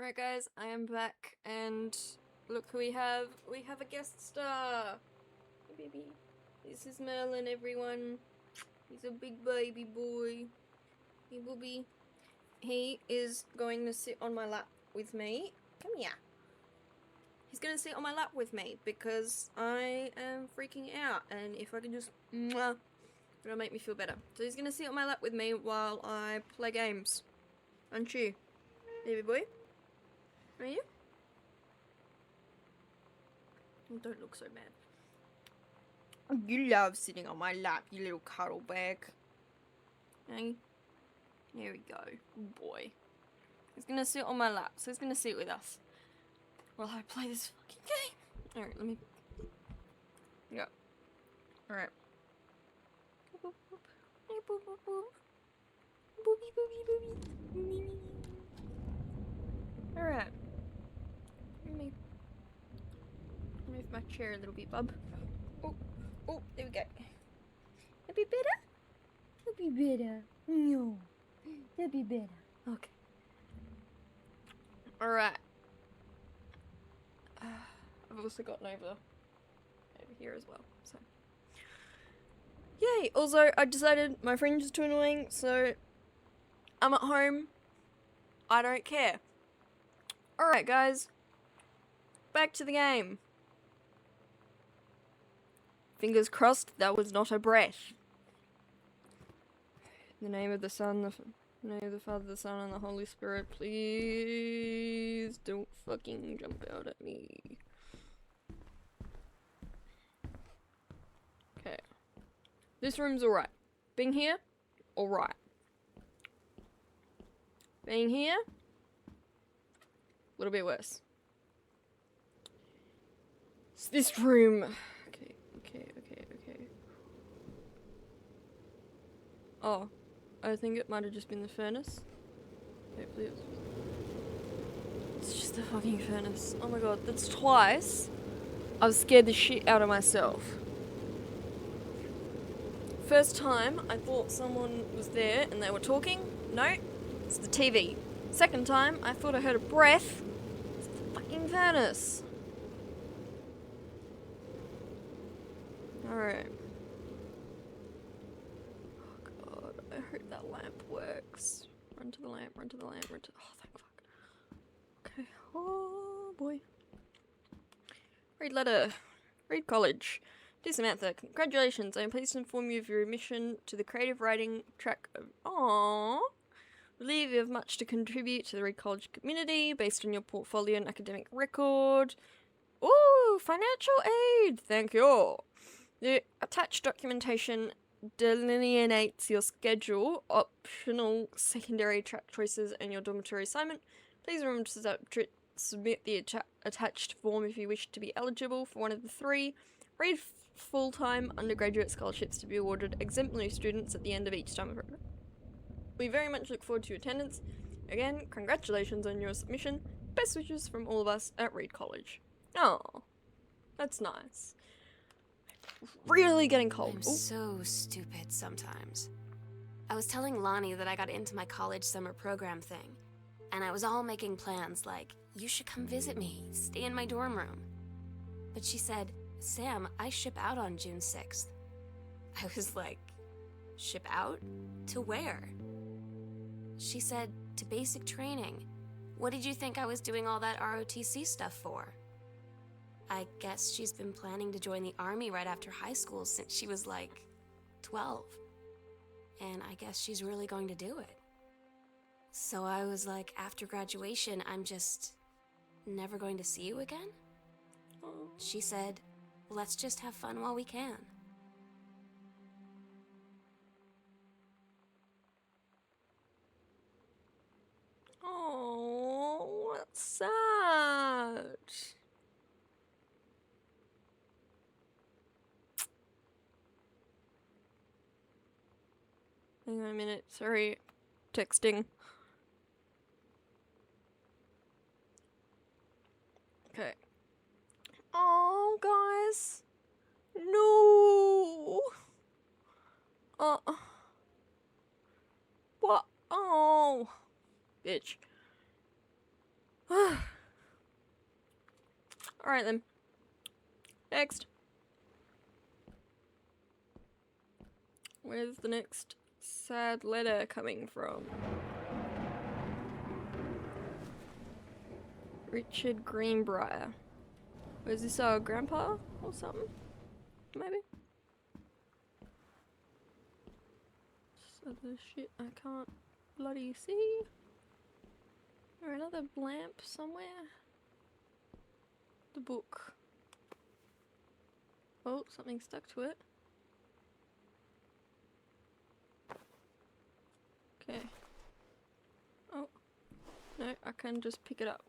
Alright guys, I am back and look who we have. We have a guest star. Hey baby. This is Merlin, everyone. He's a big baby boy. Hey booby. He is going to sit on my lap with me. Come here. He's gonna sit on my lap with me because I am freaking out, and if I can just mwah, it'll make me feel better. So he's gonna sit on my lap with me while I play games. Aren't you, baby boy? Are you? Oh, don't look so mad. You love sitting on my lap, you little cuddle bag. Hey, here we go. Good boy. He's gonna sit on my lap, so he's gonna sit with us while I play this fucking game. Alright, let me... Go. Alright. Boop, boop. Hey, boop, boop, boop. Boopy, boopy, boopy. Alright. Let me move my chair a little bit, bub. Oh, oh, there we go. That'd be better? That'd be better. No. That'd be better. Okay. Alright. I've also gotten over here as well, so. Yay! Also, I decided my friend is too annoying, so I'm at home. I don't care. Alright, guys. Back to the game. Fingers crossed that was not a breath. In the name of the Son, the name of the Father, the Son, and the Holy Spirit, please don't fucking jump out at me. Okay. This room's alright. Being here, alright. Being here, a little bit worse. It's this room. Okay. Oh, I think it might have just been the furnace. Hopefully it's just the fucking furnace. Oh my god, that's twice. I've scared the shit out of myself. First time, I thought someone was there and they were talking. No, it's the TV. Second time, I thought I heard a breath. It's the fucking furnace. Alright. Oh god, I hope that lamp works. Run to the lamp, run to the lamp, run to... Oh, thank fuck. Okay, oh boy. Read letter. Read college. Dear Samantha, congratulations. I am pleased to inform you of your admission to the creative writing track of... Aww. Believe you have much to contribute to the Reed College community based on your portfolio and academic record. Ooh, financial aid. Thank you. The attached documentation delineates your schedule, optional secondary track choices, and your dormitory assignment. Please remember to submit the attached form if you wish to be eligible for one of the three Reed full-time undergraduate scholarships to be awarded exemplary students at the end of each summer program. We very much look forward to your attendance. Again, congratulations on your submission. Best wishes from all of us at Reed College. Oh, that's nice. Really getting cold. I'm so stupid sometimes. I was telling Lonnie that I got into my college summer program thing, and I was all making plans like, you should come visit me, stay in my dorm room. But she said, Sam, I ship out on June 6th. I was like, ship out? To where? She said, to basic training. What did you think I was doing all that ROTC stuff for? I guess she's been planning to join the army right after high school since she was like 12. And I guess she's really going to do it. So I was like, after graduation, I'm just never going to see you again? She said, let's just have fun while we can. Oh, that's sad. Hang on a minute, sorry. Texting. Okay. Oh, guys. No. What? Oh. Bitch. Alright then. Next. Where's the next sad letter coming from? Richard Greenbrier. Was this our grandpa or something? Maybe? Other shit I can't bloody see. Or another lamp somewhere? The book. Oh, something stuck to it. Okay. Oh. No, I can just pick it up.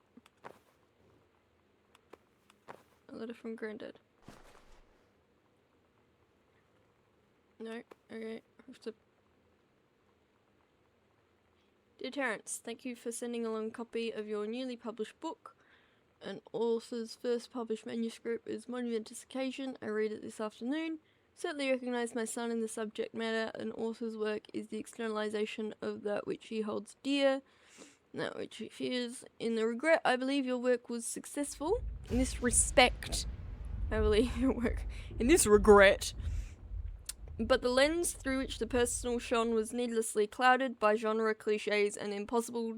A letter from Granddad. No, okay. I have to. Dear Terence, thank you for sending along a copy of your newly published book. An author's first published manuscript is momentous occasion. I read it this afternoon. Certainly recognise my son in the subject matter. An author's work is the externalization of that which he holds dear, that which he fears. In the regret, I believe your work was successful. In this respect, I believe your work. In this regret. But the lens through which the personal shone was needlessly clouded by genre cliches and impossible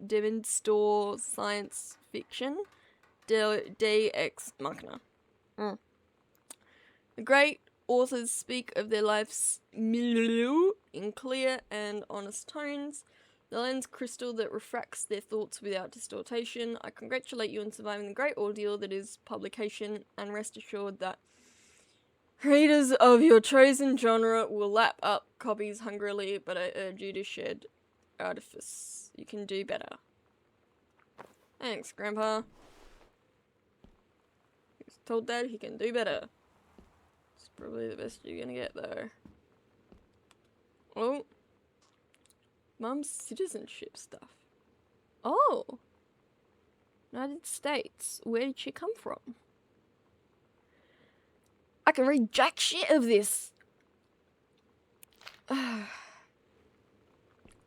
demonstrable science fiction. De ex machina. The great authors speak of their life's milieu in clear and honest tones. The lens crystal that refracts their thoughts without distortion. I congratulate you on surviving the great ordeal that is publication, and rest assured that readers of your chosen genre will lap up copies hungrily, but I urge you to shed artifice. You can do better. Thanks, Grandpa. He's told Dad he can do better. It's probably the best you're gonna get, though. Oh. Mum's citizenship stuff. Oh. United States. Where did she come from? I can read jack shit of this.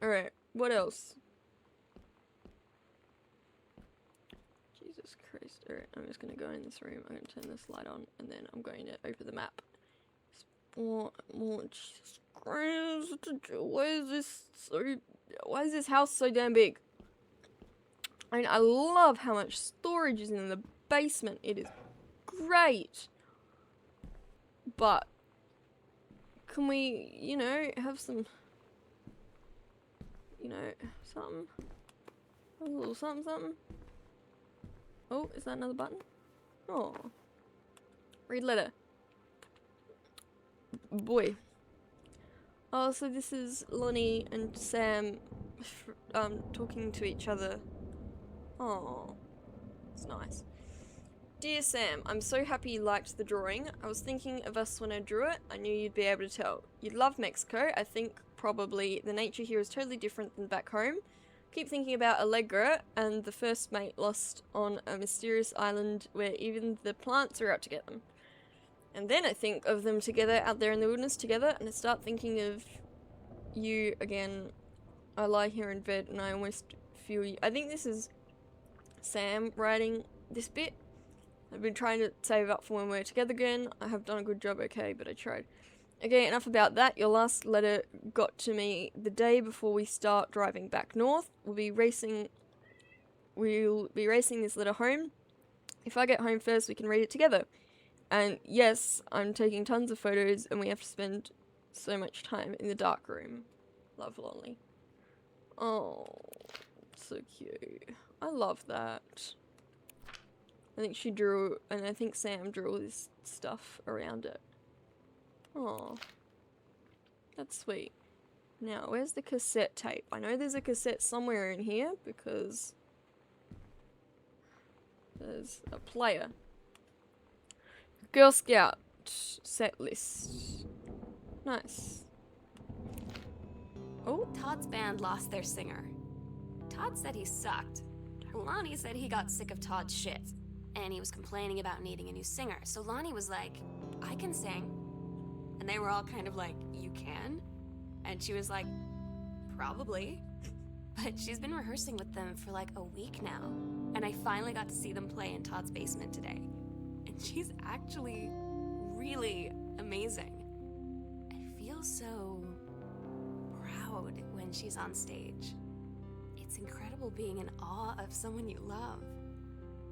Alright, what else? Jesus Christ. Alright, I'm just gonna go in this room. I'm gonna turn this light on, and then I'm going to open the map. More, Jesus Christ. Why is this house so damn big? I mean, I love how much storage is in the basement. It is great. But can we, you know, have some, you know, something? A little something, something? Oh, is that another button? Oh. Read letter. Boy. Oh, so this is Lonnie and Sam talking to each other. Oh. It's nice. Dear Sam, I'm so happy you liked the drawing. I was thinking of us when I drew it. I knew you'd be able to tell. You'd love Mexico. I think probably the nature here is totally different than back home. Keep thinking about Allegra and the first mate lost on a mysterious island where even the plants are out to get them. And then I think of them together out there in the wilderness together, and I start thinking of you again. I lie here in bed and I almost feel you. I think this is Sam writing this bit. I've been trying to save up for when we're together again. I have done a good job, okay, but I tried. Okay, enough about that. Your last letter got to me the day before we start driving back north. We'll be racing this letter home. If I get home first, we can read it together. And yes, I'm taking tons of photos, and we have to spend so much time in the dark room. Love, Lonely. Oh, so cute. I love that. I think she drew, and I think Sam drew all this stuff around it. Oh, that's sweet. Now, where's the cassette tape? I know there's a cassette somewhere in here because there's a player. Girl Scout set list. Nice. Oh, Todd's band lost their singer. Todd said he sucked. Lonnie said he got sick of Todd's shit, and he was complaining about needing a new singer. So Lonnie was like, I can sing. And they were all kind of like, you can? And she was like, probably. But she's been rehearsing with them for like a week now. And I finally got to see them play in Todd's basement today. And she's actually really amazing. I feel so proud when she's on stage. It's incredible being in awe of someone you love.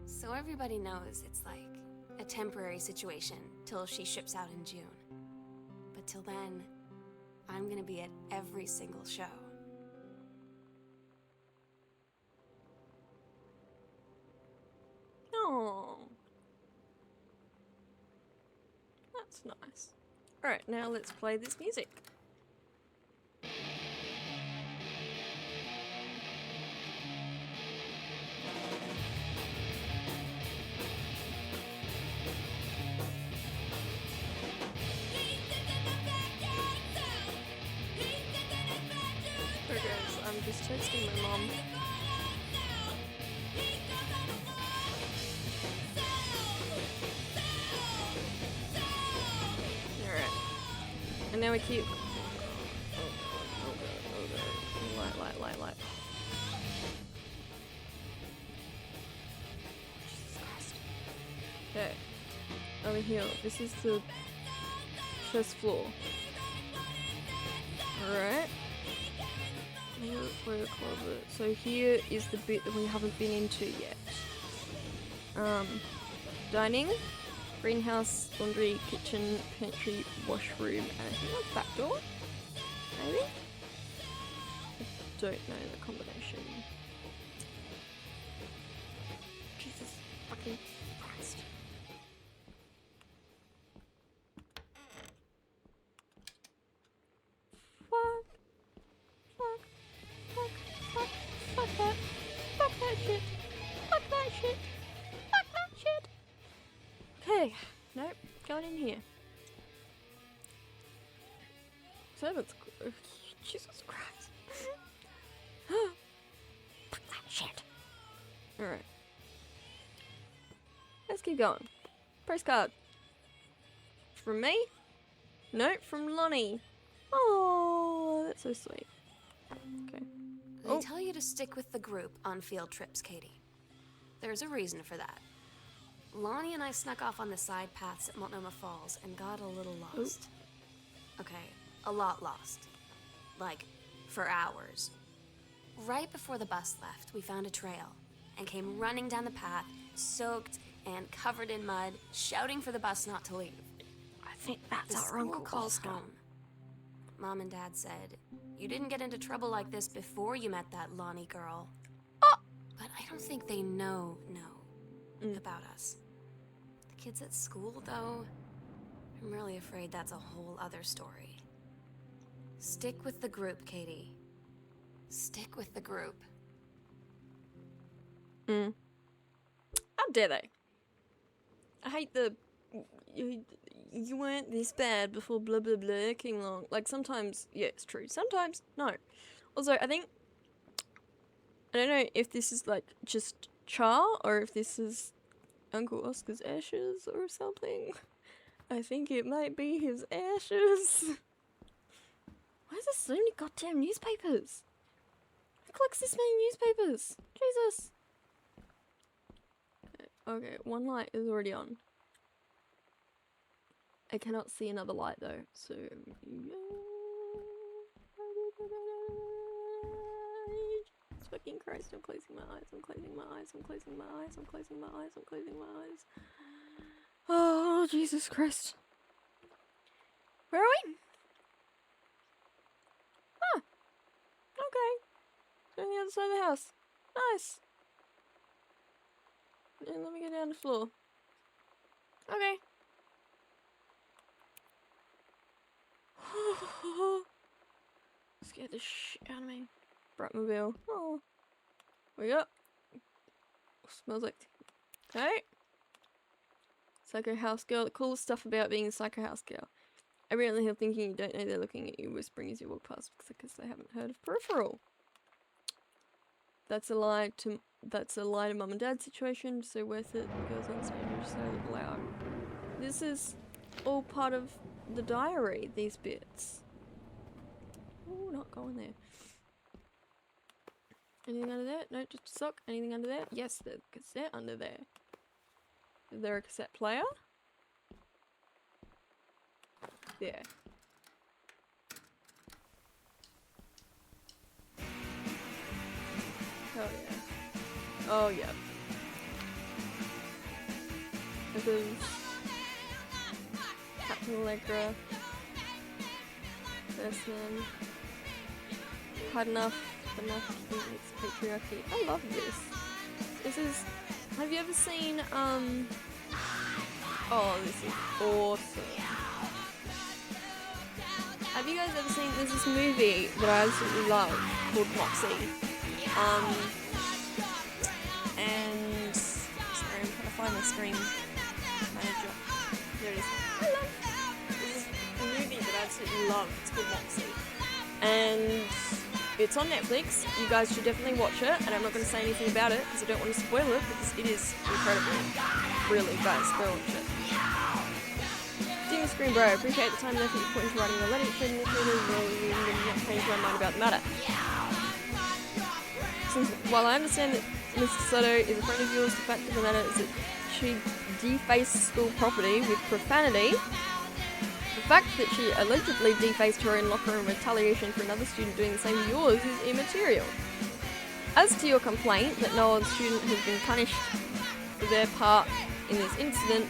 So everybody knows it's like a temporary situation till she ships out in June. But till then, I'm gonna be at every single show. Oh, that's nice. Alright, now let's play this music. Okay, guys, I'm just texting my mom. Alright. And now we keep. Oh god. Light. Jesus Christ. Okay. Over here. This is the first floor. Alright. Where the closet. So here is the bit that we haven't been into yet. Dining, greenhouse, laundry, kitchen, pantry, washroom, and I think that's back door? Maybe? I don't know the combination. Jesus fucking Christ. Fuck that. Fuck that shit. Fuck that shit. Fuck that shit. Okay. Nope. Going in here. Servants. Jesus Christ. Fuck that shit. Alright. Let's keep going. Press card. From me? Nope, from Lonnie. Oh, that's so sweet. Okay. They tell you to stick with the group on field trips, Katie. There's a reason for that. Lonnie and I snuck off on the side paths at Multnomah Falls and got a little lost. Okay, a lot lost. Like, for hours. Right before the bus left, we found a trail and came running down the path, soaked and covered in mud, shouting for the bus not to leave. I think that's The our school Uncle calls Oscar. home. Mom and Dad said, you didn't get into trouble like this before you met that Lonnie girl. But I don't think they know about us. The kids at school, though, I'm really afraid that's a whole other story. Stick with the group, Katie. Stick with the group. How dare they? I hate the you weren't this bad before blah blah blah King Long. Like sometimes, yeah, it's true. Sometimes, no. Also, I don't know if this is like just Char or if this is Uncle Oscar's ashes or something. I think it might be his ashes. Why is there so many goddamn newspapers? Who collects this many newspapers? Jesus. Okay, one light is already on. I cannot see another light though, so Jesus fucking Christ, I'm closing my eyes, I'm closing my eyes, I'm closing my eyes, I'm closing my eyes, I'm closing my eyes. Oh, Jesus Christ. Where are we? Ah, okay. Going the other side of the house. Nice. And let me go down the floor. Okay. Scared the shit out of me. Bratmobile. Oh. We got. Smells like. Okay. Psycho house girl. The coolest stuff about being a psycho house girl. I really have thinking you don't know they're looking at you, whispering as you walk past because they haven't heard of Peripheral. That's a lie to mum and dad situation, so worth it. Goes on stage so loud. This is all part of the diary, these bits. Oh, not going there. Anything under there? No, just a sock. Anything under there? Yes, there's a cassette under there. Is there a cassette player? There. Oh yeah. Oh yeah. This is Captain Allegra. First man. Had enough it's patriarchy. I love this. This is. Have you ever seen oh, this is awesome. Have you guys ever seen? There's this movie that I absolutely love called Moxie. And sorry, I'm trying to find my screen manager. There it is. This is a movie that I absolutely love. It's called Moxie, and it's on Netflix. You guys should definitely watch it, and I'm not going to say anything about it because I don't want to spoil it because it is incredible. Really, guys, go watch it. Dear Screen Bro, appreciate the time and effort you put into writing the letter. It's been not changed my mind about the matter. Since, while I understand that Mrs. Soto is a friend of yours, the fact of the matter is that she defaced school property with profanity. The fact that she allegedly defaced her own locker in retaliation for another student doing the same to yours is immaterial. As to your complaint that no other student has been punished for their part in this incident,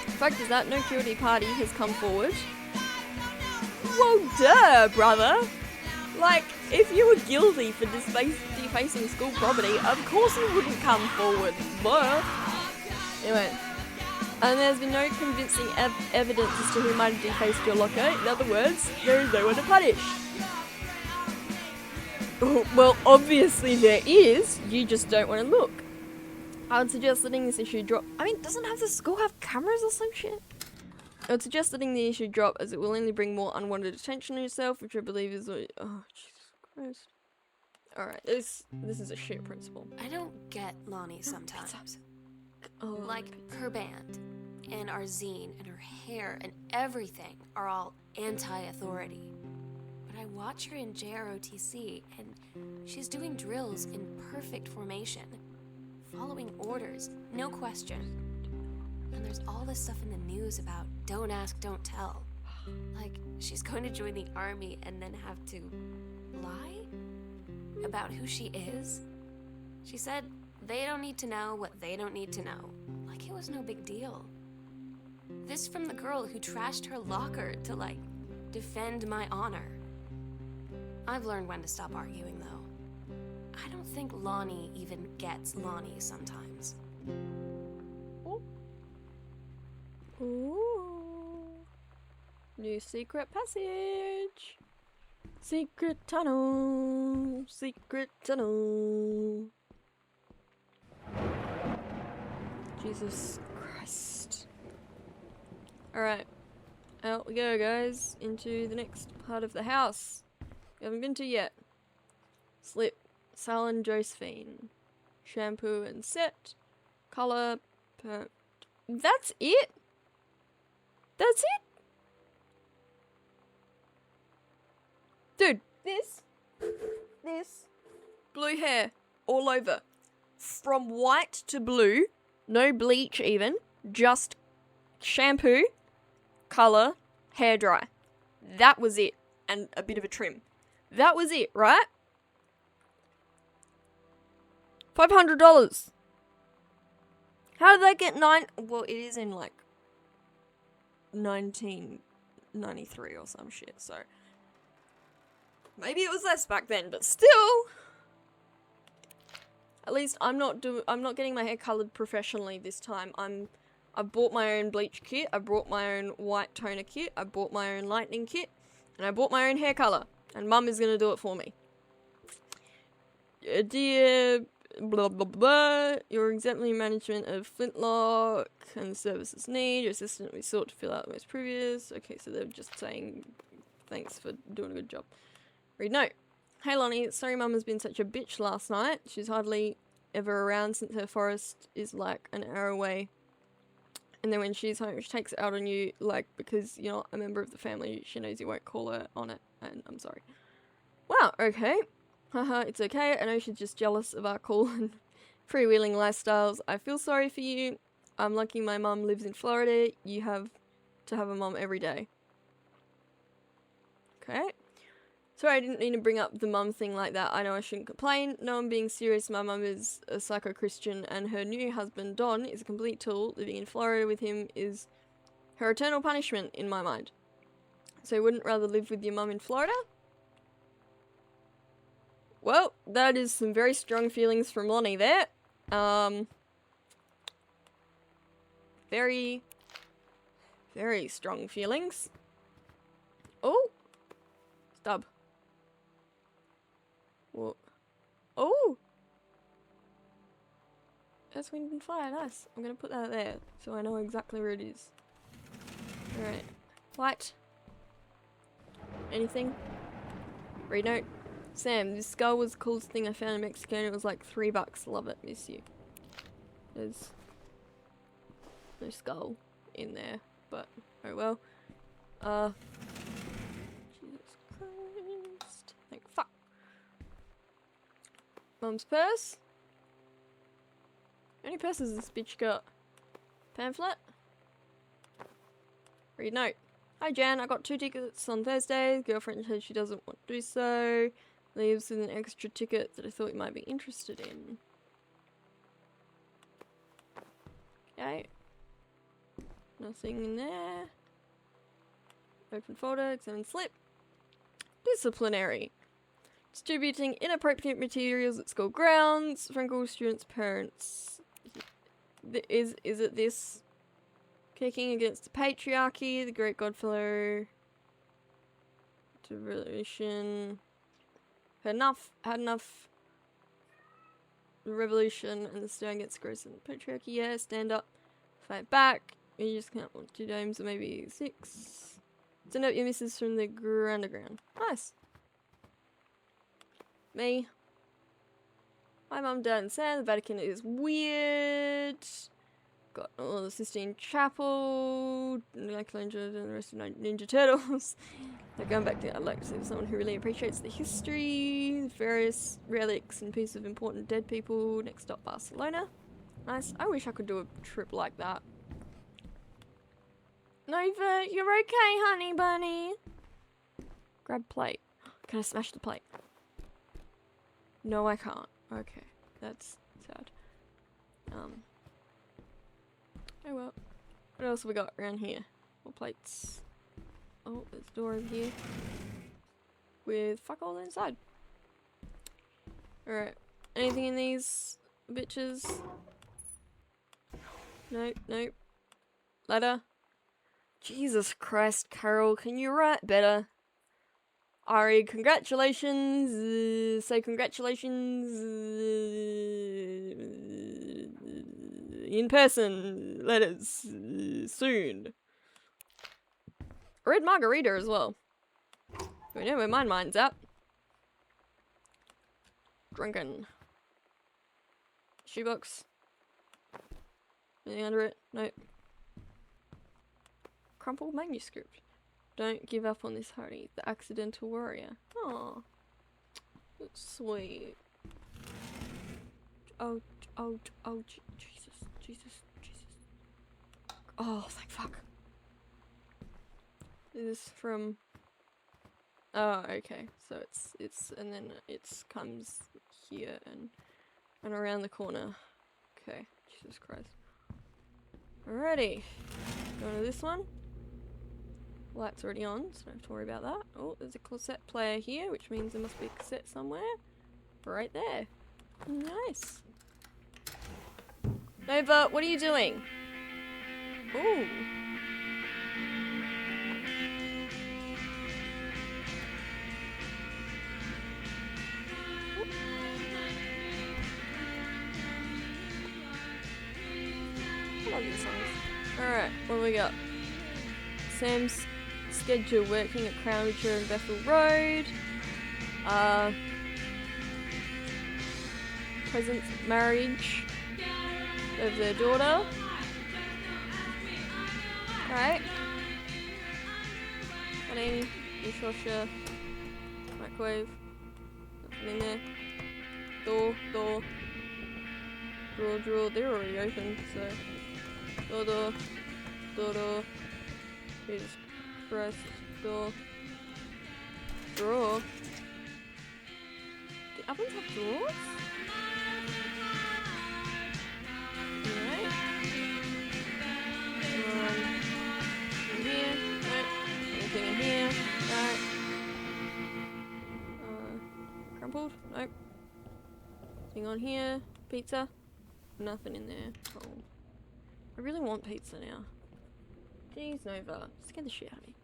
the fact is that no guilty party has come forward. Well, duh, brother! Like, if you were guilty for defacing school property, of course you wouldn't come forward. Blah. Anyway. And there's been no convincing evidence as to who might have defaced your locker. In other words, there is no one to punish. Oh, well, obviously there is. You just don't want to look. I would suggest letting this issue drop. I mean, doesn't have the school have cameras or some shit? I would suggest letting the issue drop as it will only bring more unwanted attention on yourself, which I believe is what... Oh, Jesus Christ. Alright, this is a shit principle. I don't get Lonnie sometimes. Oh, Like, her band, and our zine, and her hair, and everything are all anti-authority. But I watch her in JROTC, and she's doing drills in perfect formation, following orders, no question. And there's all this stuff in the news about don't ask, don't tell. Like, she's going to join the army and then have to lie about who she is. She said they don't need to know what they don't need to know. Like it was no big deal. This from the girl who trashed her locker to, like, defend my honor. I've learned when to stop arguing, though. I don't think Lonnie even gets Lonnie sometimes. Ooh. New secret passage. Secret tunnel. Secret tunnel. Jesus Christ. Alright. Out we go, guys. Into the next part of the house. We haven't been to yet. Slip. Salon Josephine. Shampoo and set. Color. That's it? That's it? Dude, this, blue hair, all over. From white to blue, no bleach even, just shampoo, colour, hairdryer. That was it, and a bit of a trim. That was it, right? $500. How did they get well, it is in like 1993 or some shit, so maybe it was less back then, but still. At least I'm not getting my hair colored professionally this time. I bought my own bleach kit, I brought my own white toner kit, I bought my own lightning kit, and I bought my own hair color, and Mum is going to do it for me. Dear blah blah blah, your exemplary management of Flintlock and the services need, your assistant we sought to fill out the most previous. Okay, so they're just saying thanks for doing a good job. Read note. Hey Lonnie, sorry Mum has been such a bitch last night. She's hardly ever around since her forest is like an hour away. And then when she's home, she takes it out on you, like, because you're not a member of the family. She knows you won't call her on it, and I'm sorry. Wow, okay. Haha, it's okay. I know she's just jealous of our cool and freewheeling lifestyles. I feel sorry for you. I'm lucky my mum lives in Florida. You have to have a mum every day. Okay. Sorry, I didn't mean to bring up the mum thing like that. I know I shouldn't complain. No, I'm being serious. My mum is a psycho-Christian and her new husband, Don, is a complete tool. Living in Florida with him is her eternal punishment in my mind. So you wouldn't rather live with your mum in Florida? Well, that is some very strong feelings from Lonnie there. Very, very strong feelings. Oh! Stub. What? Oh! That's Wind and Fire, nice. I'm gonna put that there, so I know exactly where it is. Alright. Light. Anything? Read note. Sam, this skull was the coolest thing I found in Mexico and it was like $3. Love it, miss you. There's no skull in there, but oh well. Jesus Christ. Thank fuck. Mum's purse. How many purses has this bitch got? Pamphlet? Read note. Hi Jan, I got 2 tickets on Thursday. Girlfriend said she doesn't want to do so. Leaves with an extra ticket that I thought you might be interested in. Okay. Nothing in there. Open folder, examine slip. Disciplinary. Distributing inappropriate materials at school grounds. Frankel students' parents. Is it this? Kicking against the patriarchy, the great godfellow. Revolution. Had enough. The revolution and the stand against gross and patriarchy. Yeah, stand up. Fight back. You just can't want 2 dames or maybe 6. Send out your missus from the underground. Nice. Me. My mum, dad, and Sam. The Vatican is weird. Got all the Sistine Chapel, Michelangelo, and the rest of Ninja Turtles. They're going back to, I'd like to see someone who really appreciates the history, various relics and pieces of important dead people. Next stop, Barcelona. Nice. I wish I could do a trip like that. Nova, you're okay, honey bunny. Grab plate. Can I smash the plate? No, I can't. Okay, that's sad. Oh well. What else have we got around here? More plates. Oh, there's a door over here. With fuck all inside. Alright. Anything in these bitches? Nope, nope. Ladder. Jesus Christ, Carol, can you write better? Ari, congratulations. Say congratulations. In person. Letters. Soon. Red margarita as well. We know where mine's at. Drunken. Shoebox. Anything under it? Nope. Crumpled manuscript. Don't give up on this, honey. The accidental warrior. Oh, that's sweet. Oh, Jesus. Oh, thank fuck. This is from. Oh, okay. So it's and then it comes here and around the corner. Okay, Jesus Christ. Alrighty, going to this one. Light's already on, so don't have to worry about that. Oh, there's a cassette player here, which means there must be a cassette somewhere. Right there. Nice. Nova, what are you doing? Ooh. I love these songs. Alright, what do we got? Sam's schedule working at Crown Richer and Bethel Road. Present marriage of their daughter. Right. Cutting, dishwasher, microwave. Nothing in there. Door. Drawer. They're already open, so. Door. Jesus Christ. Door. Drawer. Do ovens have drawers? Alright. In here? Nope. Anything in here? Right. Crumpled? Nope. Thing on here? Pizza? Nothing in there. Oh. I really want pizza now. Jeez, Nova. Scared the shit out of me.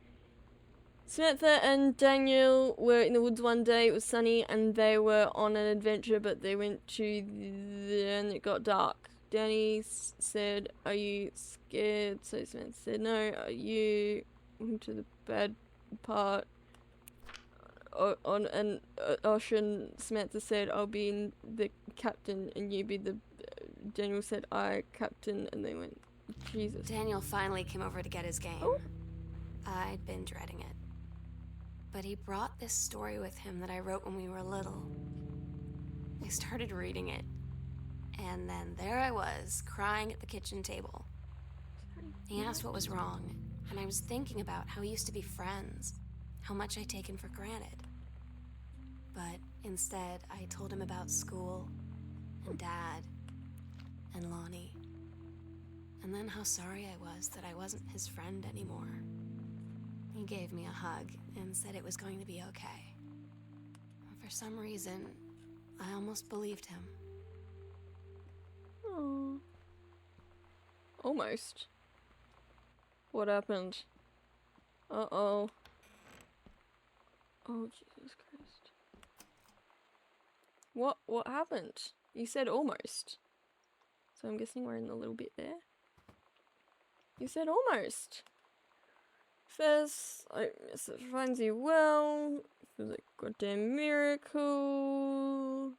Samantha and Daniel were in the woods one day. It was sunny and they were on an adventure, but they went to and it got dark. Danny said, "Are you scared?" So Samantha said, "No." "Are you?" Went to the bad part. On an ocean, Samantha said, "I'll be in the captain and you be the..." Daniel said, "I captain," and they went, Jesus. Daniel finally came over to get his game. Oh. I'd been dreading it. But he brought this story with him that I wrote when we were little. I started reading it, and then there I was, crying at the kitchen table. He asked what was wrong, and I was thinking about how we used to be friends, how much I'd taken for granted. But instead, I told him about school, and Dad, and Lonnie. And then how sorry I was that I wasn't his friend anymore. He gave me a hug and said it was going to be okay. For some reason, I almost believed him. Oh. Almost. What happened? Uh-oh. Oh, Jesus Christ. What happened? You said almost. So I'm guessing we're in a little bit there. You said almost. First, I guess it finds you well. Feels like a goddamn miracle.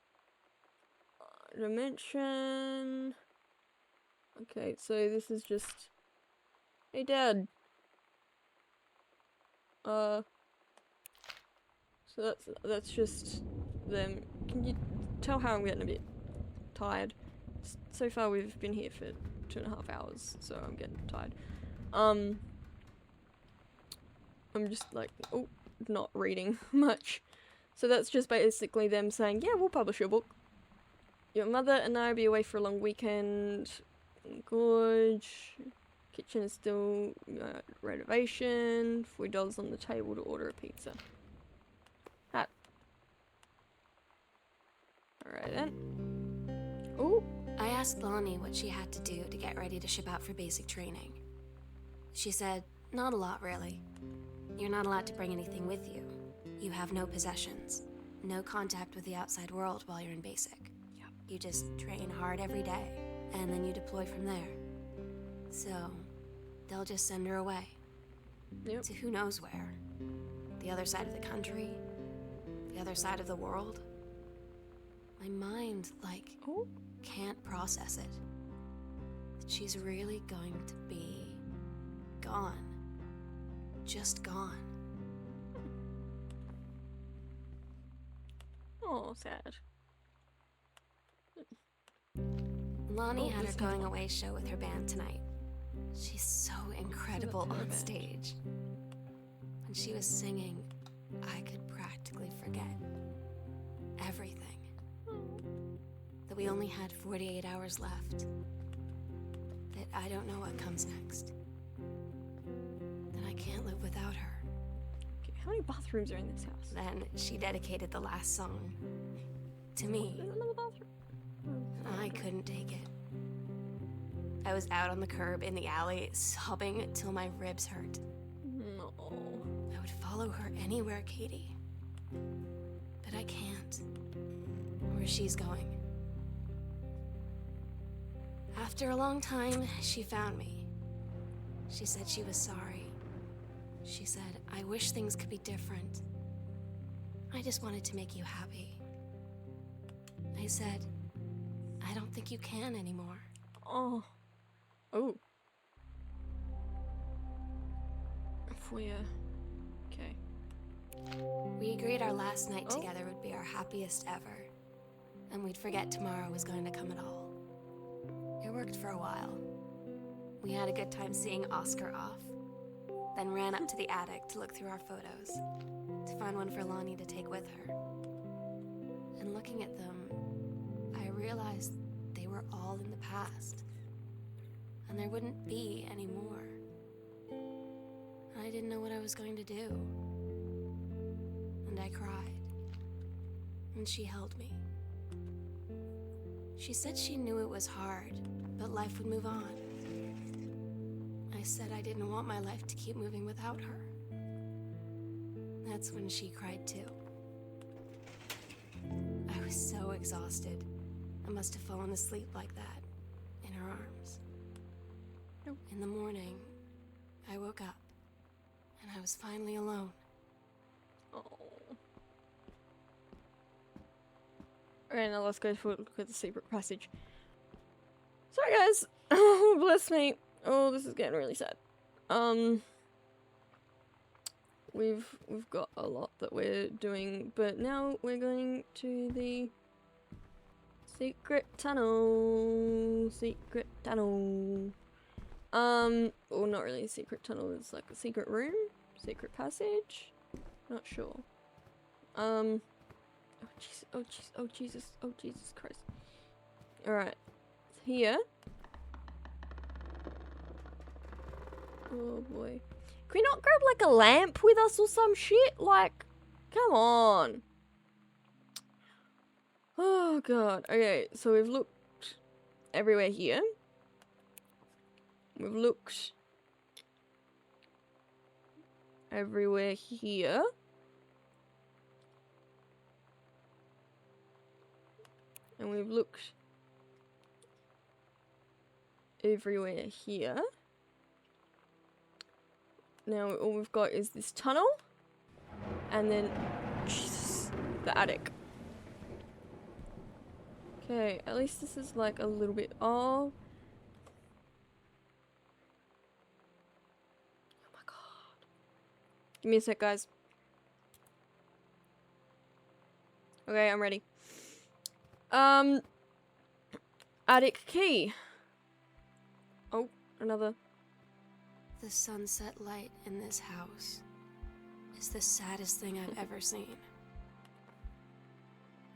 Dimension. Okay, so this is just... Hey, Dad. So that's just them. Can you tell how I'm getting a bit tired? So far we've been here for 2.5 hours, so I'm getting tired. I'm just like, not reading much. So that's just basically them saying, yeah, we'll publish your book. Your mother and I will be away for a long weekend. Gorge. Kitchen is still renovation. $40 on the table to order a pizza. Hat. Alright then. Oh. I asked Lonnie what she had to do to get ready to ship out for basic training. She said, not a lot really. You're not allowed to bring anything with you. You have no possessions, no contact with the outside world while you're in basic. Yep. You just train hard every day, and then you deploy from there. So, they'll just send her away. Yep. To who knows where. The other side of the country, the other side of the world. My mind, can't process it. She's really going to be gone. Just gone. Oh, sad. Lonnie had her this going one. away show with her band tonight. She's so incredible Her on band. stage. When she was singing, I could practically forget everything. That we only had 48 hours left. That I don't know what comes next. That I can't live without her. Okay, how many bathrooms are in this house? Then she dedicated the last song to me. There's another bathroom. I couldn't take it. I was out on the curb in the alley, sobbing till my ribs hurt. No. I would follow her anywhere, Katie. But I can't. Where she's going. After a long time, she found me. She said she was sorry. She said, I wish things could be different. I just wanted to make you happy. I said, I don't think you can anymore. Oh. Oh. For you. Okay. We agreed our last night Oh. together would be our happiest ever, and we'd forget tomorrow was going to come at all. It worked for a while. We had a good time seeing Oscar off, then ran up to the attic to look through our photos, to find one for Lonnie to take with her. And looking at them, I realized they were all in the past, and there wouldn't be any more. I didn't know what I was going to do. And I cried. And she held me. She said she knew it was hard, but life would move on. I said I didn't want my life to keep moving without her. That's when she cried too. I was so exhausted. I must have fallen asleep like that, in her arms. Nope. In the morning, I woke up, and I was finally alone. Oh. Okay, now let's go for a look at the secret passage. Sorry, guys. Oh, bless me. Oh, this is getting really sad. We've got a lot that we're doing, but now we're going to the secret tunnel. Secret tunnel. Well, not really a secret tunnel. It's like a secret room, secret passage. Not sure. Oh jeez. Oh jeez. Oh Jesus. Oh Jesus Christ. All right. Here. Oh boy. Can we not grab like a lamp with us or some shit? Like, come on. Oh god. Okay, so we've looked everywhere here. We've looked everywhere here. And we've looked everywhere here. Now all we've got is this tunnel. And then, Jesus, the attic. Okay, at least this is like a little bit off. Oh my god. Give me a sec, guys. Okay, I'm ready. Attic key. Oh, another. The sunset light in this house is the saddest thing I've ever seen.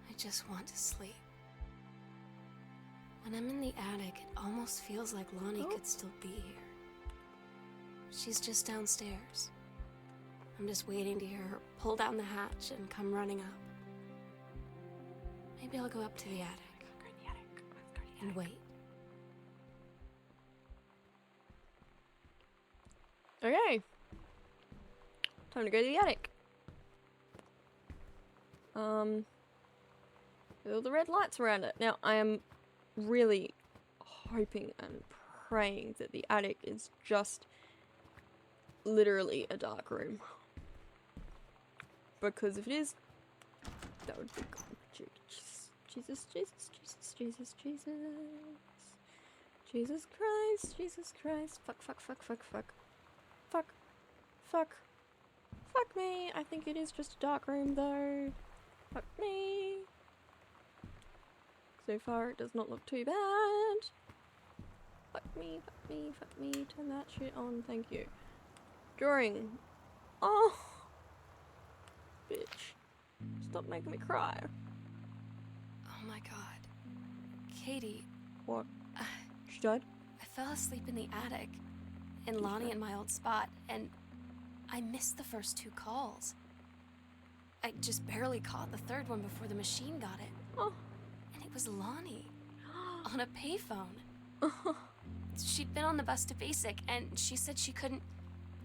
I just want to sleep. When I'm in the attic, it almost feels like Lonnie could still be here. She's just downstairs. I'm just waiting to hear her pull down the hatch and come running up. Maybe I'll go up to the attic. And wait. Okay. Time to go to the attic. With all the red lights around it. Now, I am really hoping and praying that the attic is just literally a dark room. Because if it is, that would be good. Jesus, Jesus, Jesus, Jesus, Jesus. Jesus Christ, Jesus Christ. Fuck, fuck, fuck, fuck, fuck. Fuck. Fuck. Fuck me. I think it is just a dark room though. Fuck me. So far it does not look too bad. Fuck me, fuck me, fuck me. Turn that shit on, thank you. Drawing. Oh. Bitch. Stop making me cry. Oh my god. Katie, What? She died? I fell asleep in the attic, in Lonnie and my old spot, and I missed the first 2 calls. I just barely caught the third one before the machine got it. Oh. And it was Lonnie, on a payphone. She'd been on the bus to Basic, and she said she couldn't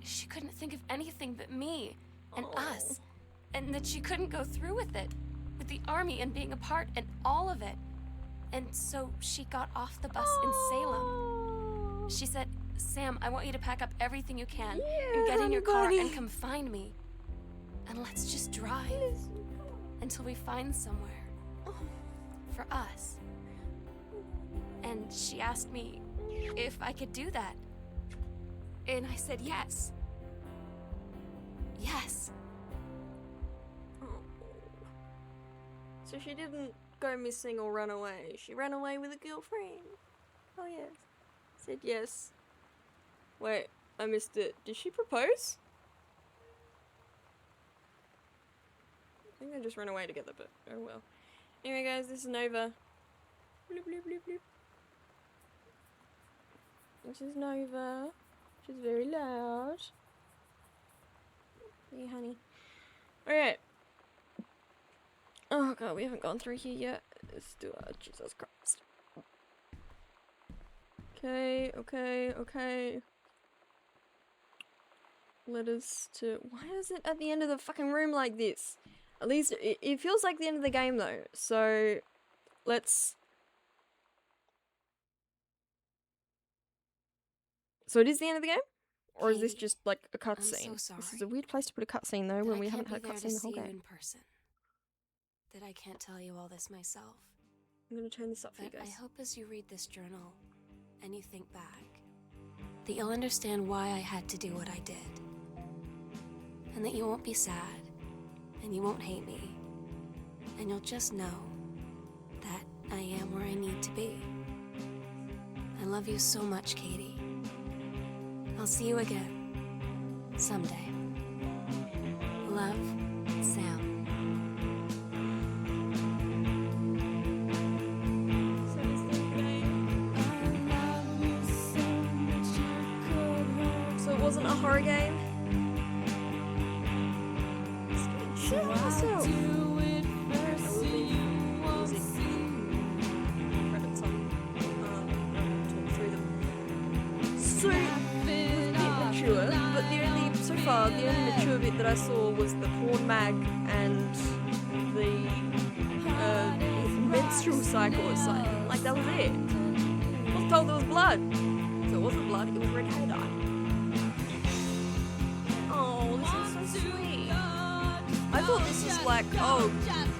think of anything but me and us, and that she couldn't go through with it, with the army and being apart and all of it. And so she got off the bus in Salem. She said, Sam, I want you to pack up everything you can and get in your car and come find me. And let's just drive until we find somewhere for us. And she asked me if I could do that. And I said yes. Yes. So she didn't go missing or run away. She ran away with a girlfriend. Oh yes. Said yes. Wait, I missed it. Did she propose? I think they just ran away together, but oh well. Anyway guys, this is Nova. Bloop, bloop, bloop, bloop. This is Nova. She's very loud. Hey honey. Alright. Oh god, we haven't gone through here yet. Let's do it. Jesus Christ. Okay, okay, okay. Letters to... Why is it at the end of the fucking room like this? At least it feels like the end of the game though. So let's... So it is the end of the game? Or is this Katie, just like a I'm cutscene? so This is sorry a weird place to put a cutscene though that when I we can't haven't had a be there to cutscene the see whole you game. in person. That I can't tell you all this myself. I'm gonna turn this up for you But I guys. hope as you read this journal and you think back, that you'll understand why I had to do what I did. And that you won't be sad, and you won't hate me, and you'll just know that I am where I need to be. I love you so much, Katie. I'll see you again, someday. Love, Sam. So is the game. So it wasn't a horror game? Shit on myself. Credits on. Talk through them. So it was a bit mature, but so far the only mature bit that I saw was the porn mag and the menstrual cycle. It's like that was it. I was told there was blood. So it wasn't blood, it was red hair dye. Oh, this is so sweet. I thought this was like, oh,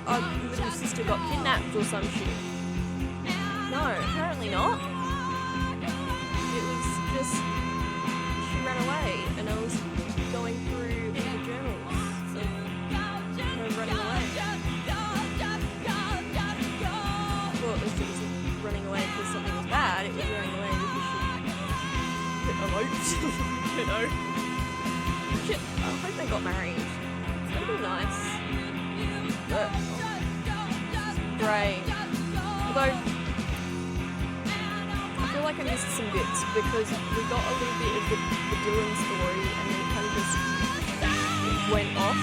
our little sister got kidnapped or some shit. No, apparently not. It was just, she ran away, and I was going through the journals of her running away. I thought this wasn't running away because something was bad, it was running away because she hit eloped. You know? Shit, I hope they got married. That'd be nice. But, great. Although, I feel like I missed some bits because we got a little bit of the Dylan story and then it kind of just went off.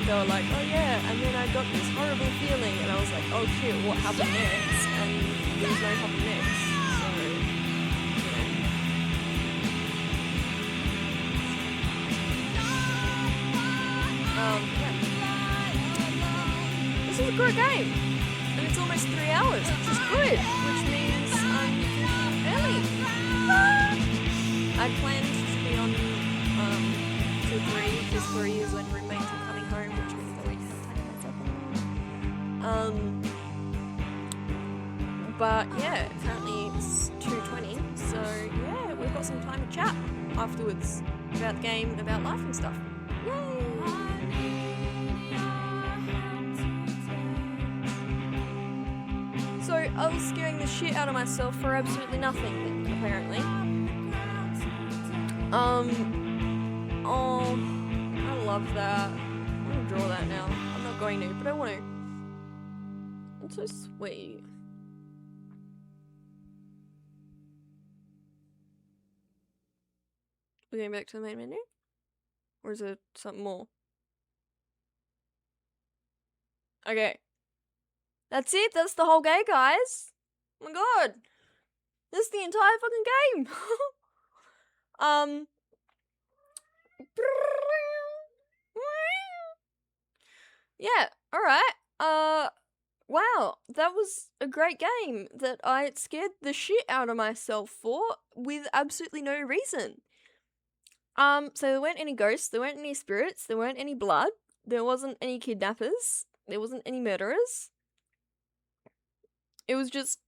They were like, oh yeah, and then I got this horrible feeling and I was like, oh shit, what happened next? And there was no happened next. So, yeah. This is a great game. And it's almost 3 hours, which is good, which means I'm early. I planned to be on 2 3 because 3 is when roommates are coming home, which means I won't have time myself. But yeah, apparently it's 2:20, so yeah, we've got some time to chat afterwards about the game and about life and stuff. Yay! So I was scaring the shit out of myself for absolutely nothing, apparently. Oh, I love that. I'm gonna draw that now. I'm not going to, but I want to. It's so sweet. We're going back to the main menu? Or is there something more? Okay. That's it. That's the whole game, guys. Oh my god. That's the entire fucking game. Yeah, alright. Wow. That was a great game that I scared the shit out of myself for with absolutely no reason. So there weren't any ghosts, there weren't any spirits, there weren't any blood, there wasn't any kidnappers, there wasn't any murderers. It was just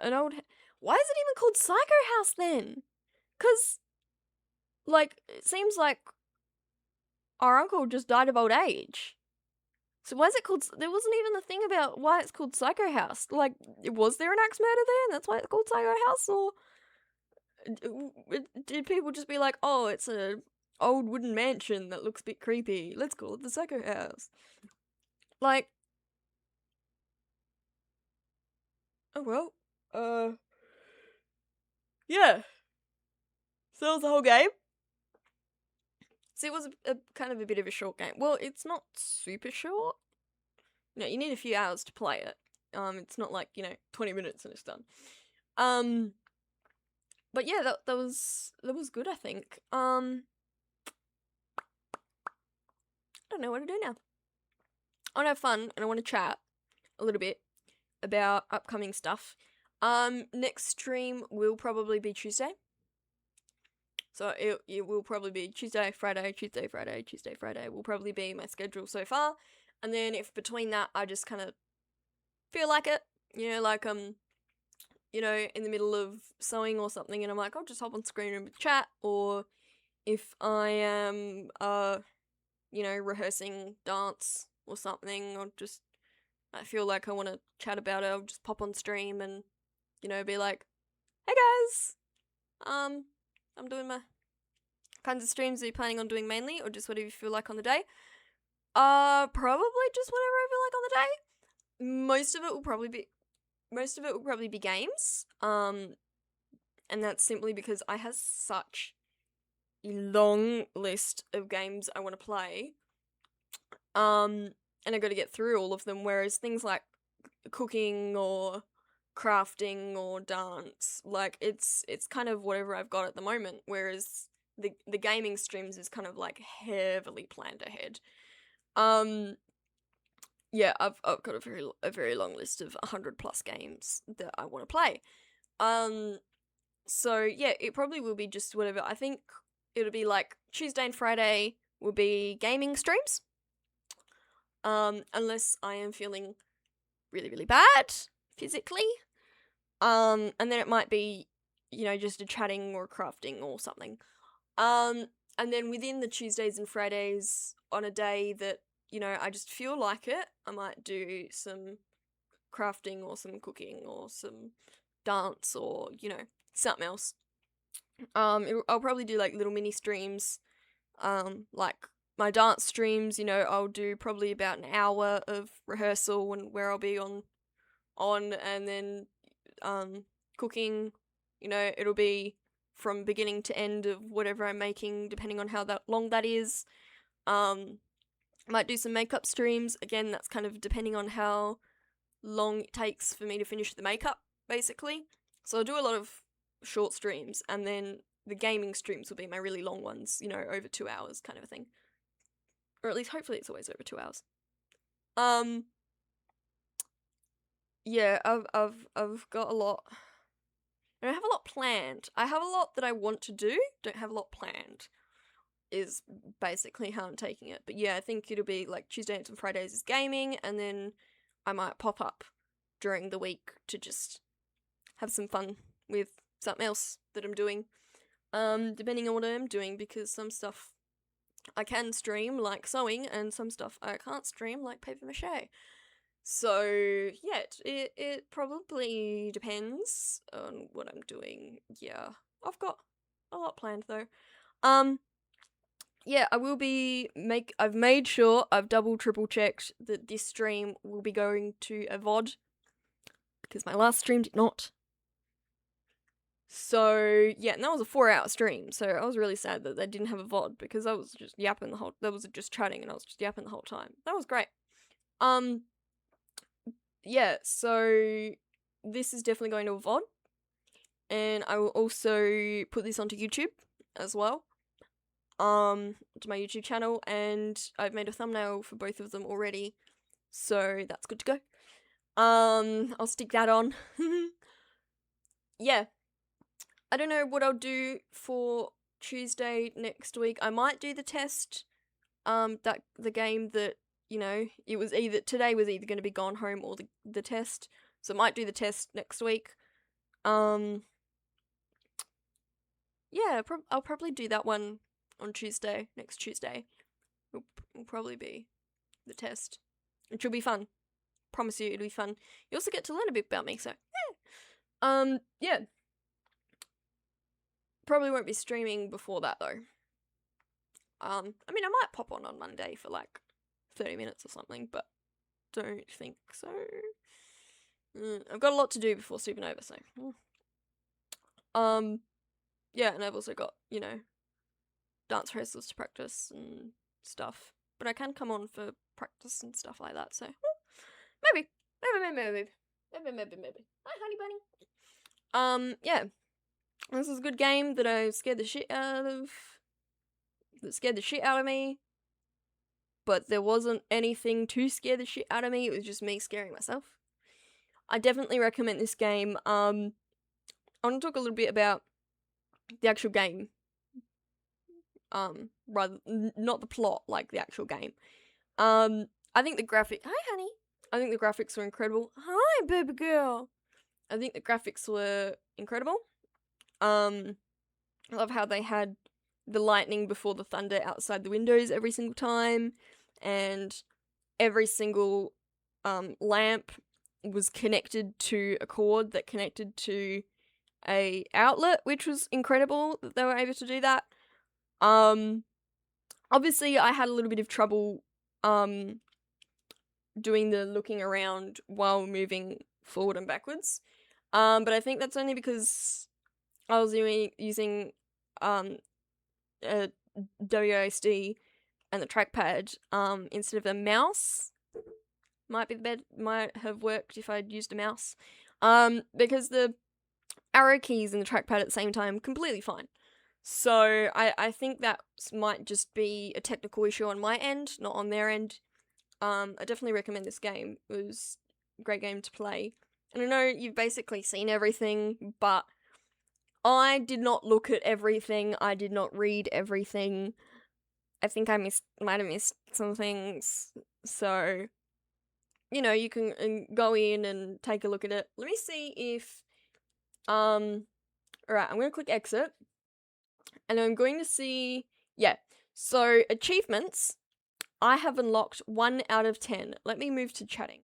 an old... Why is it even called Psycho House then? 'Cause, like, it seems like our uncle just died of old age. So why is it called? There wasn't even a thing about why it's called Psycho House. Like, was there an axe murder there, and that's why it's called Psycho House, or did people just be like, oh, it's a old wooden mansion that looks a bit creepy, let's call it the Psycho House? Like, oh well, yeah. So that was the whole game. So it was a kind of a bit of a short game. Well, it's not super short. No, you need a few hours to play it. It's not like, 20 minutes and it's done. But yeah, that was good, I think. I don't know what to do now. I want to have fun and I want to chat a little bit about upcoming stuff. Next stream will probably be Tuesday. So it will probably be Tuesday, Friday, Tuesday, Friday, Tuesday, Friday will probably be my schedule so far. And then if between that I just kind of feel like it, like in the middle of sewing or something and I'm like, I'll just hop on screen and chat, or if I am rehearsing dance or something, or just I feel like I want to chat about it, I'll just pop on stream and be like, hey guys, I'm doing my kinds of streams. Are you planning on doing mainly, or just whatever you feel like on the day? Probably just whatever I feel like on the day. Most of it will probably be games. And that's simply because I have such a long list of games I want to play. And I got to get through all of them. Whereas things like cooking or crafting or dance, like it's kind of whatever I've got at the moment. Whereas the gaming streams is kind of like heavily planned ahead. Yeah, I've got a very long list of 100+ games that I want to play. So yeah, it probably will be just whatever. I think it'll be like Tuesday and Friday will be gaming streams. Unless I am feeling really, really bad physically. And then it might be, just a chatting or crafting or something. And then within the Tuesdays and Fridays, on a day that, I just feel like it, I might do some crafting or some cooking or some dance or, something else. I'll probably do like little mini streams, like my dance streams, I'll do probably about an hour of rehearsal and where I'll be on, and then, cooking, it'll be from beginning to end of whatever I'm making, depending on how long that is. Might do some makeup streams. Again, that's kind of depending on how long it takes for me to finish the makeup, basically. So I'll do a lot of short streams, and then the gaming streams will be my really long ones, over 2 hours kind of a thing. Or at least hopefully it's always over 2 hours. Yeah, I've got a lot. I don't have a lot planned. I have a lot that I want to do, don't have a lot planned, is basically how I'm taking it. But yeah, I think it'll be like Tuesdays and Fridays is gaming, and then I might pop up during the week to just have some fun with something else that I'm doing. Depending on what I'm doing, because some stuff I can stream, like sewing, and some stuff I can't stream, like paper mache. So, yeah, it probably depends on what I'm doing. Yeah, I've got a lot planned, though. Yeah, I will be I've made sure, I've double, triple checked that this stream will be going to a VOD, because my last stream did not. So, yeah, and that was a 4-hour stream, so I was really sad that they didn't have a VOD, because I was just yapping that was just chatting, and I was just yapping the whole time. That was great. Yeah, so this is definitely going to a VOD, and I will also put this onto YouTube as well, to my YouTube channel, and I've made a thumbnail for both of them already, so that's good to go. I'll stick that on. Yeah, I don't know what I'll do for Tuesday next week. I might do the test, that the game that, it was today was either going to be Gone Home or the test, so I might do the test next week. Yeah, I'll probably do that one on Tuesday, next Tuesday. Will probably be the test. which will be fun. Promise you, it'll be fun. You also get to learn a bit about me, so yeah. Probably won't be streaming before that though. I mean, I might pop on Monday for like 30 minutes or something, but don't think so. I've got a lot to do before Supernova, so. Yeah, and I've also got, you know, dance rehearsals to practice and stuff. But I can come on for practice and stuff like that, so. Maybe. Hi, honey bunny. Yeah. This is a good game that I scared the shit out of. That scared the shit out of me. But there wasn't anything to scare the shit out of me. It was just me scaring myself. I definitely recommend this game. I want to talk a little bit about the actual game. Rather not the plot, like the actual game. I think the graphic. Hi, honey. I think the graphics were incredible. Hi, baby girl. I think the graphics were incredible. I love how they had the lightning before the thunder outside the windows every single time, and every single lamp was connected to a cord that connected to a outlet, which was incredible that they were able to do that. Obviously I had a little bit of trouble doing the looking around while moving forward and backwards. But I think that's only because I was using a WASD and the trackpad instead of a mouse. Might have worked if I'd used a mouse. Because the arrow keys and the trackpad at the same time, completely fine. So I think that might just be a technical issue on my end, not on their end. I definitely recommend this game. It was a great game to play. And I know you've basically seen everything, but I did not look at everything. I did not read everything. I think I might have missed some things. So, you know, you can go in and take a look at it. Let me see if, alright, I'm going to click exit. And I'm going to see, yeah, so achievements, I have unlocked 1 out of 10. Let me move to chatting.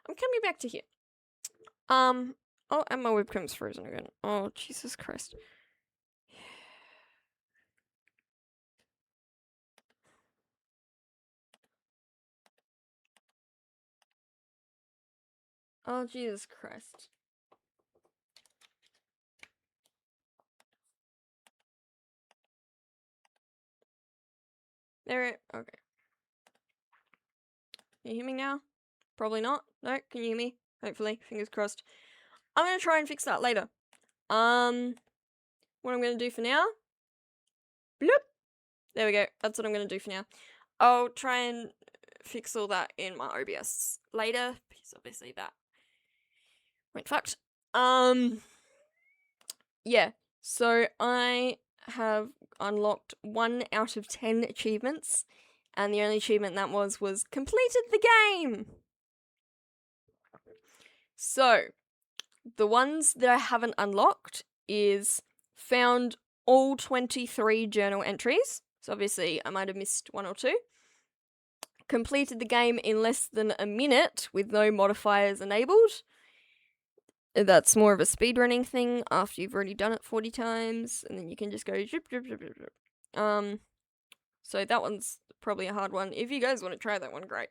I'm coming back to here. Oh, and my webcam's frozen again. Oh, Jesus Christ. Oh, Jesus Christ. There, okay. Can you hear me now? Probably not. No, can you hear me? Hopefully, fingers crossed. I'm gonna try and fix that later. What I'm gonna do for now? Bloop! There we go. That's what I'm gonna do for now. I'll try and fix all that in my OBS later, because obviously that went fucked. Yeah. So I have unlocked 1 out of 10 achievements, and the only achievement that was completed the game! So, the ones that I haven't unlocked is found all 23 journal entries, so obviously I might have missed 1 or 2. Completed the game in less than a minute with no modifiers enabled. That's more of a speedrunning thing after you've already done it 40 times, and then you can just go zip, zip, zip, zip, zip. So that one's probably a hard one. If you guys want to try that one, great.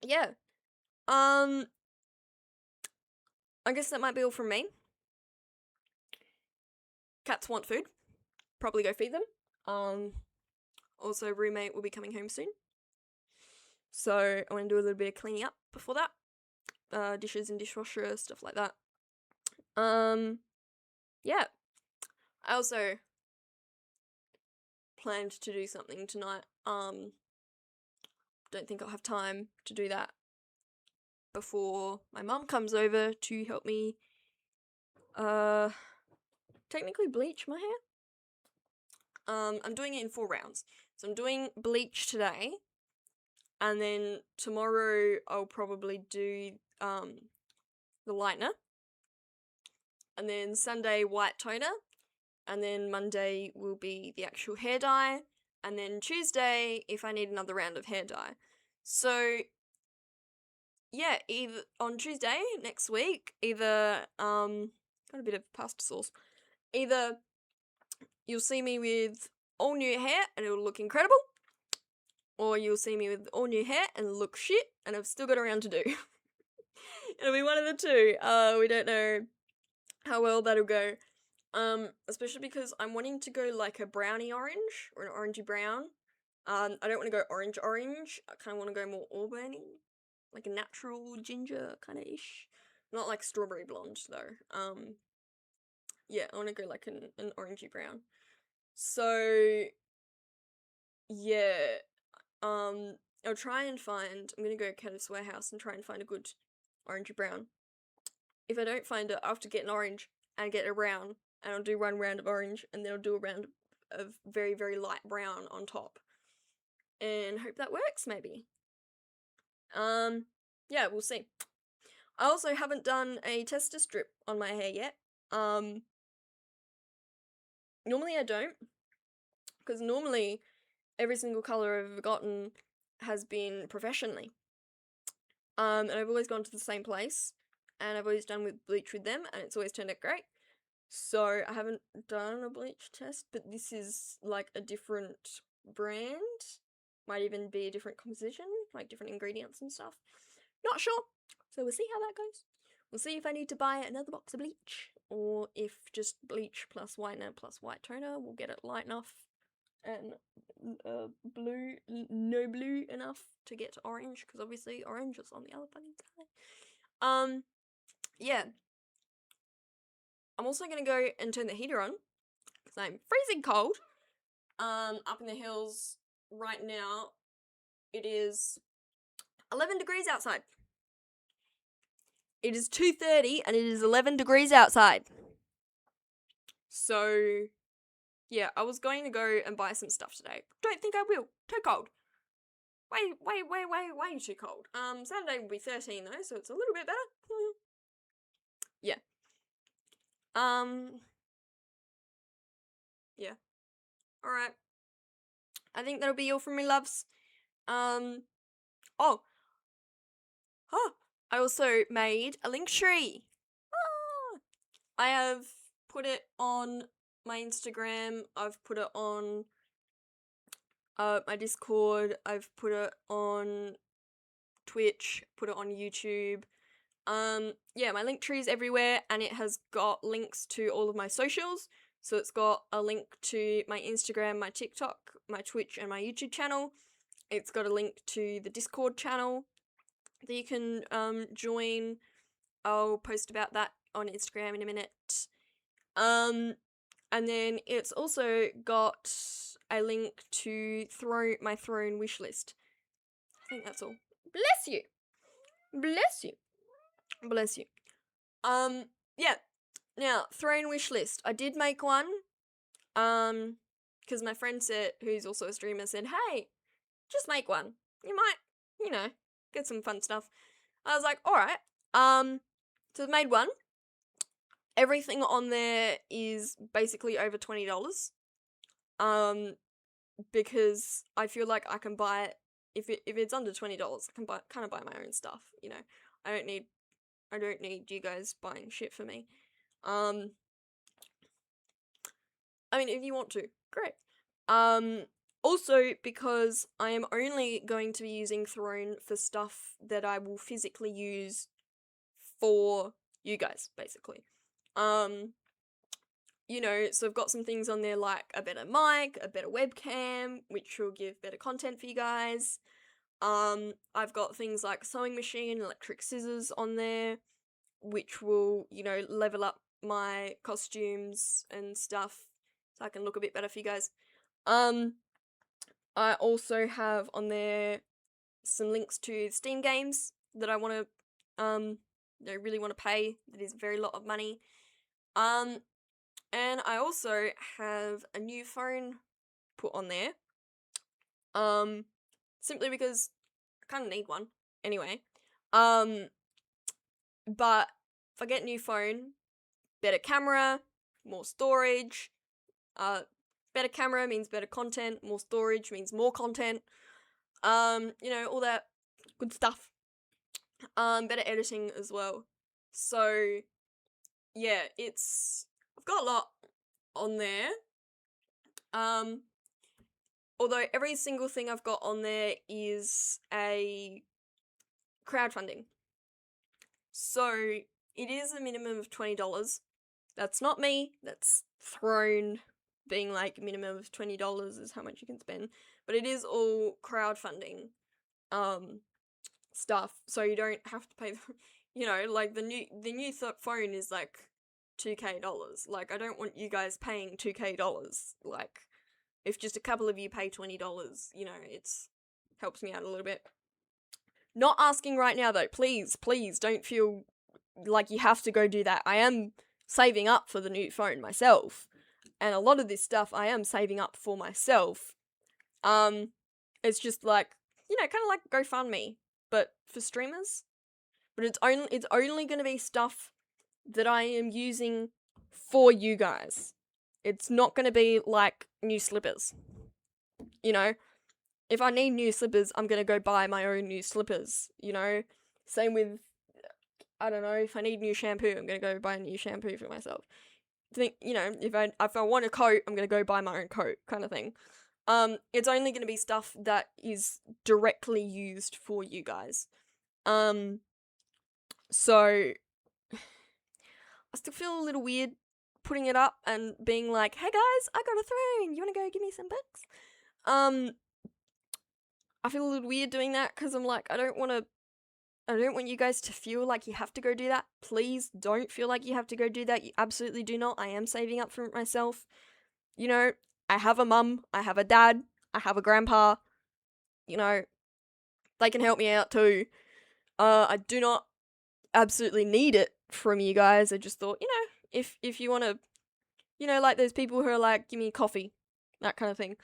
yeah. I guess that might be all from me. Cats want food. Probably go feed them. Also, roommate will be coming home soon. So I want to do a little bit of cleaning up before that. Dishes in dishwasher, stuff like that. Yeah. I also planned to do something tonight. Don't think I'll have time to do that before my mum comes over to help me technically bleach my hair. I'm doing it in 4 rounds. So I'm doing bleach today, and then tomorrow I'll probably do the lightener, and then Sunday white toner, and then Monday will be the actual hair dye, and then Tuesday if I need another round of hair dye. So yeah, either on Tuesday next week, either got a bit of pasta sauce. Either you'll see me with all new hair and it'll look incredible, or you'll see me with all new hair and it'll look shit and I've still got a round to do. It'll be one of the two. We don't know how well that'll go. Especially because I'm wanting to go like a brownie orange or an orangey brown. I don't want to go orange. I kind of want to go more auburny, like a natural ginger kind of ish. Not like strawberry blonde though. Yeah, I want to go like an orangey brown. So yeah, I'll try and find. I'm gonna go to Chemist Warehouse and try and find a good orangey brown. If I don't find it, I'll have to get an orange and get a brown, and I'll do 1 round of orange, and then I'll do a round of very, very light brown on top. And hope that works, maybe. Yeah, we'll see. I also haven't done a tester strip on my hair yet. Normally I don't, because normally every single colour I've ever gotten has been professionally. And I've always gone to the same place, and I've always done with bleach with them, and it's always turned out great. So I haven't done a bleach test, but this is like a different brand. Might even be a different composition, like different ingredients and stuff. Not sure. So we'll see how that goes. We'll see if I need to buy another box of bleach, or if just bleach plus whitener plus white toner will get it light enough and blue, no blue enough to get to orange, because obviously orange is on the other funny side. Yeah. I'm also gonna go and turn the heater on, because I'm freezing cold. Up in the hills right now, it is 11 degrees outside. It is 2:30 and it is 11 degrees outside. So, yeah, I was going to go and buy some stuff today. Don't think I will. Too cold. Way too cold. Saturday will be 13 though, so it's a little bit better. Yeah. Yeah. Alright. I think that'll be all from me, loves. Oh. I also made a Linktree. I have put it on my Instagram. I've put it on my Discord. I've put it on Twitch. Put it on YouTube. Yeah, my Linktree is everywhere, and it has got links to all of my socials. So it's got a link to my Instagram, my TikTok, my Twitch, and my YouTube channel. It's got a link to the Discord channel that you can join. I'll post about that on Instagram in a minute. And then it's also got a link to my throne wish list. I think that's all. Bless you. Bless you. Bless you. Yeah. Now, throne wish list. I did make one. Because my friend said, who's also a streamer, said, hey, just make one. You might, get some fun stuff. I was like, alright. So I made one. Everything on there is basically over $20. Because I feel like I can buy it if it's under $20, I can kind of buy my own stuff, I don't need you guys buying shit for me. I mean, if you want to, great. Also, because I am only going to be using Throne for stuff that I will physically use for you guys, basically. So I've got some things on there like a better mic, a better webcam, which will give better content for you guys. I've got things like sewing machine, electric scissors on there, which will, level up my costumes and stuff so I can look a bit better for you guys. I also have on there some links to Steam games that I want to, really want to pay. That is a very lot of money. And I also have a new phone put on there. Simply because I kind of need one anyway. But if I get a new phone, better camera, more storage. Better camera means better content. More storage means more content. All that good stuff. Better editing as well. So, yeah, I've got a lot on there. Although every single thing I've got on there is a crowdfunding. So, it is a minimum of $20. That's not me, that's Throne being like minimum of $20 is how much you can spend. But it is all crowdfunding stuff, so you don't have to pay like the new phone is like $2K. Like, I don't want you guys paying $2K. Like, if just a couple of you pay $20, it's helps me out a little bit. Not asking right now though, please don't feel like you have to go do that. I am saving up for the new phone myself, and a lot of this stuff I am saving up for myself. It's just like, kind of like GoFundMe, but for streamers. But it's only going to be stuff that I am using for you guys. It's not going to be like new slippers. If I need new slippers, I'm going to go buy my own new slippers, Same with, I don't know, if I need new shampoo, I'm going to go buy a new shampoo for myself. If I want a coat, I'm going to go buy my own coat, kind of thing. It's only going to be stuff that is directly used for you guys. So I still feel a little weird putting it up and being like, hey guys, I got a Throne, you want to go give me some bucks? I feel a little weird doing that because I'm like, I don't want you guys to feel like you have to go do that. Please don't feel like you have to go do that. You absolutely do not. I am saving up for it myself. I have a mum, I have a dad, I have a grandpa. They can help me out too. I do not absolutely need it from you guys. I just thought, if you want to, like those people who are like, give me coffee, that kind of thing.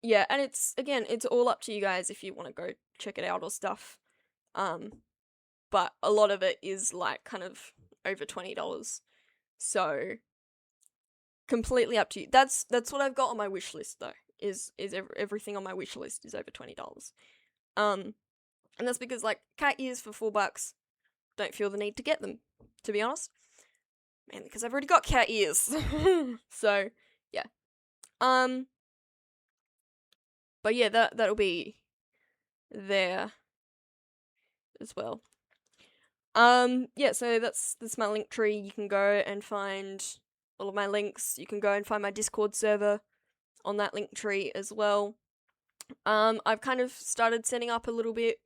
Yeah, and it's all up to you guys if you want to go check it out or stuff. But a lot of it is like kind of over $20. So completely up to you. That's what I've got on my wish list though. Is everything on my wish list is over $20. And that's because like cat ears for $4, don't feel the need to get them, to be honest. Mainly because I've already got cat ears. So yeah. But yeah, that'll be there as well. Yeah, so that's my link tree. You can go and find all of my links. You can go and find my Discord server on that link tree as well. I've kind of started setting up a little bit.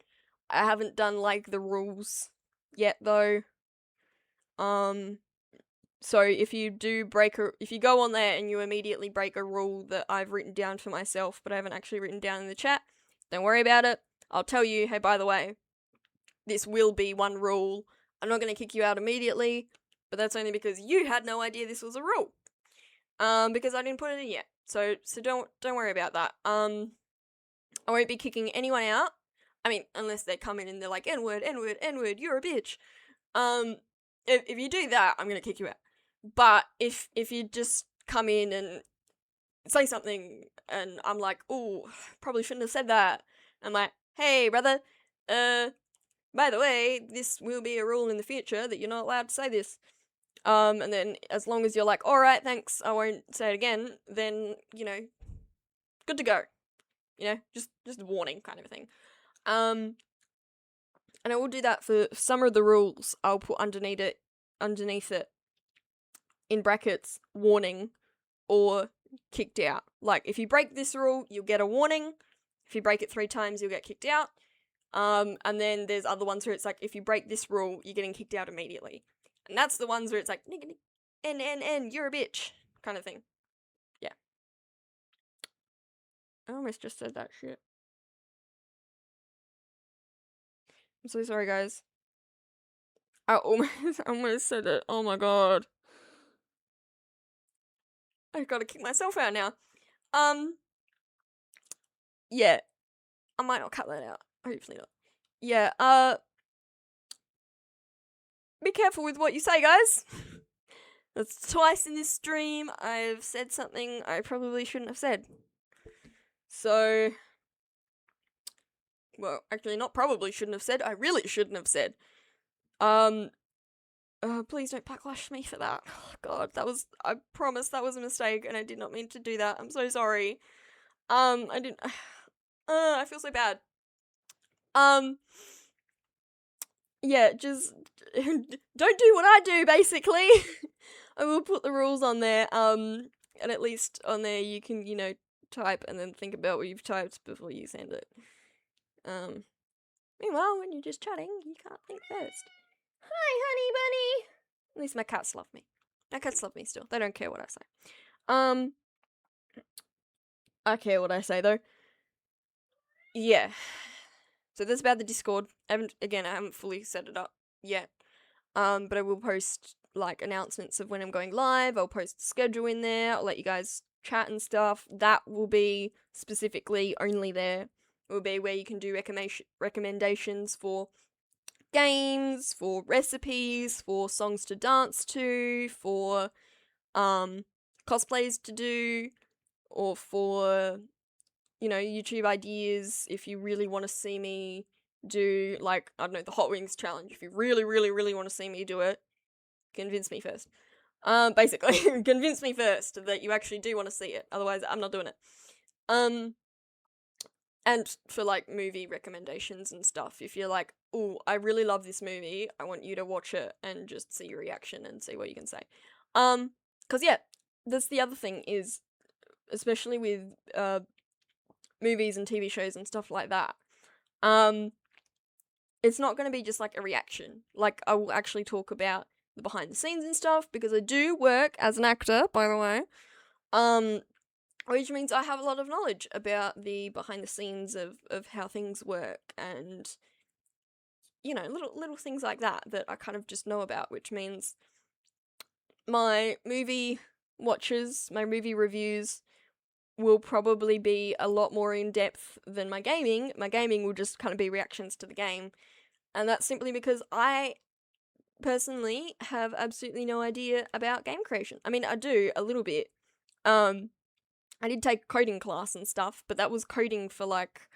I haven't done like the rules yet though. So if you go on there and you immediately break a rule that I've written down for myself, but I haven't actually written down in the chat, don't worry about it. I'll tell you, hey, by the way, this will be one rule. I'm not going to kick you out immediately, but that's only because you had no idea this was a rule. Because I didn't put it in yet. So don't worry about that. I won't be kicking anyone out. I mean, unless they come in and they're like, N-word, N-word, N-word, you're a bitch. If you do that, I'm going to kick you out. But if you just come in and say something and I'm like, oh, probably shouldn't have said that. I'm like, hey, brother, by the way, this will be a rule in the future that you're not allowed to say this. And then as long as you're like, all right, thanks, I won't say it again, then, you know, good to go. You know, just a warning kind of a thing. And I will do that for some of the rules. I'll put underneath it in brackets, warning or kicked out. Like, if you break this rule, you'll get a warning. If you break it 3 times, you'll get kicked out. And then there's other ones where it's like, if you break this rule, you're getting kicked out immediately. And that's the ones where it's like, you're a bitch, kind of thing. Yeah. I almost just said that shit. I'm so sorry, guys. I almost said it. Oh my god. I gotta kick myself out now. Yeah. I might not cut that out. Hopefully not. Yeah, be careful with what you say, guys. That's twice in this stream I've said something I probably shouldn't have said. So, well, actually not probably shouldn't have said, I really shouldn't have said. Please don't backlash me for that. Oh, God, I promise that was a mistake and I did not mean to do that. I'm so sorry. I didn't, I feel so bad. Yeah, just don't do what I do, basically. I will put the rules on there, and at least on there you can, you know, type and then think about what you've typed before you send it. Meanwhile, when you're just chatting, you can't think first. Hi, honey bunny! At least my cats love me. My cats love me still. They don't care what I say. I care what I say, though. Yeah. So that's about the Discord. I haven't fully set it up yet. But I will post, like, announcements of when I'm going live. I'll post the schedule in there. I'll let you guys chat and stuff. That will be specifically only there. It will be where you can do recommendations for games, for recipes, for songs to dance to, for cosplays to do, or for, you know, YouTube ideas if you really want to see me do, like, I don't know, the Hot Wings challenge. If you really, really, really want to see me do it, convince me first. Basically, convince me first that you actually do want to see it. Otherwise, I'm not doing it. And for, like, movie recommendations and stuff, if you're like, ooh, I really love this movie, I want you to watch it and just see your reaction and see what you can say. 'Cause yeah, that's the other thing is, especially with, movies and TV shows and stuff like that, it's not going to be just like a reaction. Like, I will actually talk about the behind the scenes and stuff, because I do work as an actor, by the way. Which means I have a lot of knowledge about the behind the scenes of how things work, and, you know, little things like that I kind of just know about, which means my movie watches, my movie reviews will probably be a lot more in depth than my gaming. My gaming will just kind of be reactions to the game. And that's simply because I personally have absolutely no idea about game creation. I mean, I do a little bit. I did take coding class and stuff, but that was coding for, like,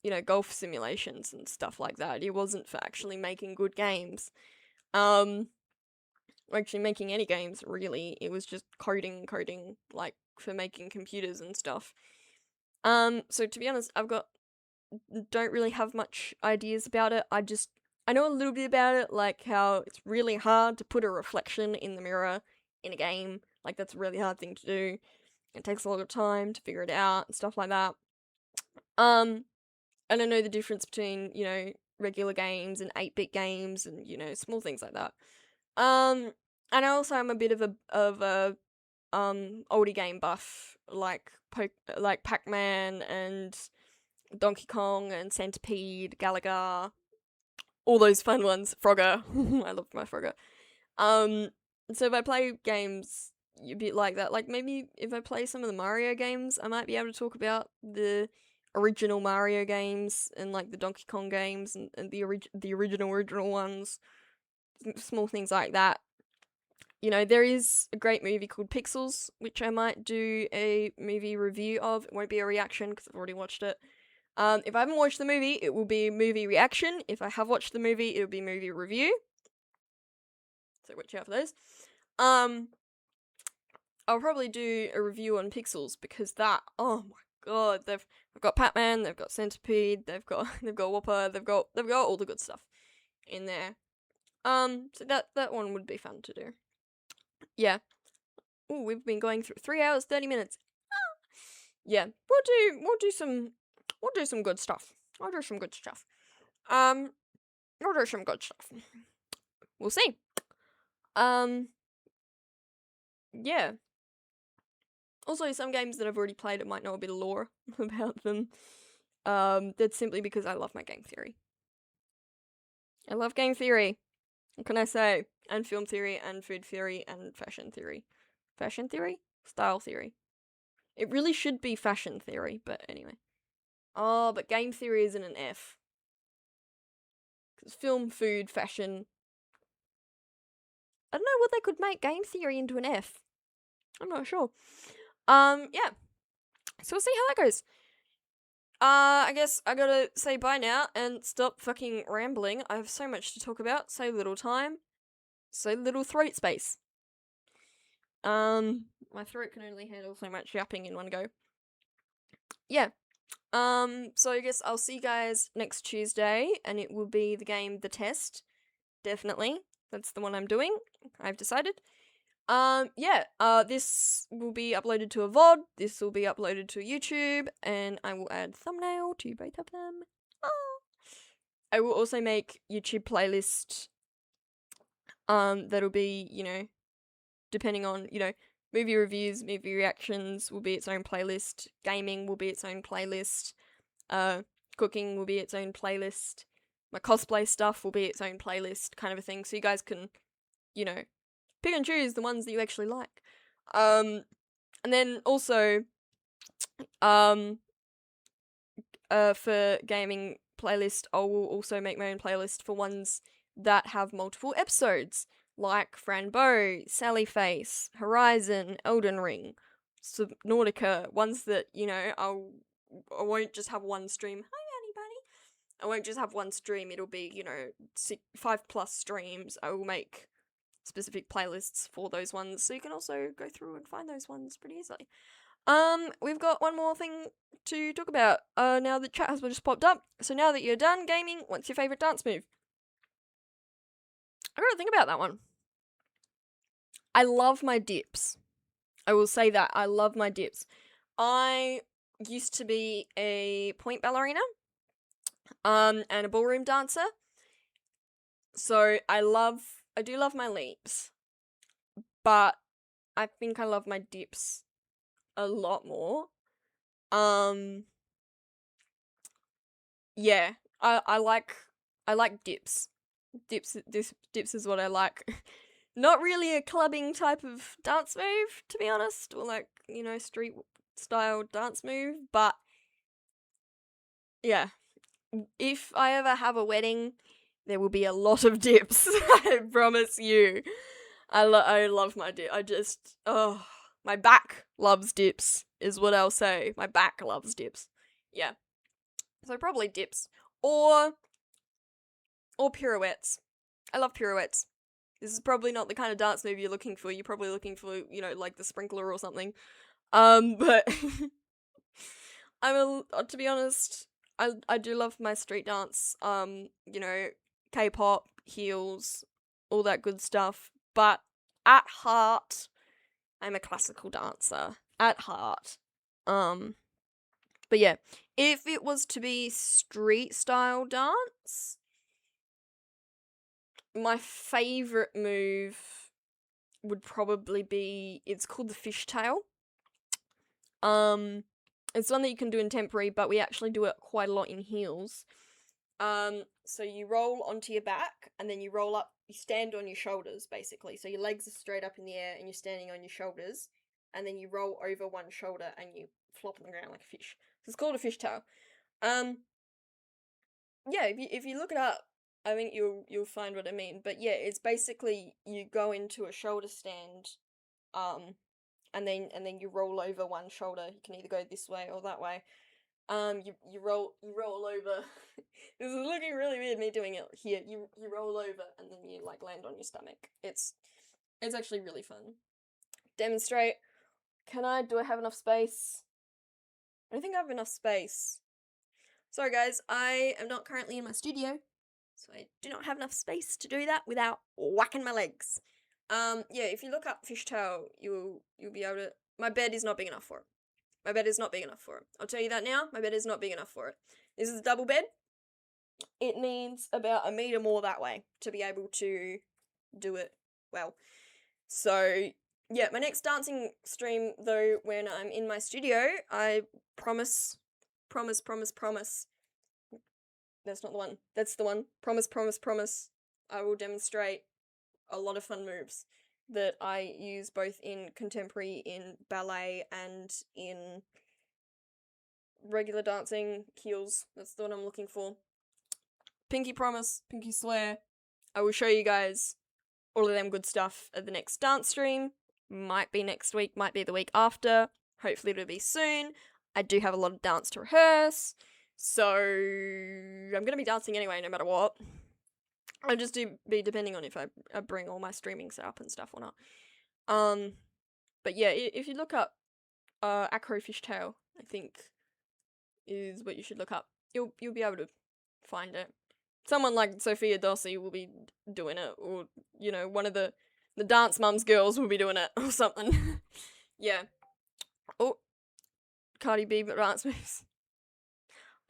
you know, golf simulations and stuff like that. It wasn't for actually making good games. Or actually making any games, really. It was just coding, like, for making computers and stuff. So to be honest, don't really have much ideas about it. I know a little bit about it, like how it's really hard to put a reflection in the mirror in a game. Like, that's a really hard thing to do. It takes a lot of time to figure it out and stuff like that. And I know the difference between, you know, regular games and 8-bit games and, you know, small things like that. And I also am a bit of a oldie game buff, like Pac-Man and Donkey Kong and Centipede, Galaga, all those fun ones. Frogger. I love my Frogger. So if I play games a bit like that, like, maybe if I play some of the Mario games, I might be able to talk about the original Mario games and, like, the Donkey Kong games and the original ones. Small things like that. You know, there is a great movie called Pixels, which I might do a movie review of. It won't be a reaction because I've already watched it. If I haven't watched the movie, it will be movie reaction. If I have watched the movie, it'll be movie review. So watch out for those. Um, I'll probably do a review on Pixels because that, oh my god, they've got Pac-Man, they've got Centipede, they've got Whopper, they've got all the good stuff in there. So that one would be fun to do. Yeah. Ooh, we've been going through 3 hours 30 minutes. Yeah, we'll do some good stuff. I'll do some good stuff. We'll do some good stuff. We'll see. Yeah. Also, some games that I've already played, I might know a bit of lore about them. That's simply because I love my game theory. I love game theory. What can I say? And film theory, and food theory, and fashion theory. Fashion theory? Style theory. It really should be fashion theory, but anyway. Oh, but game theory isn't an F. Because film, food, fashion. I don't know what they could make game theory into an F. I'm not sure. Yeah. So we'll see how that goes. I guess I gotta say bye now and stop fucking rambling. I have so much to talk about, so little time, so little throat space. My throat can only handle so much yapping in one go. Yeah. So I guess I'll see you guys next Tuesday, and it will be the game The Test. Definitely. That's the one I'm doing. I've decided. Yeah, this will be uploaded to a VOD, this will be uploaded to YouTube, and I will add thumbnail to both of them. I will also make YouTube playlist, that'll be, you know, depending on, you know, movie reviews, movie reactions will be its own playlist, gaming will be its own playlist, cooking will be its own playlist, my cosplay stuff will be its own playlist, kind of a thing, so you guys can, you know, pick and choose the ones that you actually like. And then also, for gaming playlist, I will also make my own playlist for ones that have multiple episodes, like Franbo, Sallyface, Horizon, Elden Ring, Subnautica, ones that, you know, I won't just have one stream. Hi, Annie Bunny. I won't just have one stream, it'll be, you know, 5+ streams. I will make specific playlists for those ones, so you can also go through and find those ones pretty easily. We've got one more thing to talk about. Now the chat has just popped up. So now that you're done gaming, what's your favorite dance move? I gotta think about that one. I love my dips. I will say that. I love my dips. I used to be a point ballerina, and a ballroom dancer. So I do love my leaps. But I think I love my dips a lot more. Yeah, I like dips. Dips is what I like. Not really a clubbing type of dance move, to be honest, or like, you know, street style dance move, but yeah. If I ever have a wedding, there will be a lot of dips, I promise you. I love my dip. My back loves dips, is what I'll say. My back loves dips. Yeah. So probably dips. Or pirouettes. I love pirouettes. This is probably not the kind of dance move you're looking for. You're probably looking for, you know, like the sprinkler or something. But to be honest, I do love my street dance. You know, K-pop, heels, all that good stuff. But at heart, I'm a classical dancer. At heart. But yeah, if it was to be street style dance, my favorite move would probably be, it's called the fishtail. It's one that you can do in temporary, but we actually do it quite a lot in heels. So you roll onto your back, and then you roll up, you stand on your shoulders, basically. So your legs are straight up in the air, and you're standing on your shoulders, and then you roll over one shoulder, and you flop on the ground like a fish. So it's called a fishtail. Yeah, if you look it up, I think you'll find what I mean. But yeah, it's basically you go into a shoulder stand, and then you roll over one shoulder. You can either go this way or that way. You roll over. This is looking really weird, me doing it here. You roll over and then you like land on your stomach. It's It's actually really fun. Demonstrate. Do I have enough space? I don't think I have enough space. Sorry guys, I am not currently in my studio, so I do not have enough space to do that without whacking my legs. Yeah, if you look up fishtail, you'll be able to. My bed is not big enough for it. My bed is not big enough for it. I'll tell you that now. My bed is not big enough for it. This is a double bed. It needs about a meter more that way to be able to do it well. So yeah, my next dancing stream though, when I'm in my studio, I promise. That's not the one. That's the one. Promise. I will demonstrate a lot of fun moves that I use both in contemporary, in ballet, and in regular dancing. Heels. That's the one I'm looking for. Pinky promise, pinky swear. I will show you guys all of them good stuff at the next dance stream. Might be next week, might be the week after. Hopefully it'll be soon. I do have a lot of dance to rehearse, so I'm gonna be dancing anyway, no matter what. I'll just be depending on if I bring all my streaming setup and stuff or not. But yeah, if you look up Acro Fishtail, I think is what you should look up. You'll be able to find it. Someone like Sophia Dossi will be doing it, or you know, one of the Dance Mums girls will be doing it, or something. Yeah. Oh, Cardi B dance moves.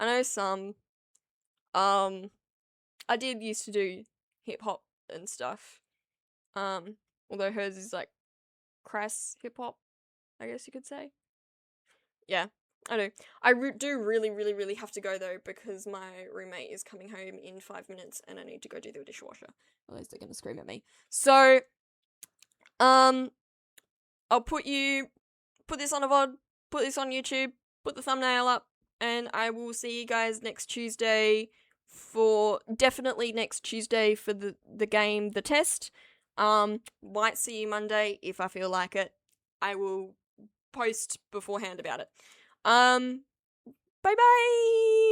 I know some. I did used to do hip hop and stuff. Although hers is like crass hip hop, I guess you could say. Yeah, I do. I do really have to go though, because my roommate is coming home in 5 minutes and I need to go do the dishwasher. Otherwise they're gonna scream at me. So, I'll put this on a VOD, put this on YouTube, put the thumbnail up, and I will see you guys next Tuesday definitely next Tuesday for the game, the test. Might see you Monday if I feel like it. I will post beforehand about it. Bye bye!